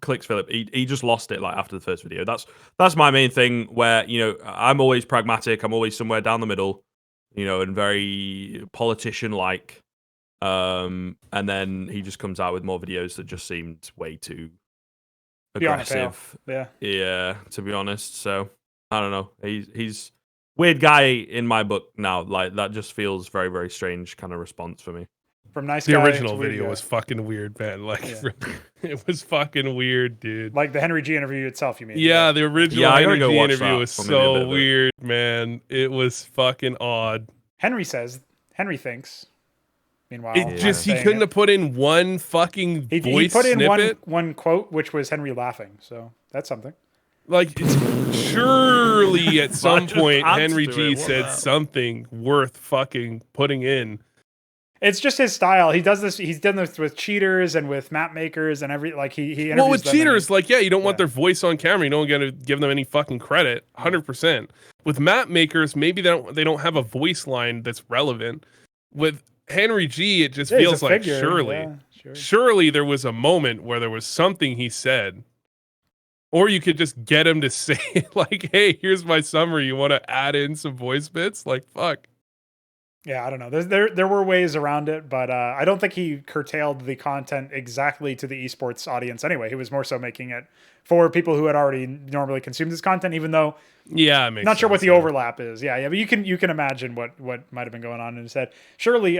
Clicks Philip, he just lost it, like, after the first video. That's my main thing, where, I'm always pragmatic. I'm always somewhere down the middle, and very politician-like. And then he just comes out with more videos that just seemed way too aggressive. Yeah, to be honest. So, I don't know. He's weird guy in my book now. Like, that just feels very, very strange kind of response for me. From nice the guy original video was fucking weird, man. Like, it was fucking weird, dude. Like the Henry G interview itself, you mean? Yeah, the original Henry G interview was so weird, man. It was fucking odd. Henry thinks, Meanwhile, he couldn't have put in one fucking voice he put in snippet. one quote, which was Henry laughing. So that's something. Like, surely at some point Henry G said that? something worth fucking putting in. It's just his style. He does this. He's done this with cheaters and with map makers and he interviews well, with them cheaters, you don't want their voice on camera. You don't get to give them any fucking credit. 100%. With map makers, maybe they don't have a voice line that's relevant. With Henry G, it just feels like surely there was a moment where there was something he said. Or you could just get him to say, like, hey, here's my summary. You want to add in some voice bits? Like, fuck. Yeah, I don't know. There were ways around it, but I don't think he curtailed the content exactly to the esports audience anyway. He was more so making it for people who had already normally consumed this content, even though not sure what the overlap is. Yeah, but you can imagine what might have been going on in his head. Surely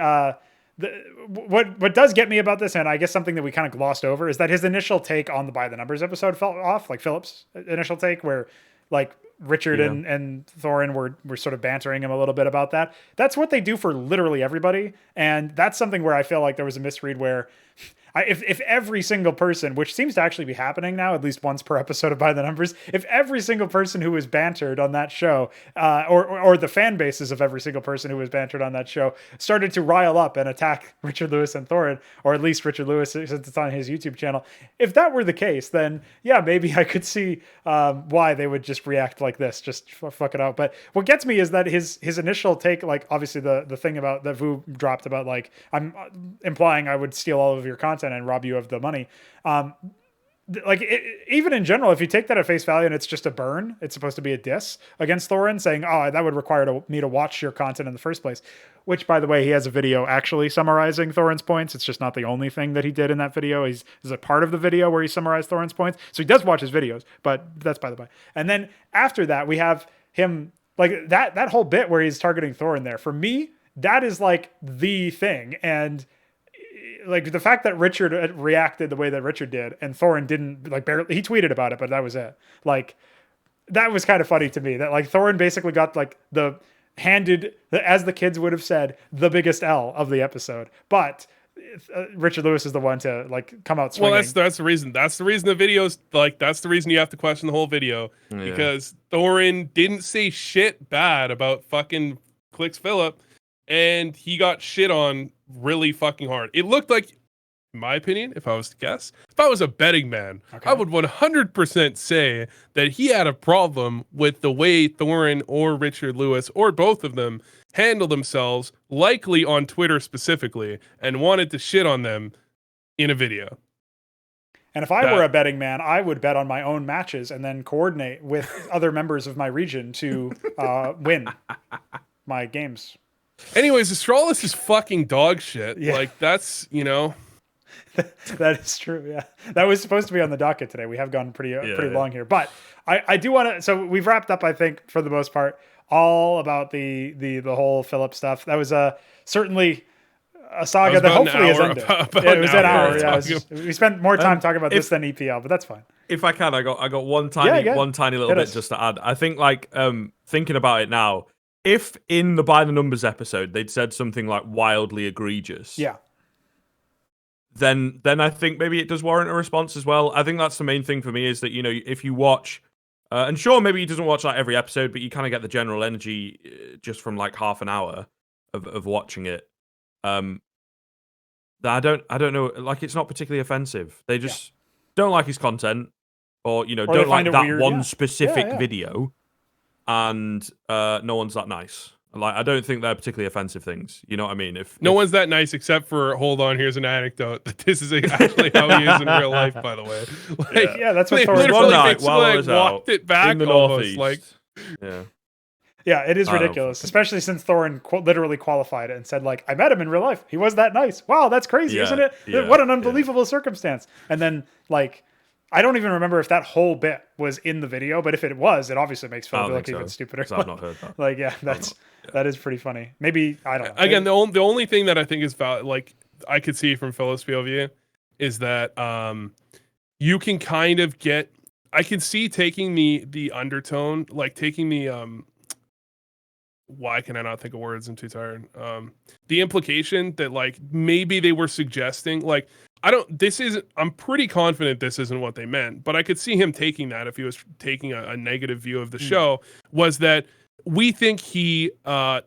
what does get me about this, and I guess something that we kind of glossed over, is that his initial take on the By the Numbers episode fell off, like Philip's initial take, where like Richard and Thorin were sort of bantering him a little bit about that. That's what they do for literally everybody, and that's something where I feel like there was a misread where if every single person, which seems to actually be happening now, at least once per episode of By the Numbers, if every single person who was bantered on that show, or the fan bases of every single person who was bantered on that show, started to rile up and attack Richard Lewis and Thorin, or at least Richard Lewis since it's on his YouTube channel, if that were the case, then yeah, maybe I could see why they would just react like this, just fuck it out. But what gets me is that his initial take, like obviously the thing about that Vu dropped about like I'm implying I would steal all of your content and rob you of the money. Even in general, if you take that at face value and it's just a burn, it's supposed to be a diss against Thorin, saying, "Oh, that would require me to watch your content in the first place." Which, by the way, he has a video actually summarizing Thorin's points. It's just not the only thing that he did in that video. There's a part of the video where he summarized Thorin's points, so he does watch his videos. But that's by the by. And then after that, we have him like that whole bit where he's targeting Thorin. There, for me, that is like the thing, and like the fact that Richard reacted the way that Richard did and Thorin didn't, like barely, he tweeted about it, but that was it. Like that was kind of funny to me that like Thorin basically got like as the kids would have said, the biggest L of the episode. But Richard Lewis is the one to like come out swinging. Well, that's the reason. That's the reason the video's like, that's the reason you have to question the whole video, because Thorin didn't say shit bad about fucking Clicks Phillip, and he got shit on really fucking hard. It looked like, in my opinion, if I was to guess, if I was a betting man, I would 100% say that he had a problem with the way Thorin or Richard Lewis or both of them handle themselves, likely on Twitter specifically, and wanted to shit on them in a video. And if I were a betting man, I would bet on my own matches and then coordinate with other members of my region to win my games. Anyways, Astralis is fucking dog shit. Yeah. Like, that's, That is true, yeah. That was supposed to be on the docket today. We have gone pretty long here. But I do want to... So we've wrapped up, I think, for the most part, all about the whole Philip stuff. That was certainly a saga that hopefully has ended. It was an hour. Yeah, we spent more time talking about this than EPL, but that's fine. If I can, I got one tiny little bit just to add. I think thinking about it now, if in the By the Numbers episode they'd said something like wildly egregious, then I think maybe it does warrant a response as well. I think that's the main thing for me, is that, if you watch, and sure, maybe he doesn't watch like every episode, but you kind of get the general energy just from like half an hour of watching it. That I don't know, like, it's not particularly offensive. They just don't like his content, or don't like that weird, one specific video, and no one's that nice. Like, I don't think they're particularly offensive things. You know what I mean? If one's that nice, except for, hold on, here's an anecdote. This is actually how he is in real life, by the way. Like, that's what Thor one night while I was walked it back in the almost. Northeast. Like, yeah, it is ridiculous, especially since Thorin literally qualified it and said, like, I met him in real life. He was that nice. Wow, that's crazy, isn't it? Yeah, what an unbelievable circumstance. And then, like, I don't even remember if that whole bit was in the video, but if it was, it obviously makes Phil look even stupider. I've not heard that. Like, that is pretty funny. Maybe, I don't know. Again, the only thing that I think is valid, like, I could see from Phil's POV, is that you can kind of get, I can see taking the undertone, like taking the why can I not think of words? I'm too tired. The implication that like maybe they were suggesting like I'm pretty confident this isn't what they meant, but I could see him taking that if he was taking a negative view of the show, was that we think he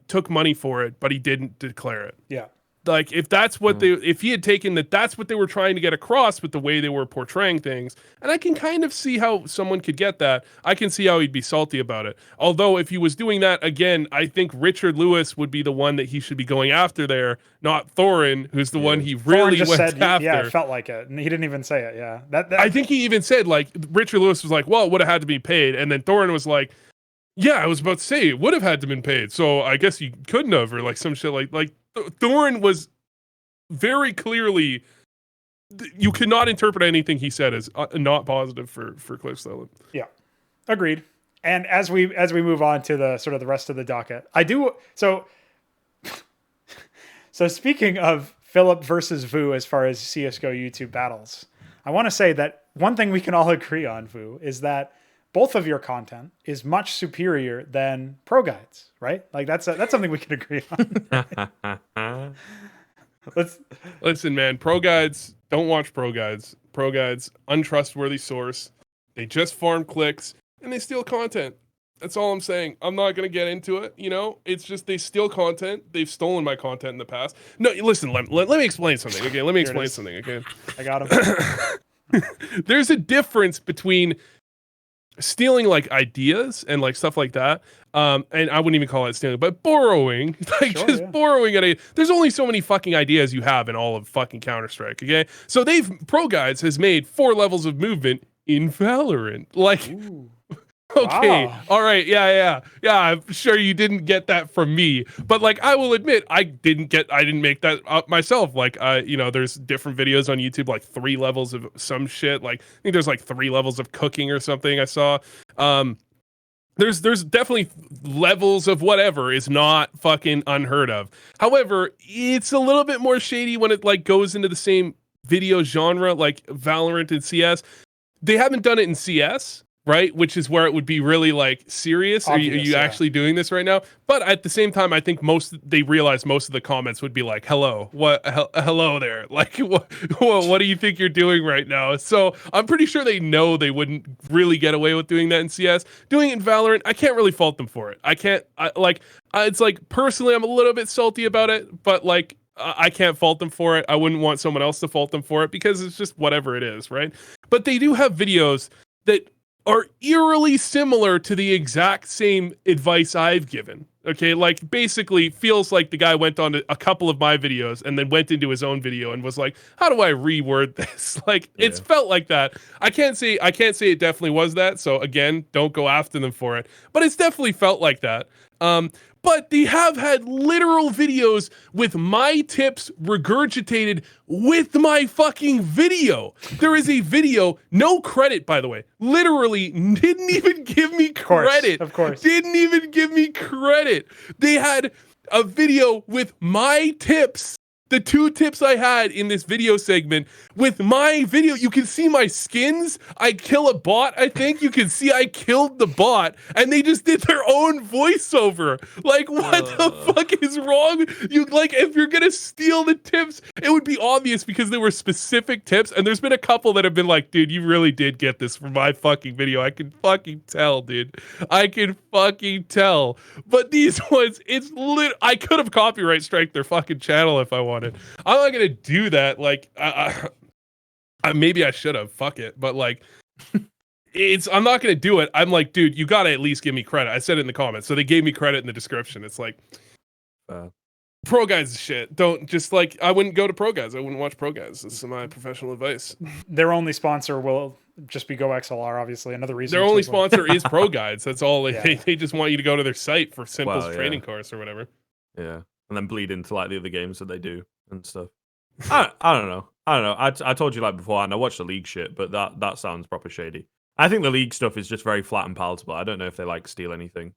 took money for it, but he didn't declare it. Yeah. Like if that's what if he had taken that's what they were trying to get across with the way they were portraying things, and I can kind of see how someone could get that. I can see how he'd be salty about it. Although if he was doing that again, I think Richard Lewis would be the one that he should be going after there, not Thorin, who's the one he really went after. Yeah, it felt like it, and he didn't even say it. Yeah, I think he even said like Richard Lewis was like, "Well, it would have had to be paid," and then Thorin was like, "Yeah, I was about to say it would have had to been paid, so I guess you couldn't have," or like some shit like. Thorin was very clearly, you cannot interpret anything he said as not positive for Cliff Stellan. Yeah, agreed. And as we move on to the sort of the rest of the docket, I do so. So speaking of Philip versus Vu, as far as CSGO YouTube battles, I want to say that one thing we can all agree on, Vu, is that both of your content is much superior than Pro-Guides, right? Like that's something we can agree on. Listen, man, Pro-Guides, don't watch Pro-Guides. Pro-Guides, untrustworthy source. They just farm clicks and they steal content. That's all I'm saying. I'm not going to get into it, you know? It's just they steal content. They've stolen my content in the past. No, listen, let me explain something, okay? Let me explain something, okay? I got him. There's a difference between stealing like ideas and like stuff like that, and I wouldn't even call it stealing, but borrowing, like borrowing an idea. There's only so many fucking ideas you have in all of fucking Counter-Strike, okay? So Pro-Guides has made 4 levels of movement in Valorant. Like, ooh. Okay, wow. All right, yeah. I'm sure you didn't get that from me, but like I will admit, I didn't make that up myself. Like, you know, there's different videos on YouTube, like 3 levels of some shit. Like, I think there's like 3 levels of cooking or something. I saw. There's definitely levels of whatever is not fucking unheard of. However, it's a little bit more shady when it like goes into the same video genre, like Valorant and CS. They haven't done it in CS. Right, which is where it would be really like serious. Obvious, are you actually doing this right now? But at the same time, I think they realize most of the comments would be like, "Hello, hello there." Like, what do you think you're doing right now? So I'm pretty sure they know they wouldn't really get away with doing that in CS. Doing it in Valorant, I can't really fault them for it. It's like personally, I'm a little bit salty about it, but like. I can't fault them for it. I wouldn't want someone else to fault them for it because it's just whatever it is, right? But they do have videos that are eerily similar to the exact same advice I've given. Okay, like basically feels like the guy went on to a couple of my videos and then went into his own video and was like, "How do I reword this?" Like it's felt like that. I can't say it definitely was that. So again, don't go after them for it. But it's definitely felt like that. But they have had literal videos with my tips regurgitated with my fucking video. There is a video, no credit, by the way. Literally didn't even give me credit. Of course. Didn't even give me credit. They had a video with my tips. The 2 tips I had in this video segment with my video, you can see my skins. I kill a bot, I think. You can see I killed the bot, and they just did their own voiceover. Like, what the fuck is wrong? You like, if you're gonna steal the tips, it would be obvious because there were specific tips, and there's been a couple that have been like, dude, you really did get this from my fucking video. I can fucking tell, dude. I can fucking tell. But these ones, I could have copyright strike their fucking channel if I wanted. I'm not gonna do that. Like, maybe I should have. Fuck it. But like, I'm not gonna do it. I'm like, dude, you gotta at least give me credit. I said it in the comments, so they gave me credit in the description. It's like, Pro-Guides is shit. Don't just like. I wouldn't go to Pro-Guides. I wouldn't watch Pro-Guides. This is my professional advice. Their only sponsor will just be GoXLR. Obviously, another reason. Their only sponsor is Pro-Guides. That's all. They just want you to go to their site for simple training course or whatever. Yeah. And then bleed into like the other games that they do and stuff. I don't know. I told you like beforehand, I watched the league shit, but that sounds proper shady. I think the league stuff is just very flat and palatable. I don't know if they like steal anything.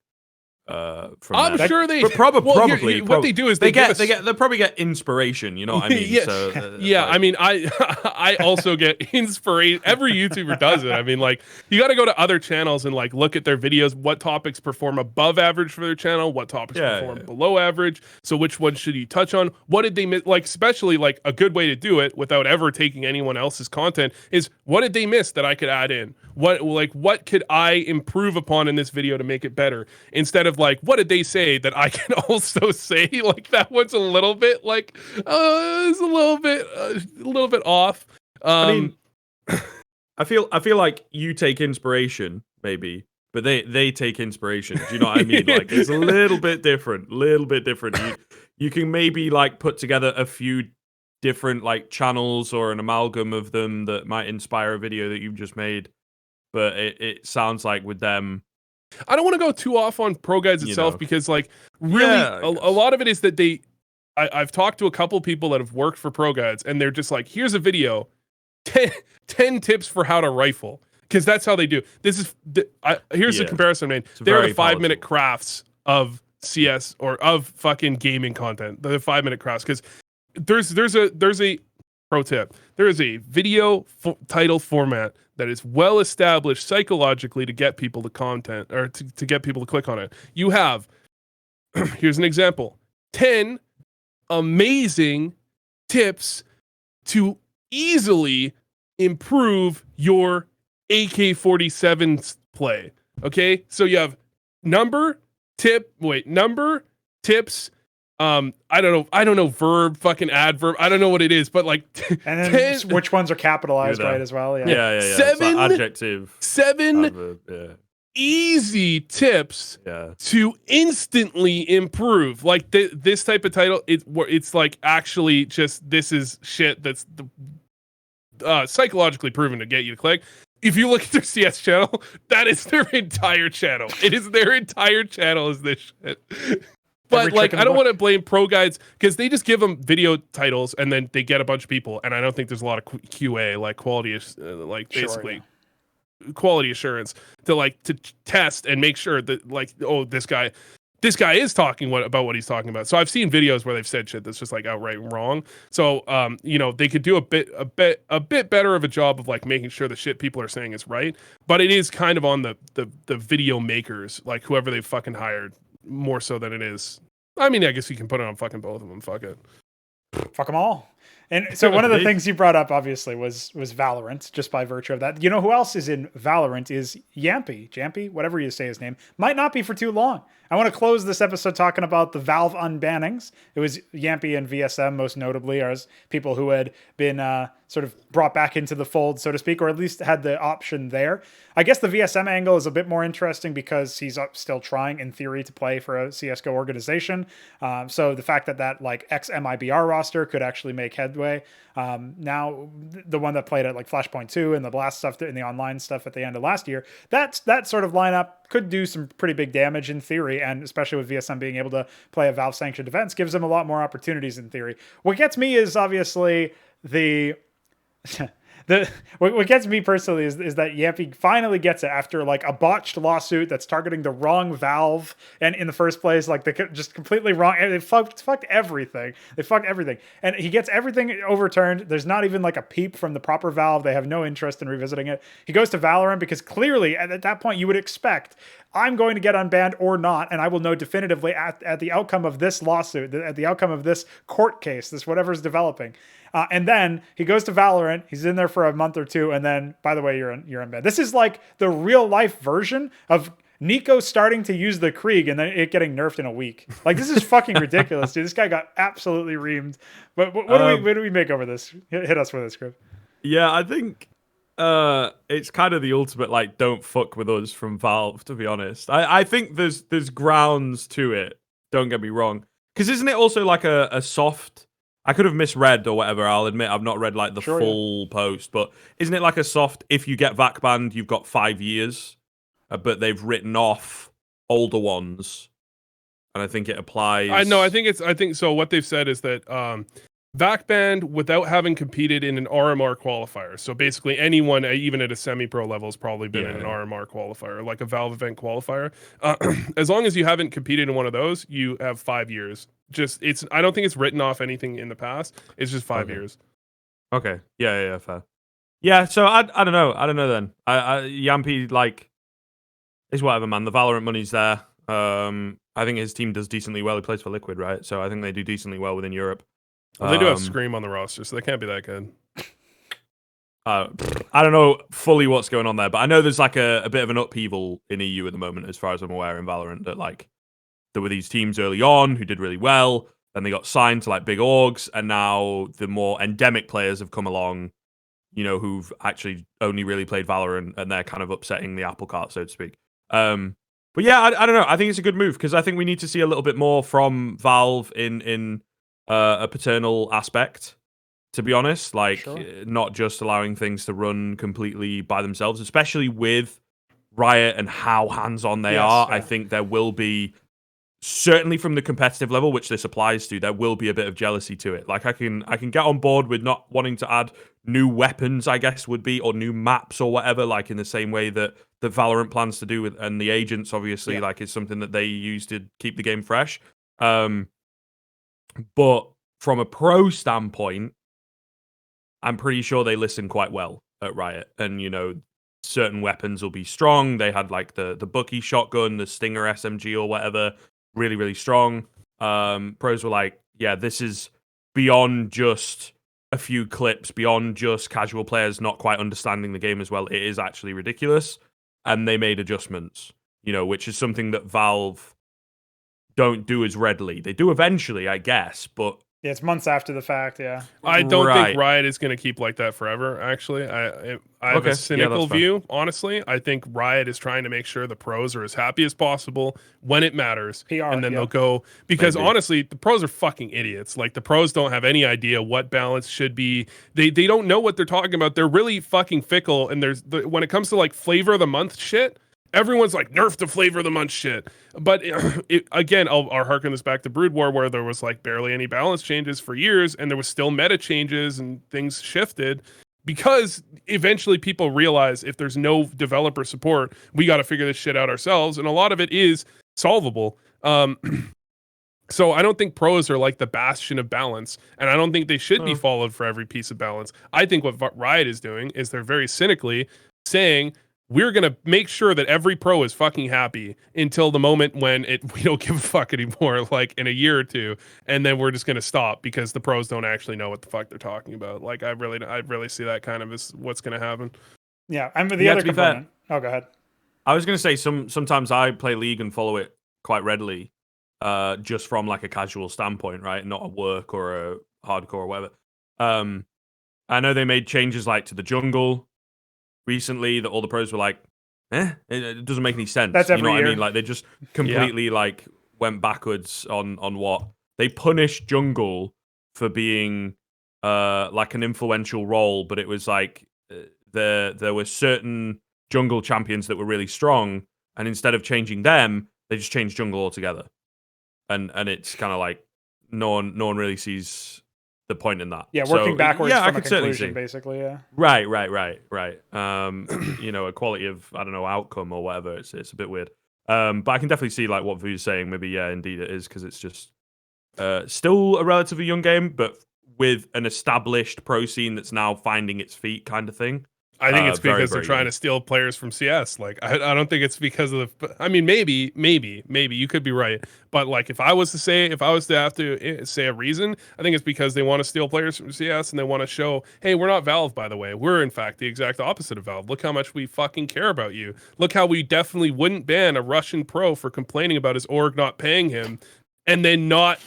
from I'm there. sure they. But probably what they do is they'll probably get inspiration. You know what I mean? Yeah, So, yeah. I mean, I also get inspiration. Every YouTuber does it. I mean, like, you got to go to other channels and like look at their videos. What topics perform above average for their channel? What topics perform below average? So which one should you touch on? What did they miss? Like, especially like a good way to do it without ever taking anyone else's content is what did they miss that I could add in? What could I improve upon in this video to make it better? Instead of like, what did they say that I can also say? Like, that one's a little bit like, it's a little bit off. I mean, I feel like you take inspiration maybe, but they take inspiration. Do you know what I mean? Like, it's a little bit different. You can maybe like put together a few different like channels or an amalgam of them that might inspire a video that you've just made. But it sounds like with them, I don't want to go too off on Pro-Guides itself because, like, really, a lot of it is that I've talked to a couple people that have worked for Pro-Guides, and they're just like, here's a video, 10 tips for how to rifle, because that's how they do. Here's the comparison, man. They're the 5-minute crafts of CS or of fucking gaming content. The 5-minute crafts, because there's a pro tip. There is a video title format that is well established psychologically to get people to content or to get people to click on it. You have, here's an example, 10 amazing tips to easily improve your AK-47 play. Okay, so you have number, tips. I don't know, verb, fucking adverb. I don't know what it is, but like, and then which ones are capitalized, right, as well. Yeah. 7 like adjective, 7 adverb, easy tips to instantly improve. Like this type of title, it's like actually just this is shit that's psychologically proven to get you to click. If you look at their CS channel, that is their entire channel. It is their entire channel is this shit. But like, I don't want to blame Pro-Guides because they just give them video titles and then they get a bunch of people. And I don't think there's a lot of QA, like quality, basically quality assurance to test and make sure that like, oh, this guy is talking about what he's talking about. So I've seen videos where they've said shit that's just like outright wrong. So they could do a bit better of a job of like making sure the shit people are saying is right. But it is kind of on the video makers, like whoever they fucking hired, more so than it is. I mean, I guess you can put it on fucking both of them. Fuck it. Fuck them all. And so one of the things you brought up, obviously, was Valorant, just by virtue of that. You know who else is in Valorant is Jampy, whatever you say his name. Might not be for too long. I want to close this episode talking about the Valve unbannings. It was Yampy and VSM, most notably, as people who had been sort of brought back into the fold, so to speak, or at least had the option there. I guess the VSM angle is a bit more interesting because he's still trying, in theory, to play for a CSGO organization. So the fact that like ex-MIBR roster could actually make headway. Now, the one that played at like Flashpoint 2 and the Blast stuff and the online stuff at the end of last year, that sort of lineup could do some pretty big damage in theory, and especially with VSM being able to play a Valve sanctioned defense gives them a lot more opportunities in theory. What gets me is obviously what gets me personally is that Yampy finally gets it after like a botched lawsuit that's targeting the wrong Valve, and in the first place, like they just completely wrong. And they fucked everything. They fucked everything, and he gets everything overturned. There's not even like a peep from the proper Valve. They have no interest in revisiting it. He goes to Valorant because clearly at that point you would expect I'm going to get unbanned or not, and I will know definitively at the outcome of this lawsuit, at the outcome of this court case, this whatever's developing. And then he goes to Valorant. He's in there for a month or two, and then, by the way, you're unbanned. This is like the real life version of Nico starting to use the Krieg and then it getting nerfed in a week. Like, this is fucking ridiculous, dude. This guy got absolutely reamed. But what do we make over this? Hit us with this, Skriv. Yeah, I think it's kind of the ultimate like don't fuck with us from Valve, to be honest. I think there's grounds to it, don't get me wrong, because isn't it also like a soft, I could have misread or whatever, I'll admit I've not read like the full post, but isn't it like a soft, if you get VAC banned you've got 5 years, but they've written off older ones, and I think it applies. I think so what they've said is that VAC banned without having competed in an RMR qualifier. So basically anyone, even at a semi-pro level, has probably been in an RMR qualifier, like a Valve event qualifier. As long as you haven't competed in one of those, you have 5 years. I don't think it's written off anything in the past. It's just 5 years. Okay. Yeah, fair. Yeah, so I don't know. I don't know then. Yampi, like, is whatever, man. The Valorant money's there. I think his team does decently well. He plays for Liquid, right? So I think they do decently well within Europe. Well, they do have Scream on the roster, so they can't be that good. I don't know fully what's going on there, but I know there's like a bit of an upheaval in EU at the moment, as far as I'm aware, in Valorant. That like there were these teams early on who did really well, then they got signed to like big orgs, and now the more endemic players have come along, you know, who've actually only really played Valorant, and they're kind of upsetting the apple cart, so to speak. But yeah, I don't know. I think it's a good move because I think we need to see a little bit more from Valve in a paternal aspect, to be honest. Like, not just allowing things to run completely by themselves, especially with Riot and how hands-on they are. Yeah. I think there will be, certainly from the competitive level, which this applies to, there will be a bit of jealousy to it. Like, I can get on board with not wanting to add new weapons, I guess would be, or new maps or whatever, like in the same way that the Valorant plans to do with, and the agents, obviously, like, is something that they use to keep the game fresh. But from a pro standpoint, I'm pretty sure they listen quite well at Riot. And, you know, certain weapons will be strong. They had like the Bucky shotgun, the Stinger SMG or whatever, really, really strong. Pros were like, yeah, this is beyond just a few clips, beyond just casual players not quite understanding the game as well. It is actually ridiculous. And they made adjustments, you know, which is something that Valve don't do as readily. They do eventually, I guess, but yeah, it's months after the fact. Yeah, I don't think Riot is going to keep like that forever. Actually, I have a cynical view. Honestly, I think Riot is trying to make sure the pros are as happy as possible when it matters, and then they'll go, because honestly, the pros are fucking idiots. Like, the pros don't have any idea what balance should be. They don't know what they're talking about. They're really fucking fickle. And when it comes to like flavor of the month shit, everyone's like, nerf the flavor of the month shit. But again, I'll harken this back to Brood War, where there was like barely any balance changes for years, and there was still meta changes and things shifted, because eventually people realize if there's no developer support, we got to figure this shit out ourselves. And a lot of it is solvable. So I don't think pros are like the bastion of balance, and I don't think they should be followed for every piece of balance. I think what Riot is doing is they're very cynically saying, we're going to make sure that every pro is fucking happy until the moment when we don't give a fuck anymore, like in a year or two, and then we're just going to stop because the pros don't actually know what the fuck they're talking about. Like, I really see that kind of as what's going to happen. Yeah, and the other component. Oh, go ahead. I was going to say sometimes I play League and follow it quite readily, just from like a casual standpoint, right? Not a work or a hardcore or whatever. I know they made changes like to the jungle recently that all the pros were like, it doesn't make any sense. That's every year. I mean? Like, they just completely like went backwards on what they punished jungle for being like an influential role, but it was like there were certain jungle champions that were really strong, and instead of changing them, they just changed jungle altogether. And it's kind of like no one really sees the point in that. Yeah, working backwards from a conclusion, see. Basically, yeah. Right. You know, a quality of, I don't know, outcome or whatever. It's a bit weird. But I can definitely see like what Vu's saying. Maybe, yeah, indeed it is, because it's just still a relatively young game, but with an established pro scene that's now finding its feet, kind of thing. I think it's because they're trying to steal players from CS. Like, I don't think it's because of the. I mean, maybe you could be right, but like, if I was to have to say a reason, I think it's because they want to steal players from CS, and they want to show, hey, we're not Valve, by the way. We're in fact the exact opposite of Valve. Look how much we fucking care about you. Look how we definitely wouldn't ban a Russian pro for complaining about his org not paying him, and then not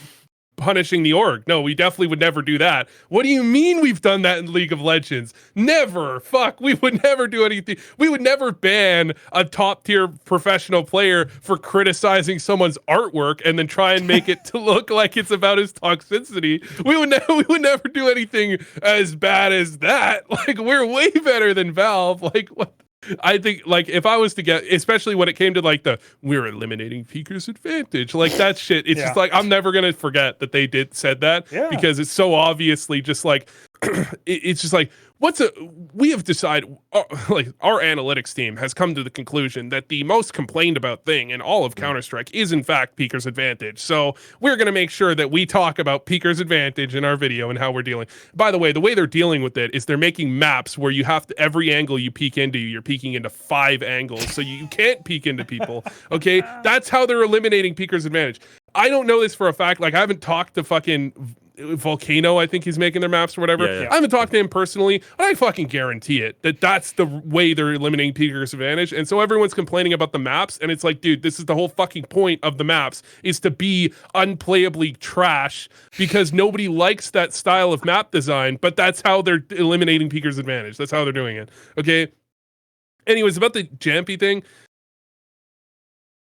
punishing the org. No, we definitely would never do that. What do you mean we've done that in League of Legends? Never. Fuck, we would never do anything. We would never ban a top tier professional player for criticizing someone's artwork and then try and make it to look like it's about his toxicity. We would never do anything as bad as that. Like, we're way better than Valve. Like, what? I think like if I was to get, especially when it came to like we're eliminating Peaker's advantage, like that shit. It's just like I'm never gonna forget that they said that because it's so obviously just like it's just like we have decided like our analytics team has come to the conclusion that the most complained about thing in all of Counter-Strike is in fact Peaker's advantage. So we're going to make sure that we talk about Peaker's advantage in our video and how we're dealing. By the way they're dealing with it is they're making maps where you have to, every angle you peek into, you're peeking into 5 angles. So you can't peek into people. Okay. That's how they're eliminating Peaker's advantage. I don't know this for a fact. Like I haven't talked to fucking Volcano, I think he's making their maps or whatever. I haven't talked to him personally, but I fucking guarantee it that's the way they're eliminating Peaker's advantage. And so everyone's complaining about the maps, and it's like, dude, this is the whole fucking point of the maps is to be unplayably trash because nobody likes that style of map design, but that's how they're eliminating Peaker's advantage. That's how they're doing it. Okay. Anyways, about the Jampy thing.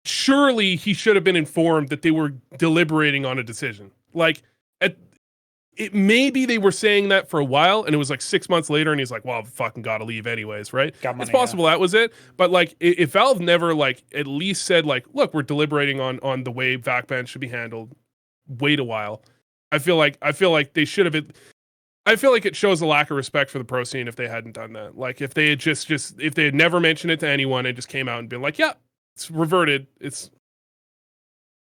Surely he should have been informed that they were deliberating on a decision. Like, maybe they were saying that for a while, and it was like 6 months later, and he's like, "Well, I fucking gotta leave anyways," right? It's possible that was it, but like, if Valve never like at least said like, "Look, we're deliberating on the way VAC bans should be handled," wait a while. I feel like they should have. I feel like it shows a lack of respect for the pro scene if they hadn't done that. Like if they had just if they had never mentioned it to anyone and just came out and been like, "Yeah, it's reverted."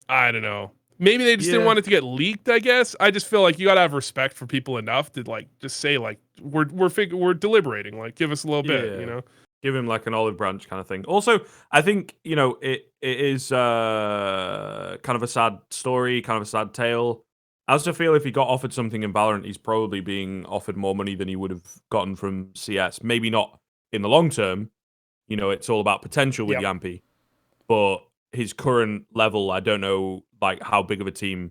I don't know. Maybe they just didn't want it to get leaked, I guess. I just feel like you got to have respect for people enough to like just say like we're deliberating, like give us a little bit, you know. Give him like an olive branch kind of thing. Also, I think, you know, it is kind of a sad story, kind of a sad tale. I also feel if he got offered something in Valorant, he's probably being offered more money than he would have gotten from CS. Maybe not in the long term. You know, it's all about potential with Yampy. But his current level, I don't know like how big of a team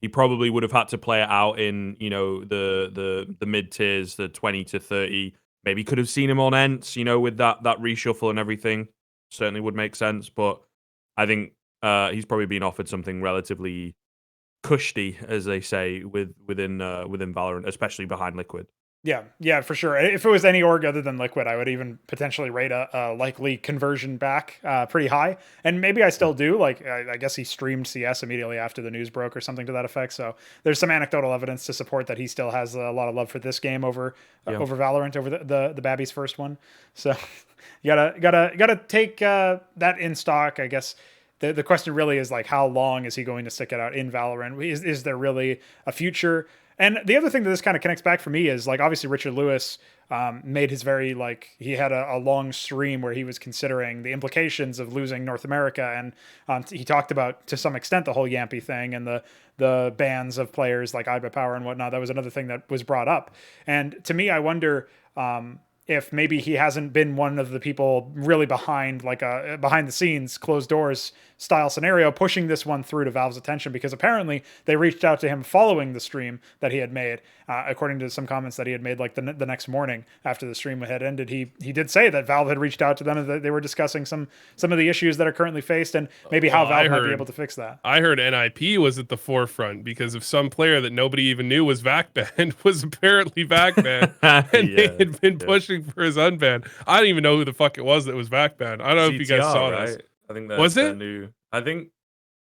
he probably would have had to play it out in, you know, the mid tiers, the 20 to 30. Maybe could have seen him on Ents, you know, with that reshuffle and everything. Certainly would make sense, but I think he's probably been offered something relatively cushy, as they say, within Valorant, especially behind Liquid. Yeah, for sure. If it was any org other than Liquid, I would even potentially rate a likely conversion back pretty high. And maybe I still do. Like, I guess he streamed CS immediately after the news broke or something to that effect. So there's some anecdotal evidence to support that he still has a lot of love for this game over Valorant, over the Babby's first one. So you gotta take that in stock, I guess. The question really is like, how long is he going to stick it out in Valorant? Is there really a future? And the other thing that this kind of connects back for me is like, obviously Richard Lewis made his very, like, he had a long stream where he was considering the implications of losing North America. And he talked about, to some extent, the whole Yampy thing and the bans of players like IBA Power and whatnot. That was another thing that was brought up. And to me, I wonder if maybe he hasn't been one of the people really behind, like a behind the scenes, closed doors style scenario, pushing this one through to Valve's attention, because apparently they reached out to him following the stream that he had made, according to some comments that he had made like the next morning after the stream had ended. He did say that Valve had reached out to them and that they were discussing some of the issues that are currently faced and maybe how Valve might be able to fix that. I heard NIP was at the forefront because of some player that nobody even knew was VAC banned was apparently VAC banned, and they had been pushing for his unban. I don't even know who the fuck it was that was VAC banned. I don't know if you guys saw this. I think that's was it new. I think.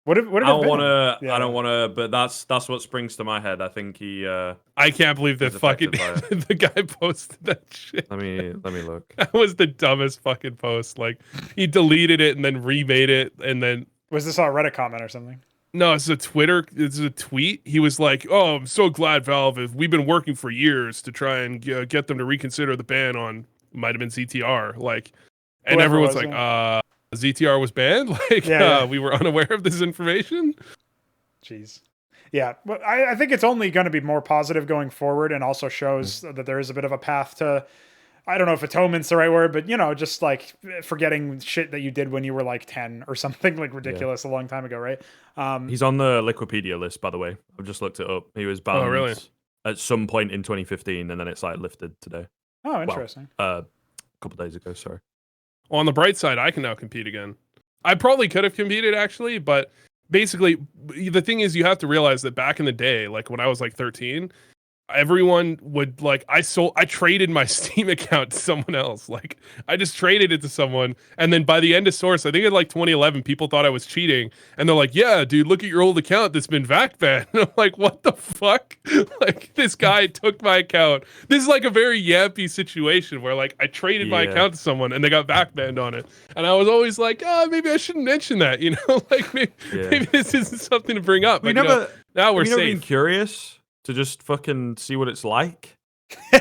What if I don't want to. Yeah. I don't want to. But that's what springs to my head. I think he. I can't believe that fucking the guy posted that shit. Let me look. That was the dumbest fucking post. Like he deleted it and then remade it, and then was this a Reddit comment or something? No, it's a Twitter. It's a tweet. He was like, "Oh, I'm so glad Valve. We've been working for years to try and get them to reconsider the ban on." Might have been ZTR. Like, and whoever everyone's like, ZTR was banned. Like, we were unaware of this information. Jeez. Yeah, but I think it's only going to be more positive going forward, and also shows that there is a bit of a path to, I don't know if atonement's the right word, but, you know, just like forgetting shit that you did when you were like 10 or something like ridiculous a long time ago, right? He's on the Liquipedia list, by the way. I've just looked it up. He was banned at some point in 2015, and then it's like lifted today. Oh, interesting. Well, a couple days ago, sorry. Well, on the bright side, I can now compete again. I probably could have competed, actually, but basically, the thing is, you have to realize that back in the day, like when I was like 13, everyone would like I traded my Steam account to someone else. Like I just traded it to someone, and then by the end of Source, I think in like 2011, people thought I was cheating, and they're like, "Yeah, dude, look at your old account that's been vac banned." And I'm like, "What the fuck?" Like this guy took my account. This is like a very yampy situation where like I traded my account to someone and they got vac banned on it, and I was always like, "Oh, maybe I shouldn't mention that," you know, like maybe this isn't something to bring up. But now we're safe. Been curious to just fucking see what it's like,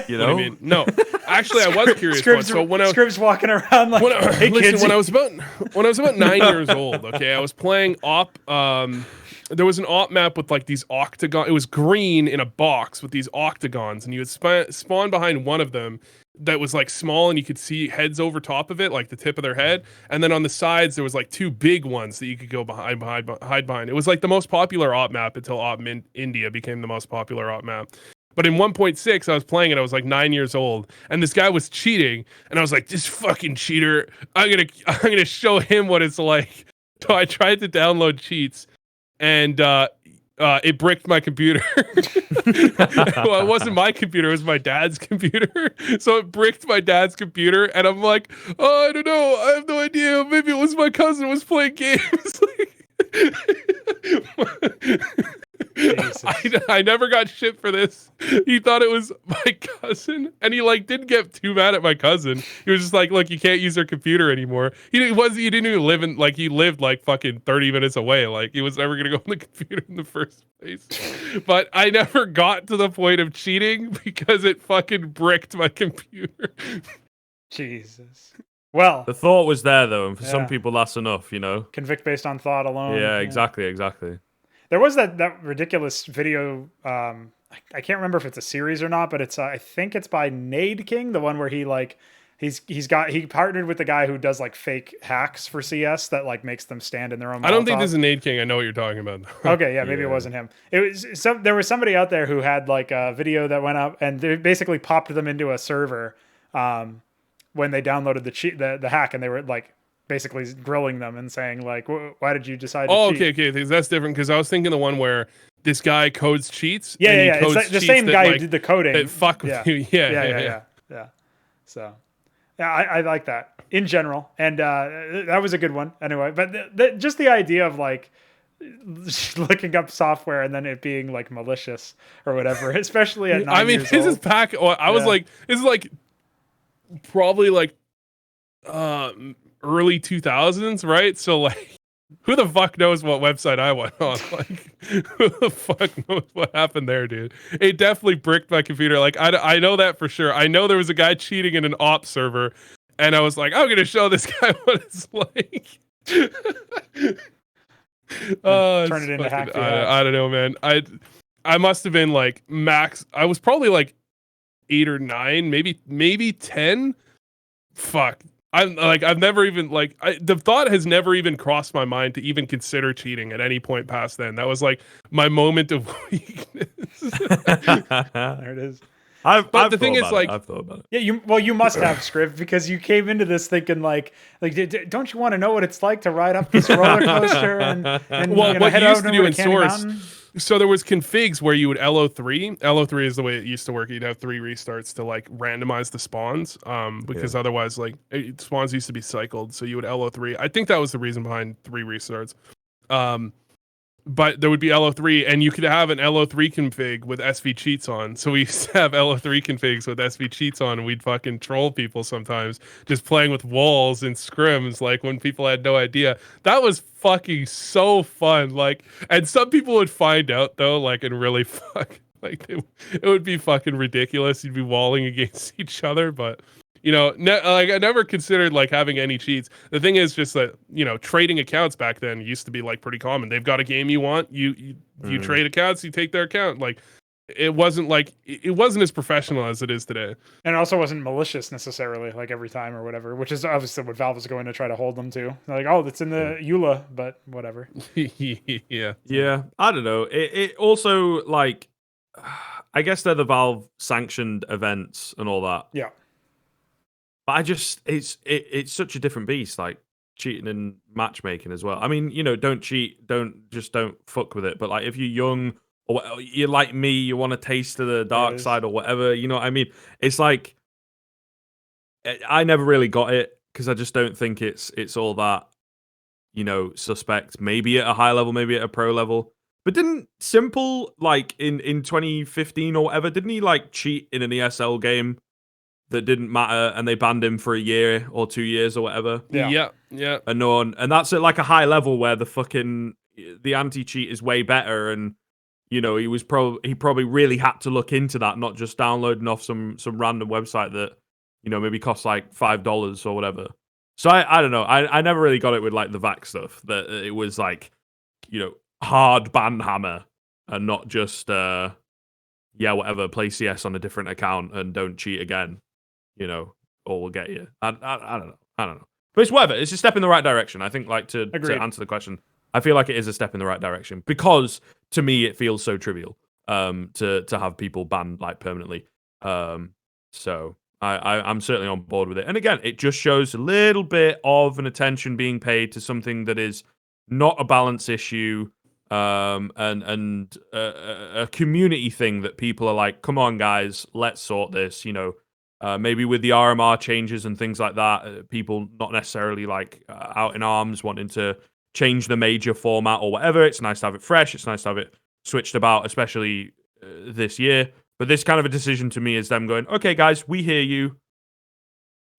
you know? What do you mean? No, actually, I was curious. So when Skriv's walking around like, hey, listen, kids. when I was about 9 years old, okay, I was playing op. There was an op map with like these octagon. It was green in a box with these octagons, and you would spawn behind one of them that was like small, and you could see heads over top of it, like the tip of their head. And then on the sides, there was like two big ones that you could go hide behind. It was like the most popular op map until India became the most popular op map. But in 1.6, I was playing it. I was like 9 years old, and this guy was cheating, and I was like, "This fucking cheater! I'm gonna show him what it's like." So I tried to download cheats, and it bricked my computer. Well, it wasn't my computer; it was my dad's computer. So it bricked my dad's computer, and I'm like, "Oh, I don't know. I have no idea. Maybe it was my cousin was playing games." I never got shit for this. He thought it was my cousin, and he like didn't get too mad at my cousin. He was just like, "Look, you can't use their computer anymore." He didn't even live in like he lived like fucking 30 minutes away. Like he was never gonna go on the computer in the first place. But I never got to the point of cheating because it fucking bricked my computer. Jesus. Well, the thought was there though, and for some people that's enough, you know. Convict based on thought alone. Yeah, exactly. There was that ridiculous video. I can't remember if it's a series or not, but it's I think it's by Nade King, the one where he like he partnered with the guy who does like fake hacks for CS that like makes them stand in their own. I don't think this is Nade King. I know what you're talking about. Okay, yeah, maybe it wasn't him. It was there was somebody out there who had like a video that went up, and they basically popped them into a server when they downloaded the hack, and they were like basically grilling them and saying like, "Why did you decide to cheat?" Okay, that's different, because I was thinking the one where this guy codes cheats. Yeah. It's the same guy who did the coding. That fuck with you. Yeah. So, yeah, I like that in general, and that was a good one anyway. But just the idea of like looking up software and then it being like malicious or whatever, especially at 9 years this old. is pack. I was like, this is like probably like early 2000s, right? So like, who the fuck knows what website I went on? Like, who the fuck knows what happened there, dude? It definitely bricked my computer. Like, I know that for sure. I know there was a guy cheating in an op server, and I was like, I'm gonna show this guy what it's like. Turn it into hack. I don't know, man. I must have been like max. I was probably like 8 or 9, maybe 10. Fuck. I'm like, I've never even like the thought has never even crossed my mind to even consider cheating at any point past then. That was like my moment of weakness. There it is. But the thing is, like, I've thought about it. Yeah, you must have, Skriv, because you came into this thinking like don't you want to know what it's like to ride up this roller coaster and well, what head you used out to do in Candy Source. Mountain? So there was configs where you would LO3. LO3 is the way it used to work. You'd have 3 restarts to like randomize the spawns, because otherwise like spawns used to be cycled. So you would LO3. I think that was the reason behind 3 restarts. But there would be LO3, and you could have an LO3 config with SV cheats on. So we used to have LO3 configs with SV cheats on, and we'd fucking troll people sometimes, just playing with walls and scrims, like when people had no idea. That was fucking so fun. Like, and some people would find out though, like, and really fuck, like it would be fucking ridiculous. You'd be walling against each other, but. You know, like I never considered like having any cheats. The thing is just that, you know, trading accounts back then used to be like pretty common. They've got a game you want, you trade accounts, you take their account. Like it wasn't as professional as it is today. And it also wasn't malicious necessarily, like every time or whatever, which is obviously what Valve is going to try to hold them to. They're like, oh, it's in the EULA, but whatever. Yeah. I don't know. It also like, I guess they're the Valve sanctioned events and all that. Yeah. But I just, it's such a different beast, like cheating and matchmaking as well. I mean, you know, don't cheat, don't fuck with it. But like, if you're young or you're like me, you want a taste of the dark side or whatever. You know what I mean? It's like I never really got it because I just don't think it's all that, you know, suspect. Maybe at a high level, maybe at a pro level. But didn't Simple, like in 2015 or whatever, didn't he like cheat in an ESL game that didn't matter, and they banned him for a year or 2 years or whatever? Yeah. And no one, and that's at like a high level where the anti-cheat is way better, and you know he probably really had to look into that, not just downloading off some random website that, you know, maybe costs like $5 or whatever. So I don't know. I never really got it with like the VAC stuff, that it was like, you know, hard ban hammer and not just whatever, play CS on a different account and don't cheat again, you know, or we'll get you. I don't know. But it's whatever. It's a step in the right direction. I think, like, to answer the question, I feel like it is a step in the right direction because to me it feels so trivial to have people banned like permanently. So I'm certainly on board with it. And again, it just shows a little bit of an attention being paid to something that is not a balance issue, and a community thing that people are like, come on, guys, let's sort this. You know, maybe with the RMR changes and things like that, people not necessarily like out in arms wanting to change the major format or whatever. It's nice to have it fresh. It's nice to have it switched about, especially this year. But this kind of a decision to me is them going, okay, guys, we hear you,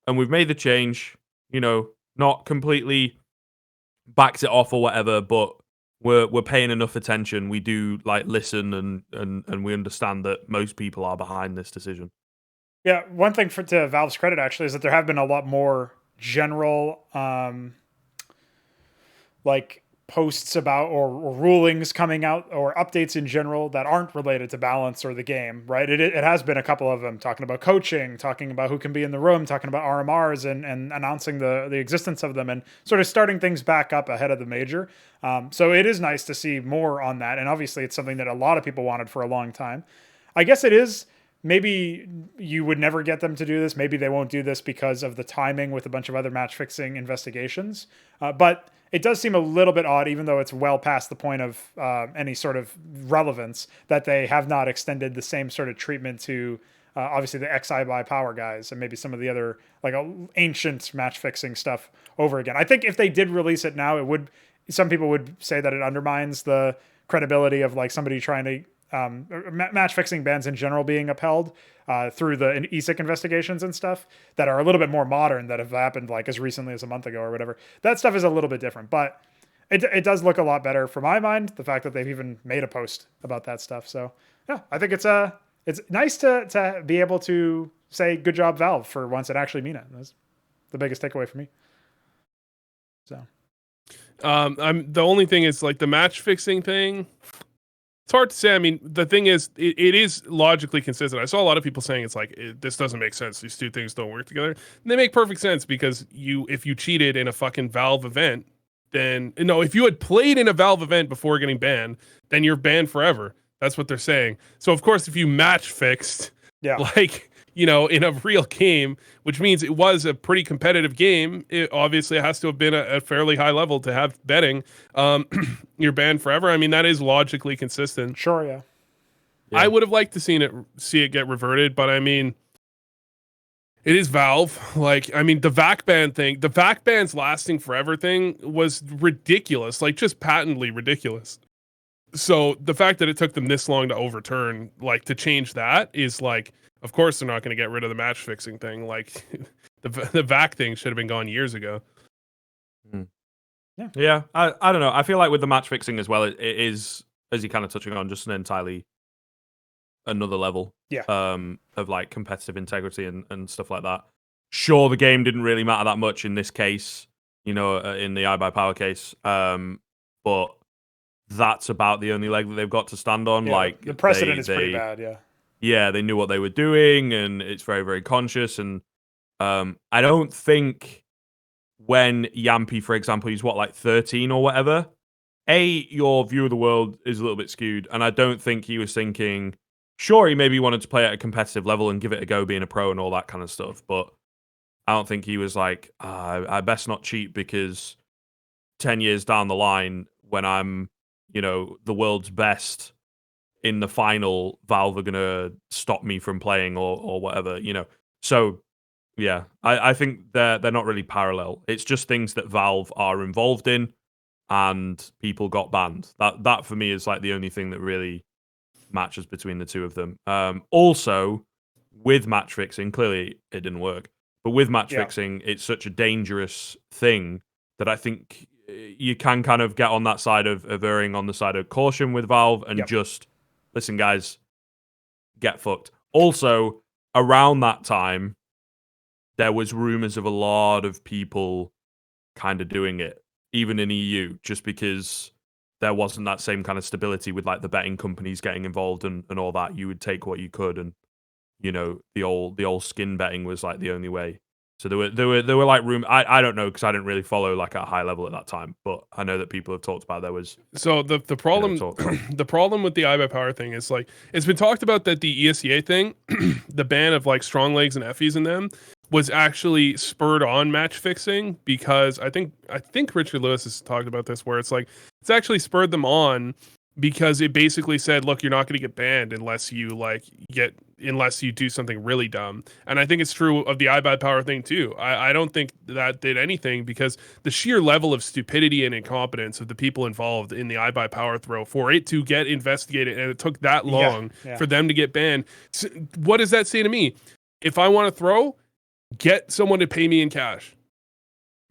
and we've made the change. You know, not completely backed it off or whatever, but we're paying enough attention. We do like listen, and we understand that most people are behind this decision. Yeah, one thing to Valve's credit actually is that there have been a lot more general like posts about or rulings coming out or updates in general that aren't related to balance or the game, right? It has been a couple of them talking about coaching, talking about who can be in the room, talking about RMRs and announcing the existence of them and sort of starting things back up ahead of the major. So it is nice to see more on that. And obviously it's something that a lot of people wanted for a long time. I guess it is, maybe you would never get them to do this. Maybe they won't do this because of the timing with a bunch of other match fixing investigations. But it does seem a little bit odd, even though it's well past the point of any sort of relevance, that they have not extended the same sort of treatment to obviously the XI by Power guys and maybe some of the other like ancient match fixing stuff over again. I think if they did release it now, it would. Some people would say that it undermines the credibility of like somebody trying to match fixing bans in general being upheld through the ESIC investigations and stuff that are a little bit more modern, that have happened like as recently as a month ago or whatever. That stuff is a little bit different, but it does look a lot better for my mind, the fact that they've even made a post about that stuff. So yeah, I think it's nice to be able to say good job Valve for once and actually mean it. That's the biggest takeaway for me. So I'm the only thing is like the match fixing thing. It's hard to say. I mean, the thing is, it is logically consistent. I saw a lot of people saying it's like, this doesn't make sense. These two things don't work together. And they make perfect sense because if you cheated in a fucking Valve event, then, no, if you had played in a Valve event before getting banned, then you're banned forever. That's what they're saying. So, of course, if you match fixed, like, you know, in a real game, which means it was a pretty competitive game, it obviously has to have been a fairly high level to have betting. You're banned forever. I mean, that is logically consistent. Sure, yeah. I would have liked to see it get reverted, but I mean, it is Valve. Like, I mean, the VAC ban thing, the VAC bans lasting forever thing was ridiculous, like just patently ridiculous. So the fact that it took them this long to overturn, like to change that, is like, of course they're not going to get rid of the match fixing thing. Like the VAC thing should have been gone years ago. Yeah. I don't know. I feel like with the match fixing as well, it is, as you're kind of touching on, just an entirely another level of like competitive integrity and stuff like that. Sure, the game didn't really matter that much in this case, you know, in the iBuyPower case, but that's about the only leg that they've got to stand on. Like the precedent is pretty bad. Yeah, they knew what they were doing, and it's very, very conscious. And I don't think when Yampy, for example, he's like 13 or whatever, your view of the world is a little bit skewed. And I don't think he was thinking, sure, he maybe wanted to play at a competitive level and give it a go being a pro and all that kind of stuff. But I don't think he was like, I best not cheat because 10 years down the line, when I'm, you know, the world's best in the final, Valve are gonna stop me from playing or whatever, you know. So yeah, I think they're not really parallel. It's just things that Valve are involved in, and people got banned. That for me is like the only thing that really matches between the two of them. Also, with match fixing, clearly it didn't work. But with match fixing, it's such a dangerous thing that I think you can kind of get on that side of erring on the side of caution with Valve and just listen, guys, get fucked. Also, around that time, there was rumors of a lot of people kind of doing it, even in EU, just because there wasn't that same kind of stability with like the betting companies getting involved and all that. You would take what you could, and you know, the old skin betting was like the only way. So there were like room. I don't know because I didn't really follow like at a high level at that time, but I know that people have talked about there was. So the problem the problem with the iBuyPower thing is like it's been talked about that the ESEA thing, the ban of like strong legs and effies in them was actually spurred on match fixing because I think Richard Lewis has talked about this where it's like it's actually spurred them on because it basically said, look, you're not going to get banned unless you do something really dumb. And I think it's true of the iBuyPower thing too. I don't think that did anything because the sheer level of stupidity and incompetence of the people involved in the iBuyPower throw for it to get investigated, and it took that long for them to get banned. So what does that say to me? If I want to throw, get someone to pay me in cash.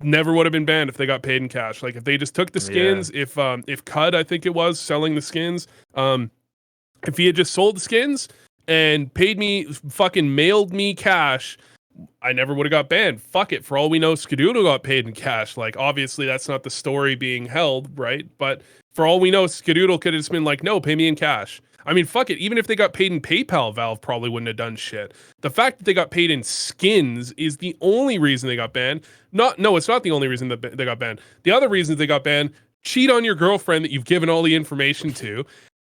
Never would have been banned if they got paid in cash. Like if they just took the skins, if Cud, I think it was, selling the skins, if he had just sold the skins and paid me, fucking mailed me cash, I never would have got banned. Fuck it. For all we know, Skadoodle got paid in cash. Like obviously that's not the story being held, right? But for all we know, Skadoodle could have just been like, no, pay me in cash. I mean, fuck it. Even if they got paid in PayPal, Valve probably wouldn't have done shit. The fact that they got paid in skins is the only reason they got banned. No, it's not the only reason that they got banned. The other reasons they got banned: cheat on your girlfriend that you've given all the information to,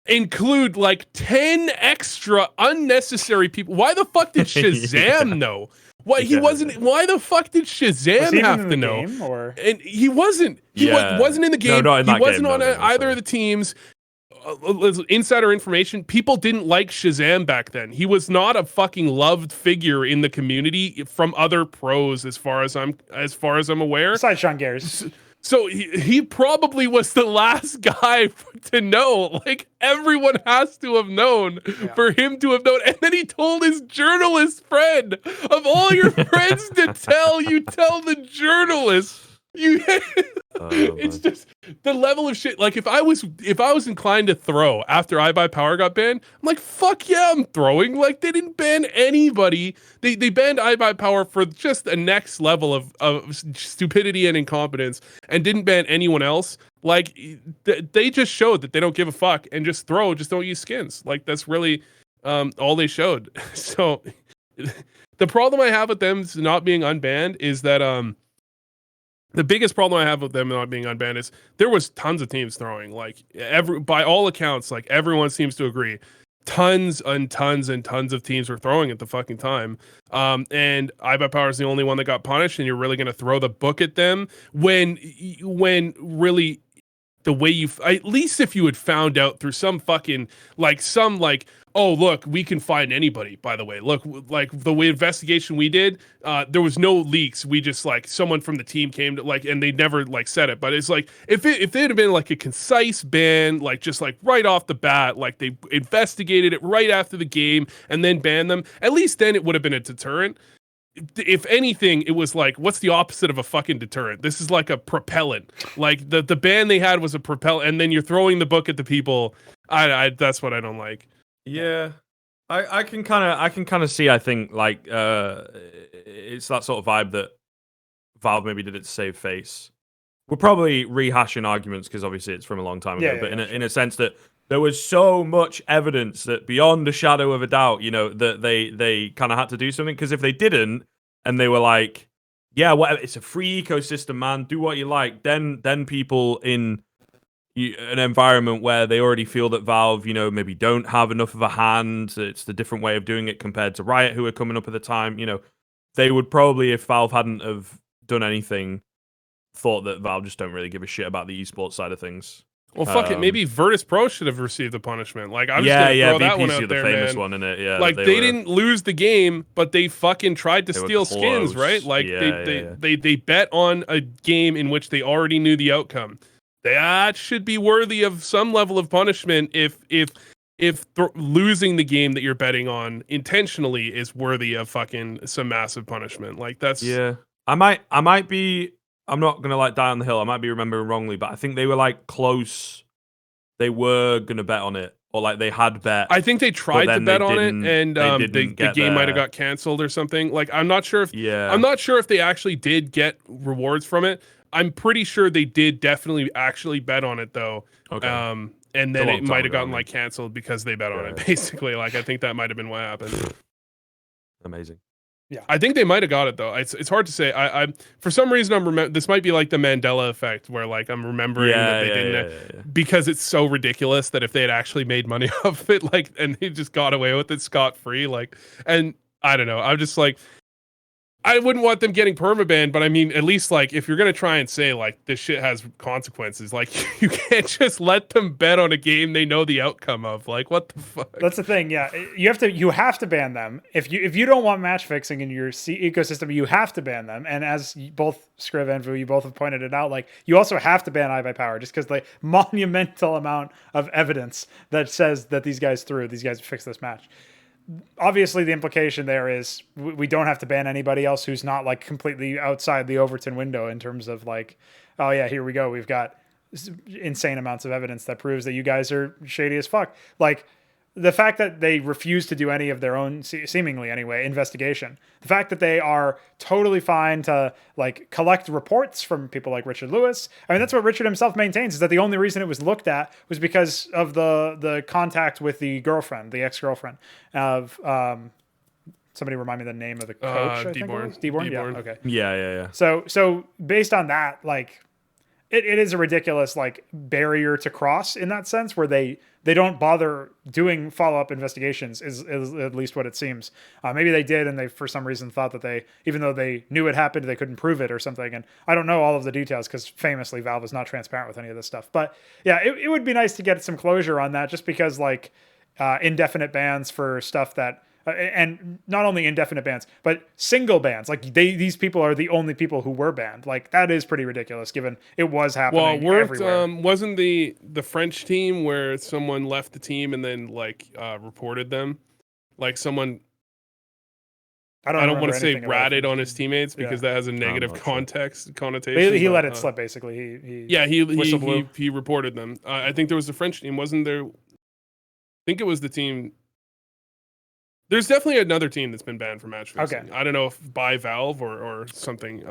include like 10 extra unnecessary people. Why the fuck did Shazam know? Why the fuck did Shazam have to know? And he wasn't. He wasn't in the game. He wasn't on either of the teams. Insider information: people didn't like Shazam back then. He was not a fucking loved figure in the community from other pros, as far as I'm aware. Besides Sean Garris. So he probably was the last guy to know. Like everyone has to have known for him to have known. And then he told his journalist friend, of all your friends to tell, you tell the journalist. It's just the level of shit. Like if I was inclined to throw after iBuyPower got banned, I'm like, fuck yeah, I'm throwing. Like they didn't ban anybody. They banned iBuyPower for just a next level of stupidity and incompetence, and didn't ban anyone else. Like they just showed that they don't give a fuck and just throw. Just don't use skins. Like that's really all they showed. So the problem I have with them not being unbanned is that the biggest problem I have with them not being unbanned is there was tons of teams throwing. Like by all accounts, like everyone seems to agree, tons and tons and tons of teams were throwing at the fucking time. And iBuyPower is the only one that got punished, and you're really going to throw the book at them when really the way at least if you had found out through some fucking oh, look, we can find anybody, by the way. Look, like the way investigation we did, there was no leaks. We just like someone from the team came to like, and they never like said it. But it's like, if it had been like a concise ban, like just like right off the bat, like they investigated it right after the game and then banned them, at least then it would have been a deterrent. If anything, it was like, what's the opposite of a fucking deterrent? This is like a propellant. Like the ban they had was a propellant, and then you're throwing the book at the people. That's what I don't like. Yeah, I can kind of see. I think like it's that sort of vibe that Valve maybe did it to save face. We're probably rehashing arguments because obviously it's from a long time ago. But in a sense that there was so much evidence that beyond a shadow of a doubt, you know, that they kind of had to do something. Because if they didn't, and they were like, yeah, whatever, it's a free ecosystem, man, do what you like. Then people in an environment where they already feel that Valve, you know, maybe don't have enough of a hand. It's the different way of doing it compared to Riot, who were coming up at the time. You know, they would probably, if Valve hadn't have done anything, thought that Valve just don't really give a shit about the esports side of things. Well, fuck it. Maybe Virtus Pro should have received the punishment. Like, I'm just yeah, gonna throw that VP's one out the there, famous man. one, innit? Yeah, like they didn't lose the game, but they fucking tried to steal skins, right? Like they bet on a game in which they already knew the outcome. That should be worthy of some level of punishment. If losing the game that you're betting on intentionally is worthy of fucking some massive punishment. Like that's I might be. I'm not gonna like die on the hill. I might be remembering wrongly, but I think they were like close. They were gonna bet on it, or like they had bet. I think they tried to bet on it, and the game might have got canceled or something. Like I'm not sure if I'm not sure if they actually did get rewards from it. I'm pretty sure they did definitely actually bet on it though. Okay. And then it might have gotten like canceled because they bet on it. Basically, like I think that might have been what happened. Amazing. Yeah, I think they might have got it though. It's hard to say. I for some reason this might be like the Mandela effect where like I'm remembering that they didn't because it's so ridiculous that if they had actually made money off it, like and they just got away with it scot free, like and I don't know. I'm just like I wouldn't want them getting permabanned, but I mean, at least like if you're gonna try and say like this shit has consequences, like you can't just let them bet on a game they know the outcome of. Like what the fuck? That's the thing. Yeah, you have to ban them if you don't want match fixing in your ecosystem. You have to ban them. And as both Skriv and Vu, you both have pointed it out, like you also have to ban iBuyPower just because the monumental amount of evidence that says that these guys fixed this match. Obviously the implication there is we don't have to ban anybody else who's not like completely outside the Overton window in terms of like, oh yeah, here we go. We've got insane amounts of evidence that proves that you guys are shady as fuck. Like the fact that they refuse to do any of their own, seemingly anyway, investigation. The fact that they are totally fine to like collect reports from people like Richard Lewis. I mean, that's what Richard himself maintains, is that the only reason it was looked at was because of the contact with the girlfriend, the ex-girlfriend of, somebody remind me the name of the coach. Deborn. Yeah. Okay. Yeah. So based on that, like it is a ridiculous like barrier to cross in that sense where they don't bother doing follow-up investigations is at least what it seems. Maybe they did, and they for some reason thought that they, even though they knew it happened, they couldn't prove it or something. And I don't know all of the details because famously Valve is not transparent with any of this stuff. But yeah, it would be nice to get some closure on that, just because like indefinite bans for stuff that, and not only indefinite bans, but single bans. Like these people are the only people who were banned. Like that is pretty ridiculous, given it was happening everywhere. Wasn't the French team where someone left the team and then like reported them? Like someone, I don't want to say ratted on his teammates because that has a negative connotation. He let it slip basically. He reported them. I think there was a French team, wasn't there? I think it was the team. There's definitely another team that's been banned from match fixing. Okay. I don't know if by Valve or something.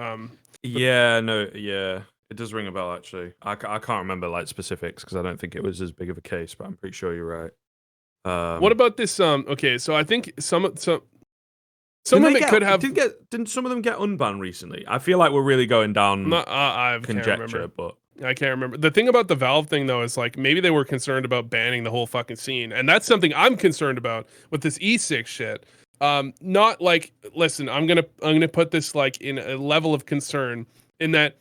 It does ring a bell actually. I can't remember like specifics because I don't think it was as big of a case, but I'm pretty sure you're right. What about this? Okay, so I think some of it could have. Didn't some of them get unbanned recently? I feel like we're really going down conjecture, but I can't remember. The thing about the Valve thing though is like maybe they were concerned about banning the whole fucking scene, and that's something I'm concerned about with this ESIC shit. Not like, listen, I'm gonna put this like in a level of concern in that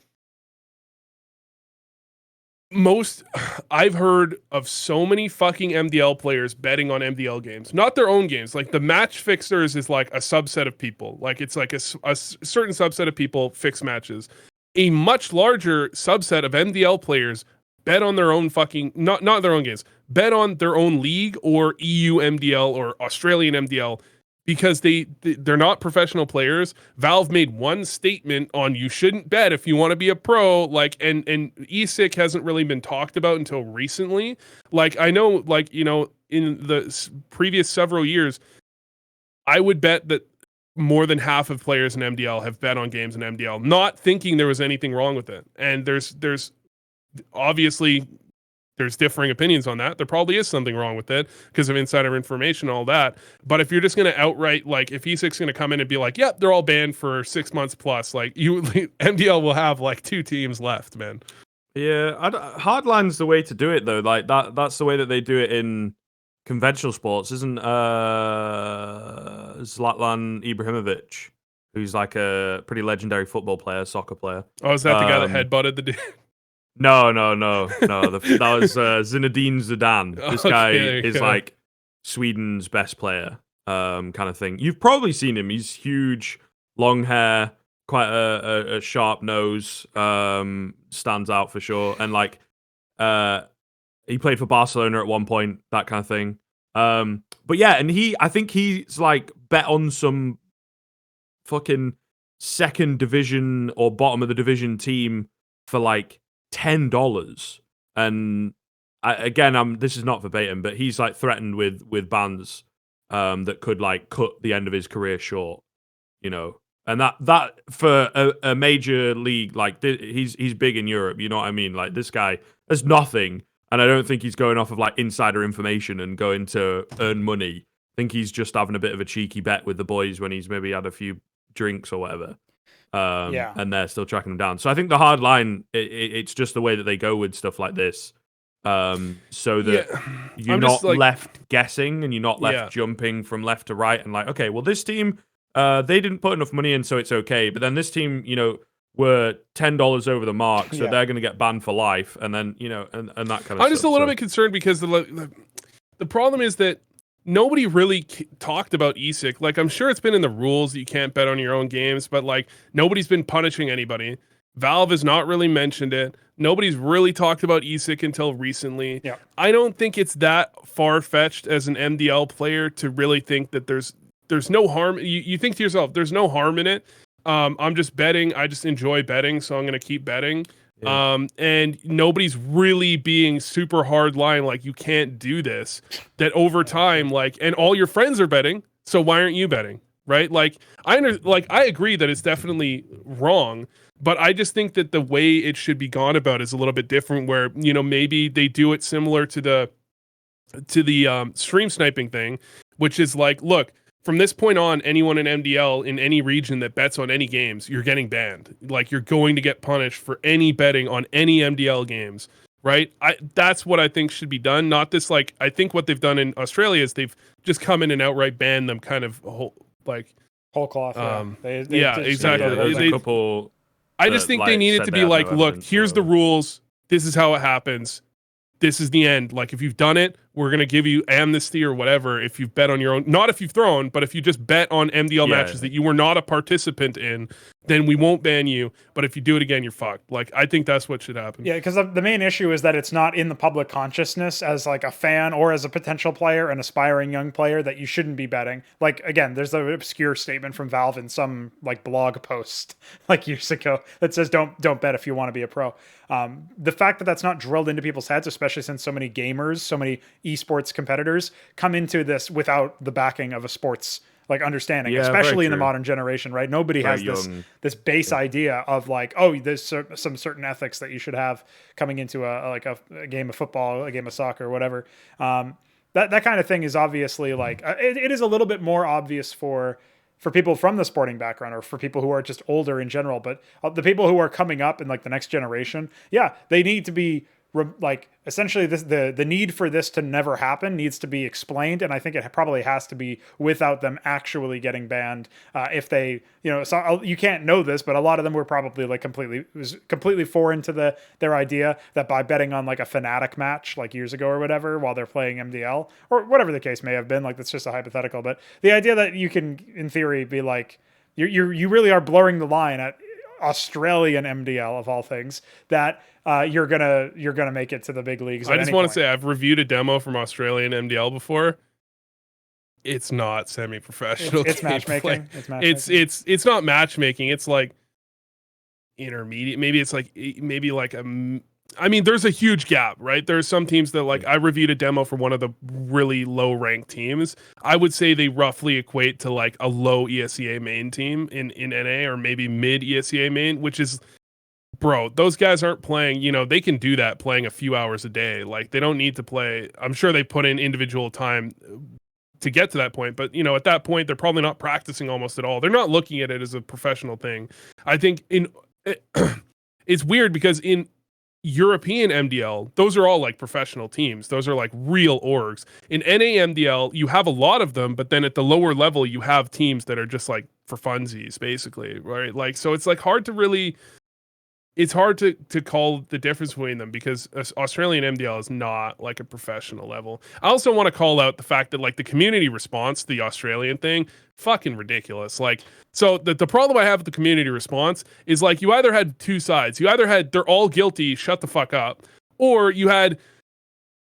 I've heard of so many fucking MDL players betting on MDL games, not their own games. Like the match fixers is like a subset of people. Like it's like a certain subset of people fix matches. A much larger subset of MDL players bet on their own fucking, not their own games, bet on their own league or EU MDL or Australian MDL because they're not professional players. Valve made one statement on you shouldn't bet if you want to be a pro, like, and ESIC hasn't really been talked about until recently. Like, I know, like, you know, in the previous several years, I would bet that more than half of players in MDL have bet on games in MDL, not thinking there was anything wrong with it. And there's obviously there's differing opinions on that. There probably is something wrong with it because of insider information and all that. But if you're just going to outright, like if ESIC's going to come in and be like, yep, they're all banned for 6 months plus, like MDL will have like 2 teams left, man. Yeah, Hardline's the way to do it though. Like that's the way that they do it in conventional sports, isn't Zlatan Ibrahimovic, who's like a pretty legendary football player, soccer player. Oh, is that the guy that headbutted the dude? No. That was Zinedine Zidane. This guy is like Sweden's best player, kind of thing. You've probably seen him. He's huge, long hair, quite a sharp nose. Stands out for sure. And like, he played for Barcelona at one point, that kind of thing. But yeah, and I think he's like bet on some fucking second division or bottom of the division team for like $10. And this is not verbatim, but he's like threatened with bans that could like cut the end of his career short, you know. And that for a major league, like he's big in Europe, you know what I mean? Like this guy has nothing, and I don't think he's going off of like insider information and going to earn money. I think he's just having a bit of a cheeky bet with the boys when he's maybe had a few drinks or whatever. And they're still tracking him down. So I think the hard line, it's just the way that they go with stuff like this. So that you're not like, left guessing and you're not left jumping from left to right and like, okay, well, this team, they didn't put enough money in, so it's okay. But then this team, you know, were $10 over the mark, so they're going to get banned for life. And then, you know, and that kind of stuff. I'm just a little bit concerned because the problem is that nobody really talked about ESIC. Like, I'm sure it's been in the rules that you can't bet on your own games, but like nobody's been punishing anybody. Valve has not really mentioned it. Nobody's really talked about ESIC until recently. Yeah. I don't think it's that far-fetched as an MDL player to really think that there's no harm. You think to yourself, there's no harm in it. I'm just betting. I just enjoy betting, so I'm going to keep betting. Yeah. And nobody's really being super hard line, like you can't do this. That over time, like, and all your friends are betting, so why aren't you betting? Right? Like, I agree that it's definitely wrong, but I just think that the way it should be gone about is a little bit different. Where, you know, maybe they do it similar to the stream sniping thing, which is like, look, from this point on, anyone in MDL in any region that bets on any games, you're getting banned. Like, you're going to get punished for any betting on any MDL games, right? That's what I think should be done. Not this, like, I think what they've done in Australia is they've just come in and outright banned them kind of whole cloth. Exactly. There's a couple. I just think they needed to be like, look, here's the rules. This is how it happens. This is the end. Like, if you've done it, we're going to give you amnesty or whatever if you've bet on your own. Not if you've thrown, but if you just bet on MDL matches that you were not a participant in, then we won't ban you. But if you do it again, you're fucked. Like, I think that's what should happen. Yeah, because the main issue is that it's not in the public consciousness as like a fan or as a potential player, an aspiring young player, that you shouldn't be betting. Like, again, there's an obscure statement from Valve in some like blog post like years ago that says don't bet if you want to be a pro. The fact that that's not drilled into people's heads, especially since so many gamers, so many esports competitors come into this without the backing of a sports like understanding, especially in the modern generation, right? Nobody has this base idea of like, oh, there's some certain ethics that you should have coming into a game of football, a game of soccer, whatever. That kind of thing is obviously like it is a little bit more obvious for people from the sporting background or for people who are just older in general, but the people who are coming up in like the next generation, they need to be like essentially the need for this to never happen needs to be explained, and I think it probably has to be without them actually getting banned. If they, you know, so you can't know this, but a lot of them were probably like completely foreign to their idea that by betting on like a Fnatic match like years ago or whatever while they're playing MDL or whatever the case may have been, like that's just a hypothetical, but the idea that you can in theory be like you really are blurring the line at Australian MDL of all things that you're gonna make it to the big leagues. I just want to say I've reviewed a demo from Australian MDL before. It's not semi-professional. It's matchmaking. It's not matchmaking. It's like intermediate. Maybe it's like I mean, there's a huge gap, right? There's some teams that like I reviewed a demo for one of the really low ranked teams. I would say they roughly equate to like a low ESEA main team in NA or maybe mid ESEA main, which is, bro, those guys aren't playing, you know, they can do that playing a few hours a day. Like they don't need to play. I'm sure they put in individual time to get to that point, but you know, at that point, they're probably not practicing almost at all. They're not looking at it as a professional thing. I think it's weird because in European MDL, those are all like professional teams. Those are like real orgs. In NA MDL, you have a lot of them, but then at the lower level, you have teams that are just like for funsies, basically, right? Like, so it's like hard to really. it's hard to call the difference between them because Australian MDL is not like a professional level. I also want to call out the fact that like the community response to the Australian thing, fucking ridiculous. Like, so the problem I have with the community response is like you either had two sides. You either had they're all guilty, shut the fuck up, or you had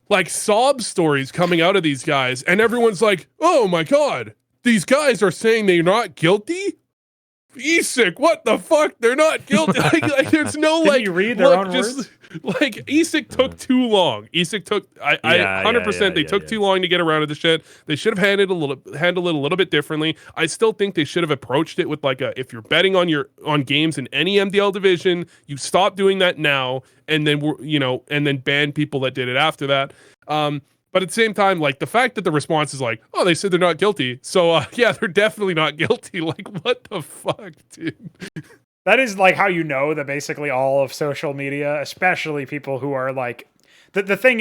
like sob stories coming out of these guys, and everyone's like, oh my god, these guys are saying they're not guilty? ESIC, what the fuck? They're not guilty. Like there's no Didn't like. you read their own words? Like ESIC took too long. ESIC took. I 100%. They took too long to get around to the shit. They should have handled it a little bit differently. I still think they should have approached it with like a. If you're betting on games in any MDL division, you stop doing that now, and then and then ban people that did it after that. But at the same time, like the fact that the response is like, oh, they said they're not guilty. So yeah, they're definitely not guilty. Like, what the fuck, dude? That is like how you know that basically all of social media, especially people who are like, the thing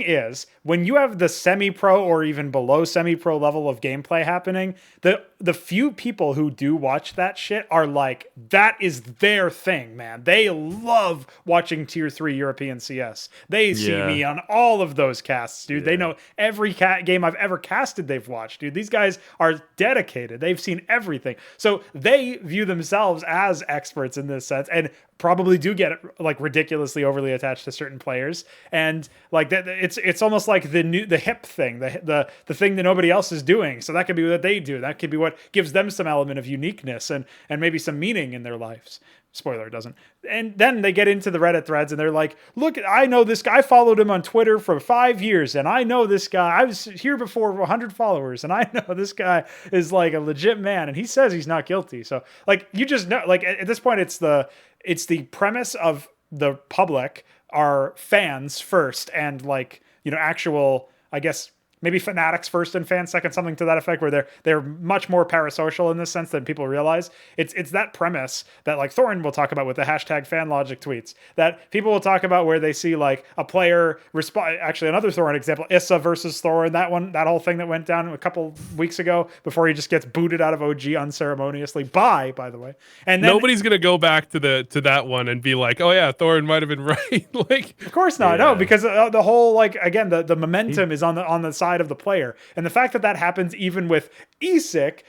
is, when you have the semi-pro or even below semi-pro level of gameplay happening, the few people who do watch that shit are like, that is their thing, man. They love watching tier 3 European CS. They see me on all of those casts, dude. They know every game I've ever casted they've watched, dude. These guys are dedicated. They've seen everything. So they view themselves as experts in this sense, and probably do get like ridiculously overly attached to certain players, and like that it's almost like the hip thing, the thing that nobody else is doing. So that could be what they do. That could be what gives them some element of uniqueness and maybe some meaning in their lives. Spoiler, it doesn't. And then they get into the Reddit threads and they're like, look, I know this guy. I followed him on Twitter for 5 years, and I know this guy. I was here before 100 followers, and I know this guy is like a legit man, and he says he's not guilty. So like, you just know, like at this point, it's the premise of the public are fans first, and like, actual, I guess, maybe fanatics first and fans second, something to that effect, where they're much more parasocial in this sense than people realize. It's that premise that like Thorin will talk about with the hashtag FanLogic tweets, that people will talk about where they see like a player respond. Actually, another Thorin example, Issa versus Thorin, that whole thing that went down a couple weeks ago before he just gets booted out of OG unceremoniously by the way. And then, nobody's gonna go back to that one and be like, oh yeah, Thorin might have been right. Like, of course not. No, because the whole, like, again, the momentum is on the side of the player, and the fact that happens even with ESIC,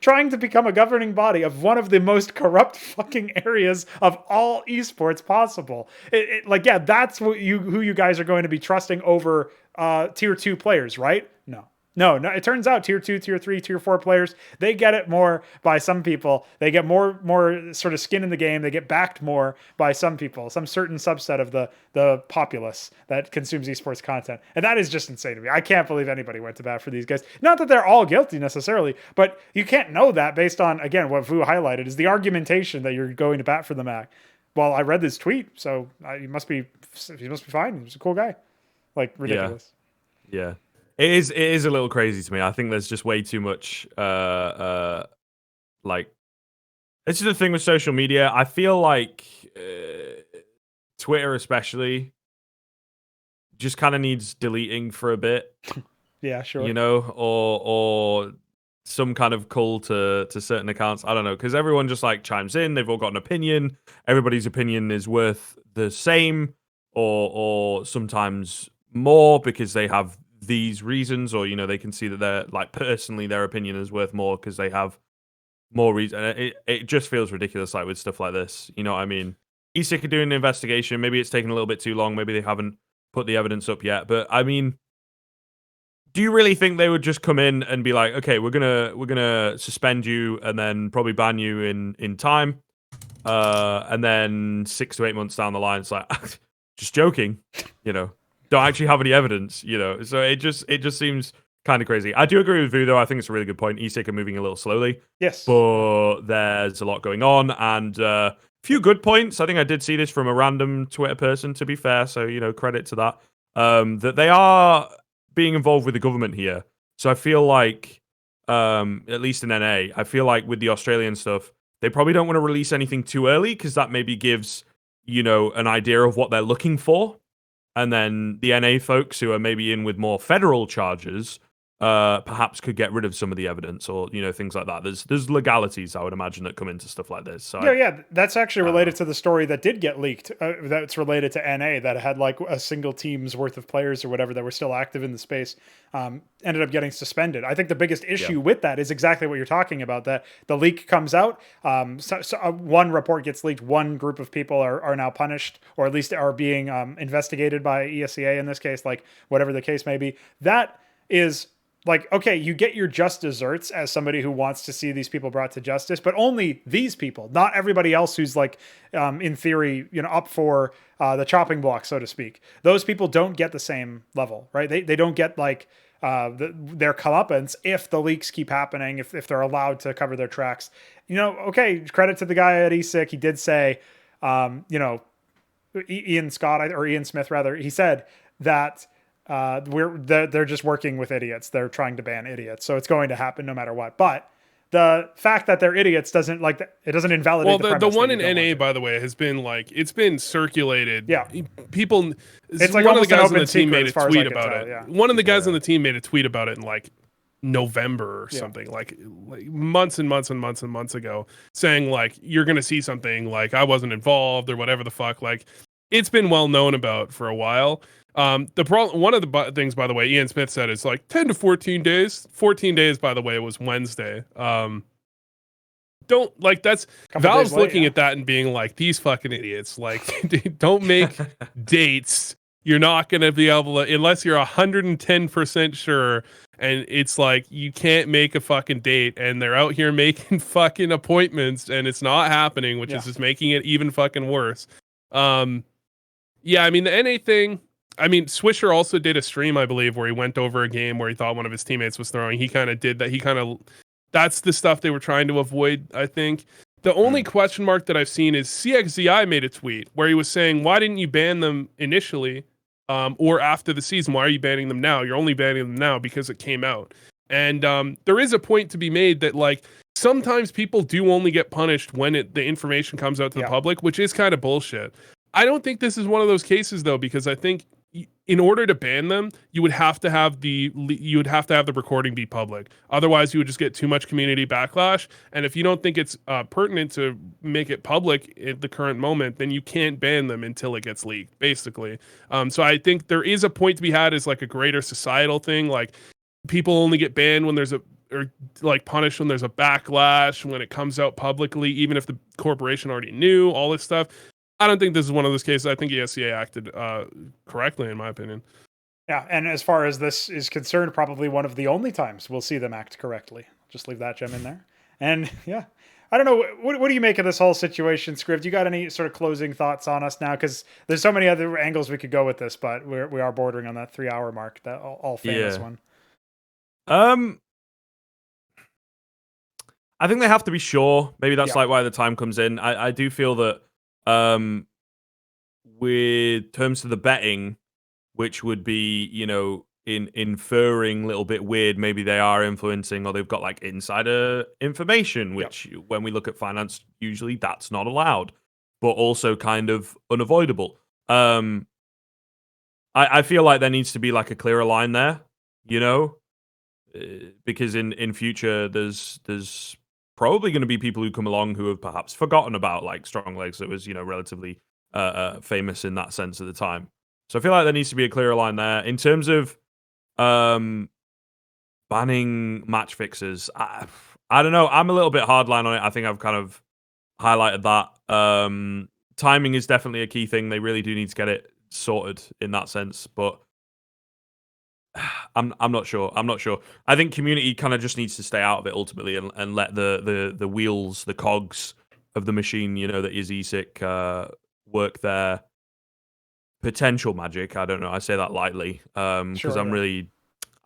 trying to become a governing body of one of the most corrupt fucking areas of all esports possible. That's who you guys are going to be trusting over tier 2 players, right? No, it turns out tier 2, tier 3, tier 4 players, they get it more by some people. They get more sort of skin in the game. They get backed more by some people, some certain subset of the populace that consumes esports content. And that is just insane to me. I can't believe anybody went to bat for these guys. Not that they're all guilty necessarily, but you can't know that based on, again, what Vu highlighted is the argumentation that you're going to bat for them at. Well, I read this tweet, so he must be fine. He's a cool guy. Like, ridiculous. Yeah. It is a little crazy to me. I think there's just way too much like, this is the thing with social media. I feel like Twitter especially just kind of needs deleting for a bit. Yeah, sure. Or some kind of cull to certain accounts. I don't know, because everyone just like chimes in. They've all got an opinion. Everybody's opinion is worth the same, or sometimes more, because they have these reasons, or they can see that they're like, personally their opinion is worth more because they have more reason. It just feels ridiculous, like with stuff like this. You know what I mean? ESIC are doing an investigation. Maybe it's taken a little bit too long. Maybe they haven't put the evidence up yet. But I mean, do you really think they would just come in and be like, okay, we're gonna suspend you and then probably ban you in time, and then 6 to 8 months down the line, it's like, just joking, don't actually have any evidence, So it just seems kind of crazy. I do agree with Vu, though. I think it's a really good point. ESIC are moving a little slowly. Yes. But there's a lot going on, and a few good points. I think I did see this from a random Twitter person, to be fair, so, credit to that. That they are being involved with the government here. So I feel like, at least in NA, I feel like with the Australian stuff, they probably don't want to release anything too early, because that maybe gives, an idea of what they're looking for. And then the NA folks who are maybe in with more federal charges perhaps could get rid of some of the evidence, or things like that. There's legalities, I would imagine, that come into stuff like this. So yeah, that's actually related to the story that did get leaked. That's related to NA, that had like a single team's worth of players or whatever that were still active in the space, ended up getting suspended. I think the biggest issue with that is exactly what you're talking about. That the leak comes out, one report gets leaked, one group of people are now punished, or at least are being investigated by ESEA in this case, like whatever the case may be. That is like, okay, you get your just desserts as somebody who wants to see these people brought to justice, but only these people, not everybody else who's like, in theory, up for the chopping block, so to speak. Those people don't get the same level, right? They don't get like their comeuppance if the leaks keep happening, if they're allowed to cover their tracks. Okay, credit to the guy at ESIC. He did say, Ian Smith rather, he said that they're just working with idiots. They're trying to ban idiots. So it's going to happen no matter what. But the fact that they're idiots doesn't invalidate the one in NA, by the way, has been like, it's been circulated. Yeah. People, it's like one of the guys on the open team made a secret, as far as tweet I can about tell, it. yeah. One of the guys on the team made a tweet about it in like November or something, like months and months and months and months ago, saying like, you're going to see something like I wasn't involved or whatever the fuck. Like, it's been well known about for a while. The problem, one of the things, by the way, Ian Smith said is like 10 to 14 days. 14 days, by the way, was Wednesday. Don't like that's Valve's looking at that and being like, these fucking idiots. Like, don't make dates. You're not going to be able to, unless you're 110% sure. And it's like, you can't make a fucking date, and they're out here making fucking appointments, and it's not happening, which is just making it even fucking worse. Yeah, I mean, the NA thing, I mean, Swisher also did a stream, I believe, where he went over a game where he thought one of his teammates was throwing. He kind of did that. That's the stuff they were trying to avoid, I think. The only question mark that I've seen is CXZI made a tweet where he was saying, why didn't you ban them initially or after the season? Why are you banning them now? You're only banning them now because it came out. And there is a point to be made that, like, sometimes people do only get punished when the information comes out to the public, which is kind of bullshit. I don't think this is one of those cases, though, because I think in order to ban them, you would have to have the recording be public. Otherwise, you would just get too much community backlash. And if you don't think it's pertinent to make it public at the current moment, then you can't ban them until it gets leaked, basically. So I think there is a point to be had as like a greater societal thing. Like, people only get banned when there's punished when there's a backlash, when it comes out publicly, even if the corporation already knew all this stuff. I don't think this is one of those cases. I think ESEA acted correctly, in my opinion. Yeah, and as far as this is concerned, probably one of the only times we'll see them act correctly. Just leave that gem in there. And yeah, I don't know. What do you make of this whole situation, Skriv? You got any sort of closing thoughts on us now? Because there's so many other angles we could go with this, but we are bordering on that 3-hour mark, that all famous one. I think they have to be sure. Maybe that's like why the time comes in. I do feel that with terms of the betting, which would be, in inferring a little bit weird, maybe they are influencing, or they've got like insider information, which when we look at finance, usually that's not allowed, but also kind of unavoidable. I feel like there needs to be like a clearer line there, because in future there's probably going to be people who come along who have perhaps forgotten about like Strong Legs that was, relatively famous in that sense at the time. So I feel like there needs to be a clearer line there. In terms of banning match fixers, I don't know. I'm a little bit hardline on it. I think I've kind of highlighted that. Timing is definitely a key thing. They really do need to get it sorted in that sense, but I'm not sure. I think community kind of just needs to stay out of it ultimately and let the wheels, the cogs of the machine, that is ESIC, work their potential magic. I don't know. I say that lightly because I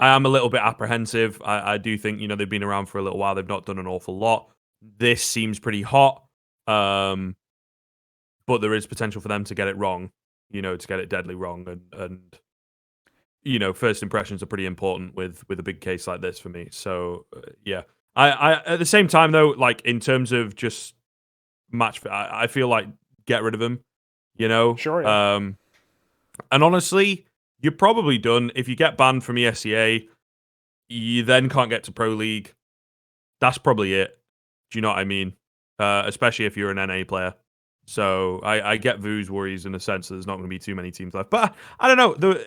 am a little bit apprehensive. I do think, they've been around for a little while. They've not done an awful lot. This seems pretty hot, but there is potential for them to get it wrong, to get it deadly wrong. And first impressions are pretty important with a big case like this for me. So yeah, I at the same time though, like in terms of just match, I feel like get rid of them. Sure. Yeah. And honestly, you're probably done if you get banned from ESEA. you then can't get to Pro League. That's probably it. Do you know what I mean? Especially if you're an NA player. So I get Vu's worries in a sense that there's not going to be too many teams left. But I don't know.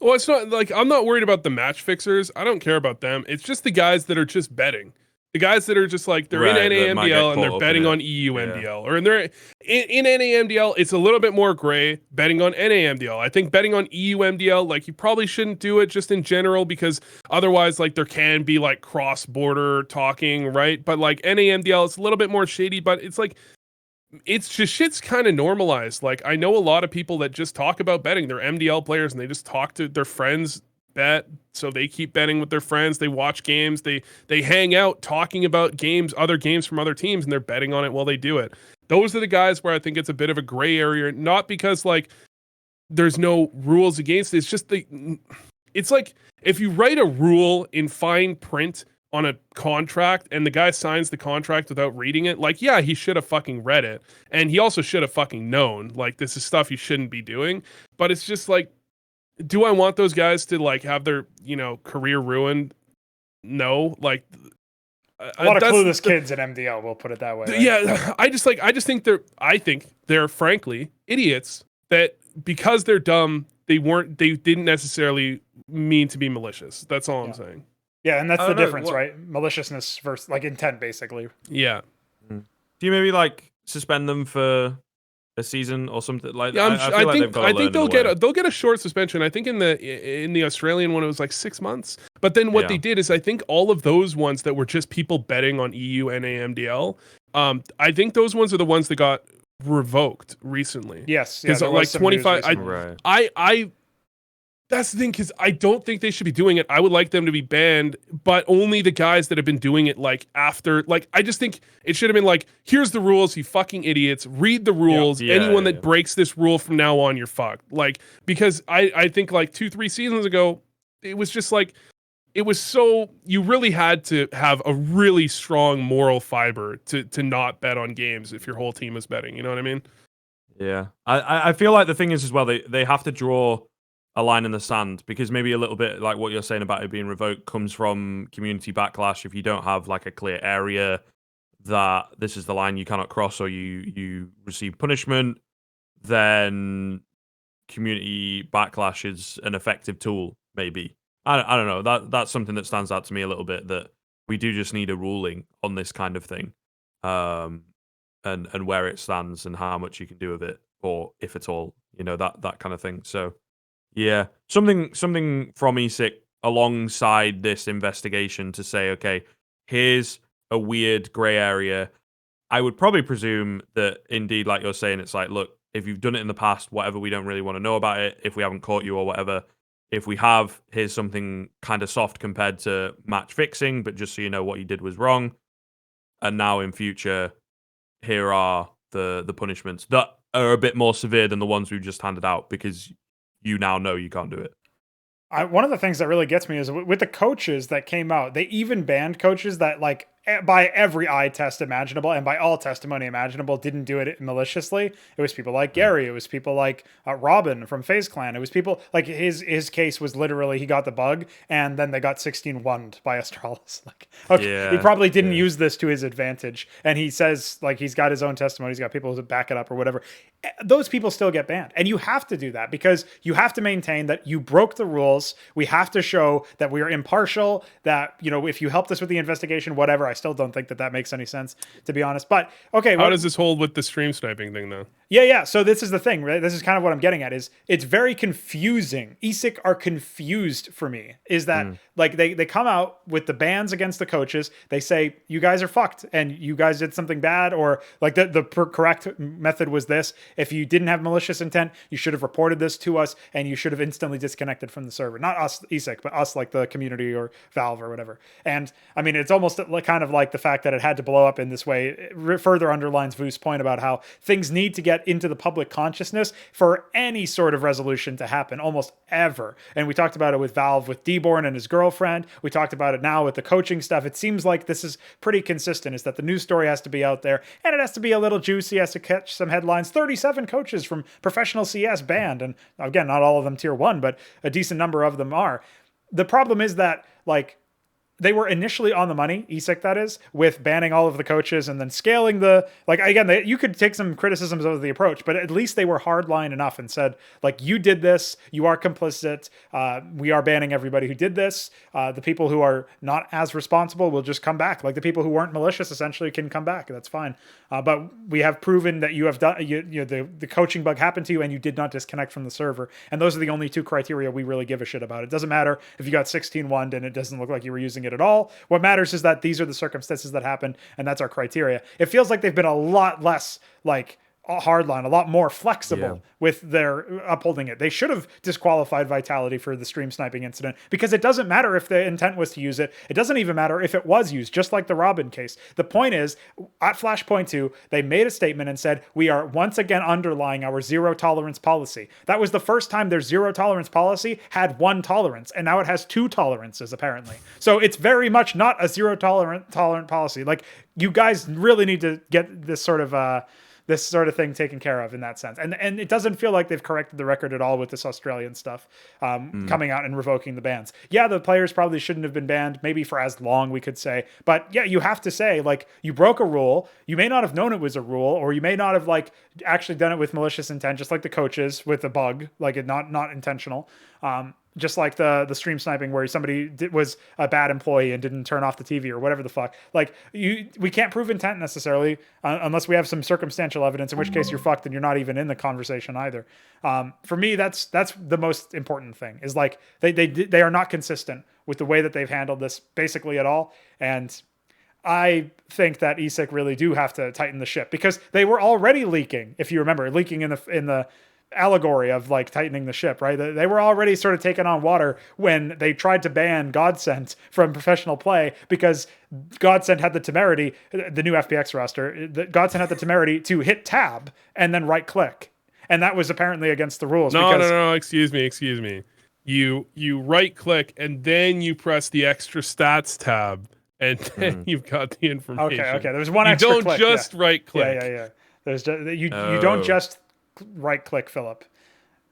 Well, it's not like I'm not worried about the match fixers. I don't care about them. It's just the guys that are just betting. The guys that are just like they're in NAMDL and they're betting on EU MDL, or they're in NAMDL. It's a little bit more gray betting on NAMDL. I think betting on EU MDL, like you probably shouldn't do it just in general because otherwise, like there can be like cross border talking, right? But like NAMDL, it's a little bit more shady. But it's like it's just shit's kind of normalized. Like I know a lot of people that just talk about betting. They're MDL players and they just talk to their friends. Bet, so they keep betting with their friends. They watch games. They hang out talking about games, other games from other teams, and they're betting on it while they do it. Those are the guys where I think it's a bit of a gray area, not because like there's no rules against it. It's just it's like if you write a rule in fine print on a contract and the guy signs the contract without reading it, like, yeah, he should have fucking read it. And he also should have fucking known, like, this is stuff you shouldn't be doing. But it's just like, do I want those guys to like have their, career ruined? No, like a lot of clueless kids at MDL. We'll put it that way. Right? Yeah, I think they're frankly idiots that because they're dumb, they didn't necessarily mean to be malicious. That's all I'm saying. Yeah, and that's the difference, right? Maliciousness versus like intent, basically. Yeah. Do you maybe like suspend them for a season or something like that? Yeah, I think they'll get a short suspension. I think in the Australian one it was like 6 months. But then what they did is I think all of those ones that were just people betting on EU NAMDL, I think those ones are the ones that got revoked recently. Yes, because like 25. I that's the thing, because I don't think they should be doing it. I would like them to be banned, but only the guys that have been doing it like after. Like, I just think it should have been like, here's the rules, you fucking idiots. Read the rules. Anyone that breaks this rule from now on, you're fucked. Like, because I think like 2-3 seasons ago, it was just like, it was so, you really had to have a really strong moral fiber to not bet on games if your whole team was betting. You know what I mean? Yeah. I feel like the thing is as well, they have to draw a line in the sand, because maybe a little bit like what you're saying about it being revoked comes from community backlash. If you don't have like a clear area that this is the line you cannot cross, or you receive punishment, then community backlash is an effective tool. Maybe I don't know. That's something that stands out to me a little bit, that we do just need a ruling on this kind of thing, and where it stands and how much you can do with it, or if at all, that kind of thing. So. Yeah, something from ESIC alongside this investigation to say, okay, here's a weird grey area. I would probably presume that indeed, like you're saying, it's like, look, if you've done it in the past, whatever, we don't really want to know about it. If we haven't caught you or whatever, if we have, here's something kind of soft compared to match fixing, but just so you know what you did was wrong. And now in future, here are the punishments that are a bit more severe than the ones we've just handed out, because you now know you can't do it. One of the things that really gets me is with the coaches that came out, they even banned coaches that, like, by every eye test imaginable and by all testimony imaginable, didn't do it maliciously. It was people like Gary. It was people like Robin from FaZe Clan. It was people like his case was literally he got the bug and then they got 16-1'd by Astralis. Like, okay, he probably didn't use this to his advantage. And he says, like, he's got his own testimony. He's got people who back it up or whatever. Those people still get banned. And you have to do that because you have to maintain that you broke the rules. We have to show that we are impartial, that, if you helped us with the investigation, whatever. I still don't think that makes any sense, to be honest. But okay, how does this hold with the stream sniping thing, though? Yeah. So this is the thing, right? This is kind of what I'm getting at. Is it's very confusing. ESIC are confused for me. Is that like they come out with the bans against the coaches? They say you guys are fucked and you guys did something bad, or like the correct method was this. If you didn't have malicious intent, you should have reported this to us and you should have instantly disconnected from the server. Not us, ESIC, but us, like the community or Valve or whatever. And I mean, it's almost kind of like the fact that it had to blow up in this way. It further underlines Vu's point about how things need to get into the public consciousness for any sort of resolution to happen, almost ever. And we talked about it with Valve, with Dborn and his girlfriend. We talked about it now with the coaching stuff. It seems like this is pretty consistent, is that the news story has to be out there and it has to be a little juicy, has to catch some headlines. 37 coaches from professional CS banned. And again, not all of them tier 1, but a decent number of them are. The problem is that, like, they were initially on the money, ESIC that is, with banning all of the coaches and then scaling the, like, again, you could take some criticisms of the approach, but at least they were hardline enough and said, like, you did this, you are complicit, we are banning everybody who did this, the people who are not as responsible will just come back, like the people who weren't malicious essentially can come back, that's fine. But we have proven that you have done, the coaching bug happened to you and you did not disconnect from the server, and those are the only two criteria we really give a shit about. It doesn't matter if you got 16-1 and it doesn't look like you were using it at all. What matters is that these are the circumstances that happened, and that's our criteria. It feels like they've been a lot less like hardline, a lot more flexible with their upholding it. They should have disqualified Vitality for the stream sniping incident, because it doesn't matter if the intent was to use it. It doesn't even matter if it was used, just like the Robin case. The point is, at Flashpoint 2, they made a statement and said, we are once again underlying our zero tolerance policy. That was the first time their zero tolerance policy had one tolerance, and now it has two tolerances, apparently. So it's very much not a zero tolerant policy. Like, you guys really need to get this sort of thing taken care of in that sense. And it doesn't feel like they've corrected the record at all with this Australian stuff coming out and revoking the bans. Yeah, the players probably shouldn't have been banned, maybe for as long, we could say. But yeah, you have to say, like, you broke a rule. You may not have known it was a rule, or you may not have, like, actually done it with malicious intent, just like the coaches with the bug, like it not intentional. Just like the stream sniping where somebody was a bad employee and didn't turn off the TV or whatever the fuck. Like, we can't prove intent necessarily unless we have some circumstantial evidence, in which case you're fucked and you're not even in the conversation either. For me, that's the most important thing, is like they are not consistent with the way that they've handled this basically at all. And I think that ESIC really do have to tighten the ship, because they were already leaking, if you remember, leaking in the allegory of like tightening the ship, right? They were already sort of taking on water when they tried to ban Godsent from professional play, because Godsent had the temerity, the new FPX roster, Godsent had the temerity to hit tab and then right click. And that was apparently against the rules. No, excuse me. You right click and then you press the extra stats tab, and then you've got the information. Okay. There's one extra click. You don't just right click. Yeah. There's you don't just right click, Philip.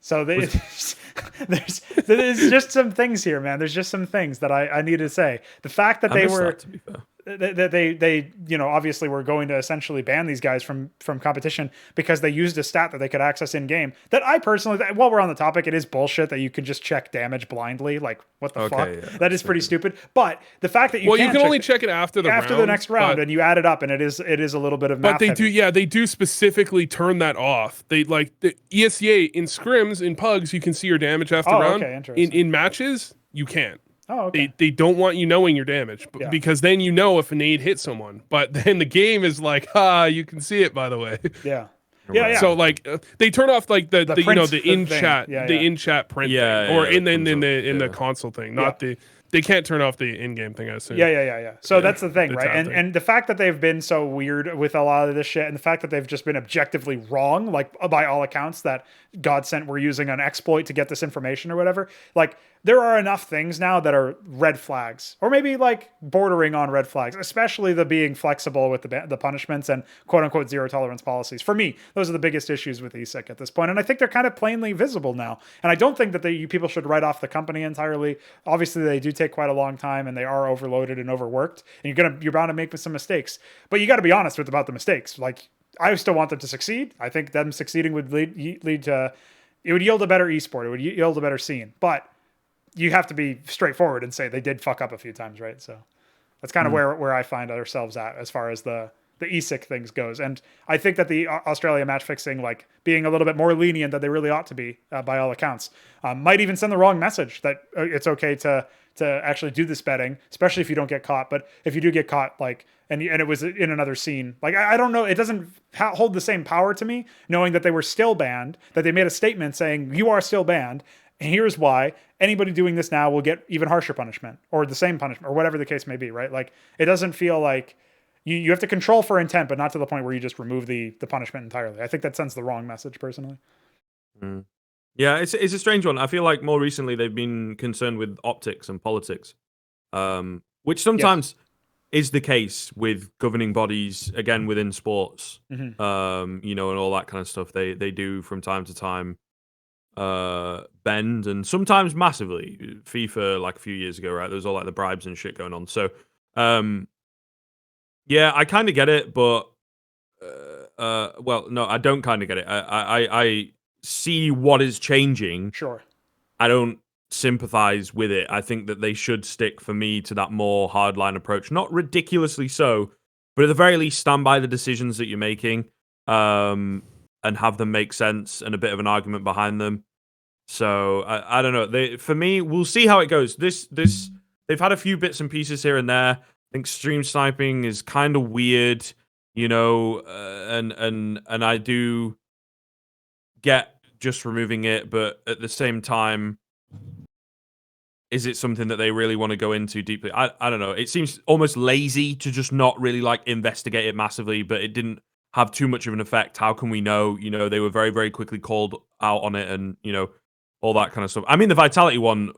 So there's just some things here, man. There's just some things that I need to say. The fact that they obviously were going to essentially ban these guys from competition because they used a stat that they could access in game, that I personally, while we're on the topic, it is bullshit that you can just check damage blindly. Like, what the fuck? Yeah, that is pretty stupid. But the fact that you can only check it after the next round, and you add it up, and it is a little bit of math. But they do specifically turn that off. They, like, the ESEA in scrims, in pugs, you can see your damage after round. In matches, you can't. Oh, okay. They don't want you knowing your damage, because then you know if a nade hit someone. But then the game is like, you can see it, by the way. Yeah. So like they turn off like the in chat print thing, or in the console thing, not the. They can't turn off the in-game thing, I assume. Yeah. So that's the thing, right? And the fact that they've been so weird with a lot of this shit, and the fact that they've just been objectively wrong, like by all accounts, that Godsent were using an exploit to get this information or whatever, like, there are enough things now that are red flags, or maybe like bordering on red flags, especially the being flexible with the punishments and quote unquote zero tolerance policies. For me, those are the biggest issues with ESIC at this point. And I think they're kind of plainly visible now. And I don't think that you people should write off the company entirely. Obviously they do take quite a long time, and they are overloaded and overworked, and you're bound to make some mistakes, but you got to be honest about the mistakes. Like, I still want them to succeed. I think them succeeding would lead to, it would yield a better esport. It would yield a better scene, but you have to be straightforward and say they did fuck up a few times, right? So that's kind of where I find ourselves at as far as the ESIC things goes. And I think that the Australia match fixing, like being a little bit more lenient than they really ought to be by all accounts, might even send the wrong message that it's okay to actually do this betting, especially if you don't get caught. But if you do get caught, like, and it was in another scene, like, I don't know, it doesn't hold the same power to me, knowing that they were still banned, that they made a statement saying you are still banned, and here's why. Anybody doing this now will get even harsher punishment, or the same punishment, or whatever the case may be, right? Like, it doesn't feel like you have to control for intent, but not to the point where you just remove the punishment entirely. I think that sends the wrong message, personally. Yeah, it's a strange one. I feel like more recently they've been concerned with optics and politics, which sometimes is the case with governing bodies, again, within sports, and all that kind of stuff. They do from time to time bend, and sometimes massively. FIFA, like a few years ago, right? There was all like the bribes and shit going on. So, yeah, I kind of get it, but well, no, I don't kind of get it. I see what is changing. Sure. I don't sympathize with it. I think that they should stick, for me, to that more hardline approach. Not ridiculously so, but at the very least, stand by the decisions that you're making, and have them make sense and a bit of an argument behind them. So I don't know. For me, we'll see how it goes. They've had a few bits and pieces here and there. I think stream sniping is kind of weird, you know, and I do get just removing it, but at the same time, is it something that they really want to go into deeply? I don't know. It seems almost lazy to just not really like investigate it massively, but it didn't have too much of an effect. How can we know? You know, they were very, very quickly called out on it, and you know, all that kind of stuff. I mean, the Vitality one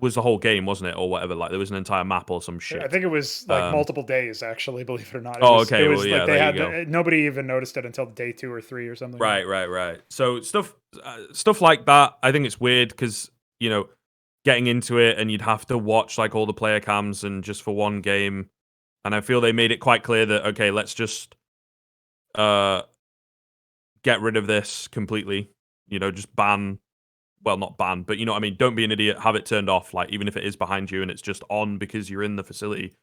was the whole game, wasn't it, or whatever? Like there was an entire map or some shit. I think it was like multiple days, actually. Believe it or not. Okay. It was well, yeah, like they there you had go. nobody even noticed it until day 2 or 3 or something. Right. So stuff like that. I think it's weird because you know, getting into it and you'd have to watch like all the player cams and just for one game. And I feel they made it quite clear that okay, let's just get rid of this completely. You know, just ban. Well, not ban, but you know what I mean? Don't be an idiot. Have it turned off, like even if it is behind you and it's just on because you're in the facility.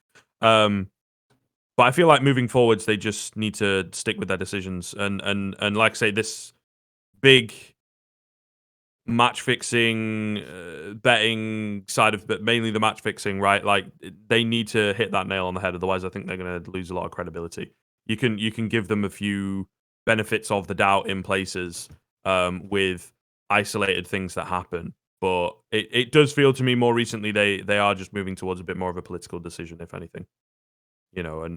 But I feel like moving forwards, they just need to stick with their decisions. And like I say, this big match fixing, betting side of, but mainly the match fixing, right? Like they need to hit that nail on the head. Otherwise, I think they're going to lose a lot of credibility. You can give them a few benefits of the doubt in places with isolated things that happen, but it does feel to me more recently they are just moving towards a bit more of a political decision, if anything, you know,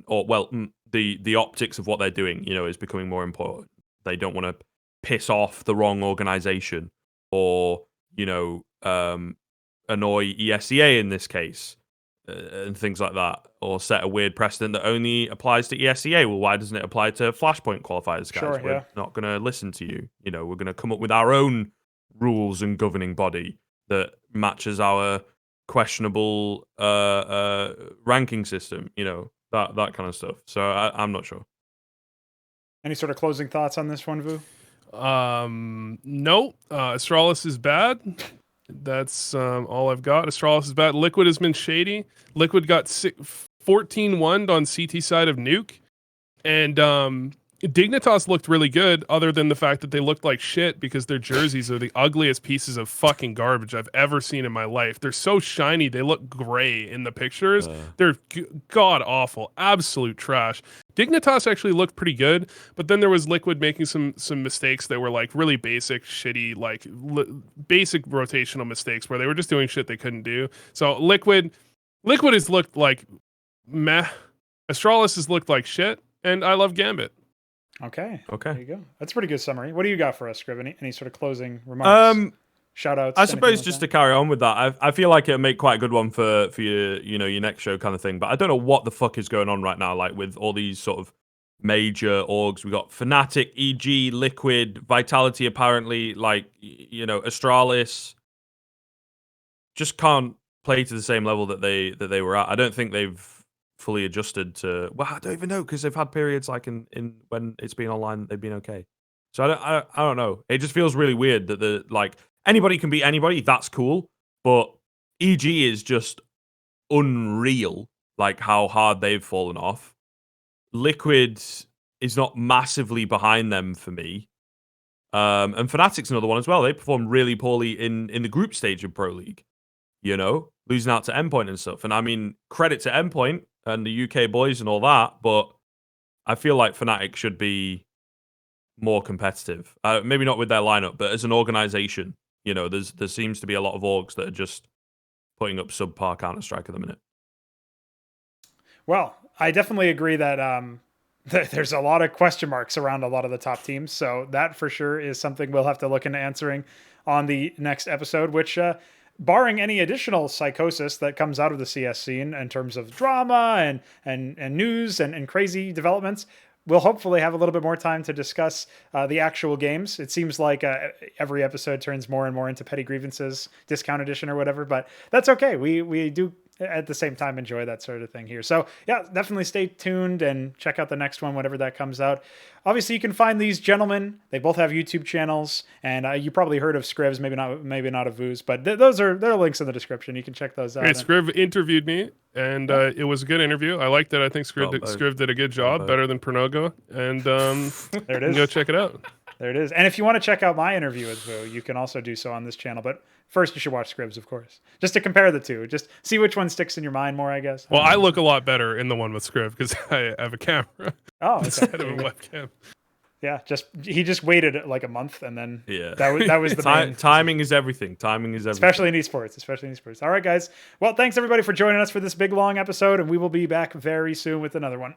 the optics of what they're doing, you know, is becoming more important. They don't want to piss off the wrong organization or you know annoy ESEA in this case, and things like that, or set a weird precedent that only applies to ESEA. Well, why doesn't it apply to Flashpoint qualifiers, guys? Sure, We're not going to listen to you. You know, we're going to come up with our own rules and governing body that matches our questionable ranking system, you know, that kind of stuff. So I'm not sure. Any sort of closing thoughts on this one, Vu? No. Astralis is bad. That's all I've got. Astralis is bad. Liquid has been shady. Liquid got 14-1 on CT side of Nuke. And Dignitas looked really good, other than the fact that they looked like shit because their jerseys are the ugliest pieces of fucking garbage I've ever seen in my life. They're so shiny, they look gray in the pictures. They're god awful, absolute trash. Dignitas actually looked pretty good, but then there was Liquid making some mistakes that were like really basic, shitty, like basic rotational mistakes where they were just doing shit they couldn't do. So Liquid has looked like meh. Astralis has looked like shit. And I love Gambit. Okay. There you go. That's a pretty good summary. What do you got for us, Skriv? Any sort of closing remarks? Shout outs? I suppose just to carry on with that, I feel like it'll make quite a good one for your, you know, your next show kind of thing. But I don't know what the fuck is going on right now, like with all these sort of major orgs. We got Fnatic, EG, Liquid, Vitality apparently, like, you know, Astralis just can't play to the same level that they were at. I don't think they've fully adjusted to, well, I don't even know, because they've had periods like in when it's been online, they've been okay. So I don't know. It just feels really weird that the like anybody can beat anybody. That's cool, but EG is just unreal. Like how hard they've fallen off. Liquid is not massively behind them for me. And Fnatic's another one as well. They performed really poorly in the group stage of Pro League. You know, losing out to Endpoint and stuff. And I mean, credit to Endpoint and the UK boys and all that, but I feel like Fnatic should be more competitive. Maybe not with their lineup, but as an organization, you know, there seems to be a lot of orgs that are just putting up subpar Counter-Strike at the minute. Well, I definitely agree that there's a lot of question marks around a lot of the top teams. So that for sure is something we'll have to look into answering on the next episode, which barring any additional psychosis that comes out of the CS scene in terms of drama and news and crazy developments, we'll hopefully have a little bit more time to discuss the actual games. It seems like every episode turns more and more into petty grievances, discount edition or whatever, but that's okay. We do at the same time enjoy that sort of thing here. So yeah, definitely stay tuned and check out the next one whenever that comes out. Obviously, you can find these gentlemen. They both have YouTube channels, and you probably heard of Skriv's, maybe not of Vu's, but there are links in the description. You can check those out. Hey, Skriv interviewed me, and it was a good interview. I liked it. I think Skriv did a good job, better than Pr0gu, and there it is. Go check it out. There it is. And if you want to check out my interview with Vu, you can also do so on this channel. But first, you should watch Skriv's, of course, just to compare the two. Just see which one sticks in your mind more, I guess. Well, I look a lot better in the one with Skriv because I have a camera instead of a webcam. Yeah, he just waited like a month, and then that was the timing is everything. Timing is everything, especially in esports. All right, guys. Well, thanks everybody for joining us for this big long episode, and we will be back very soon with another one.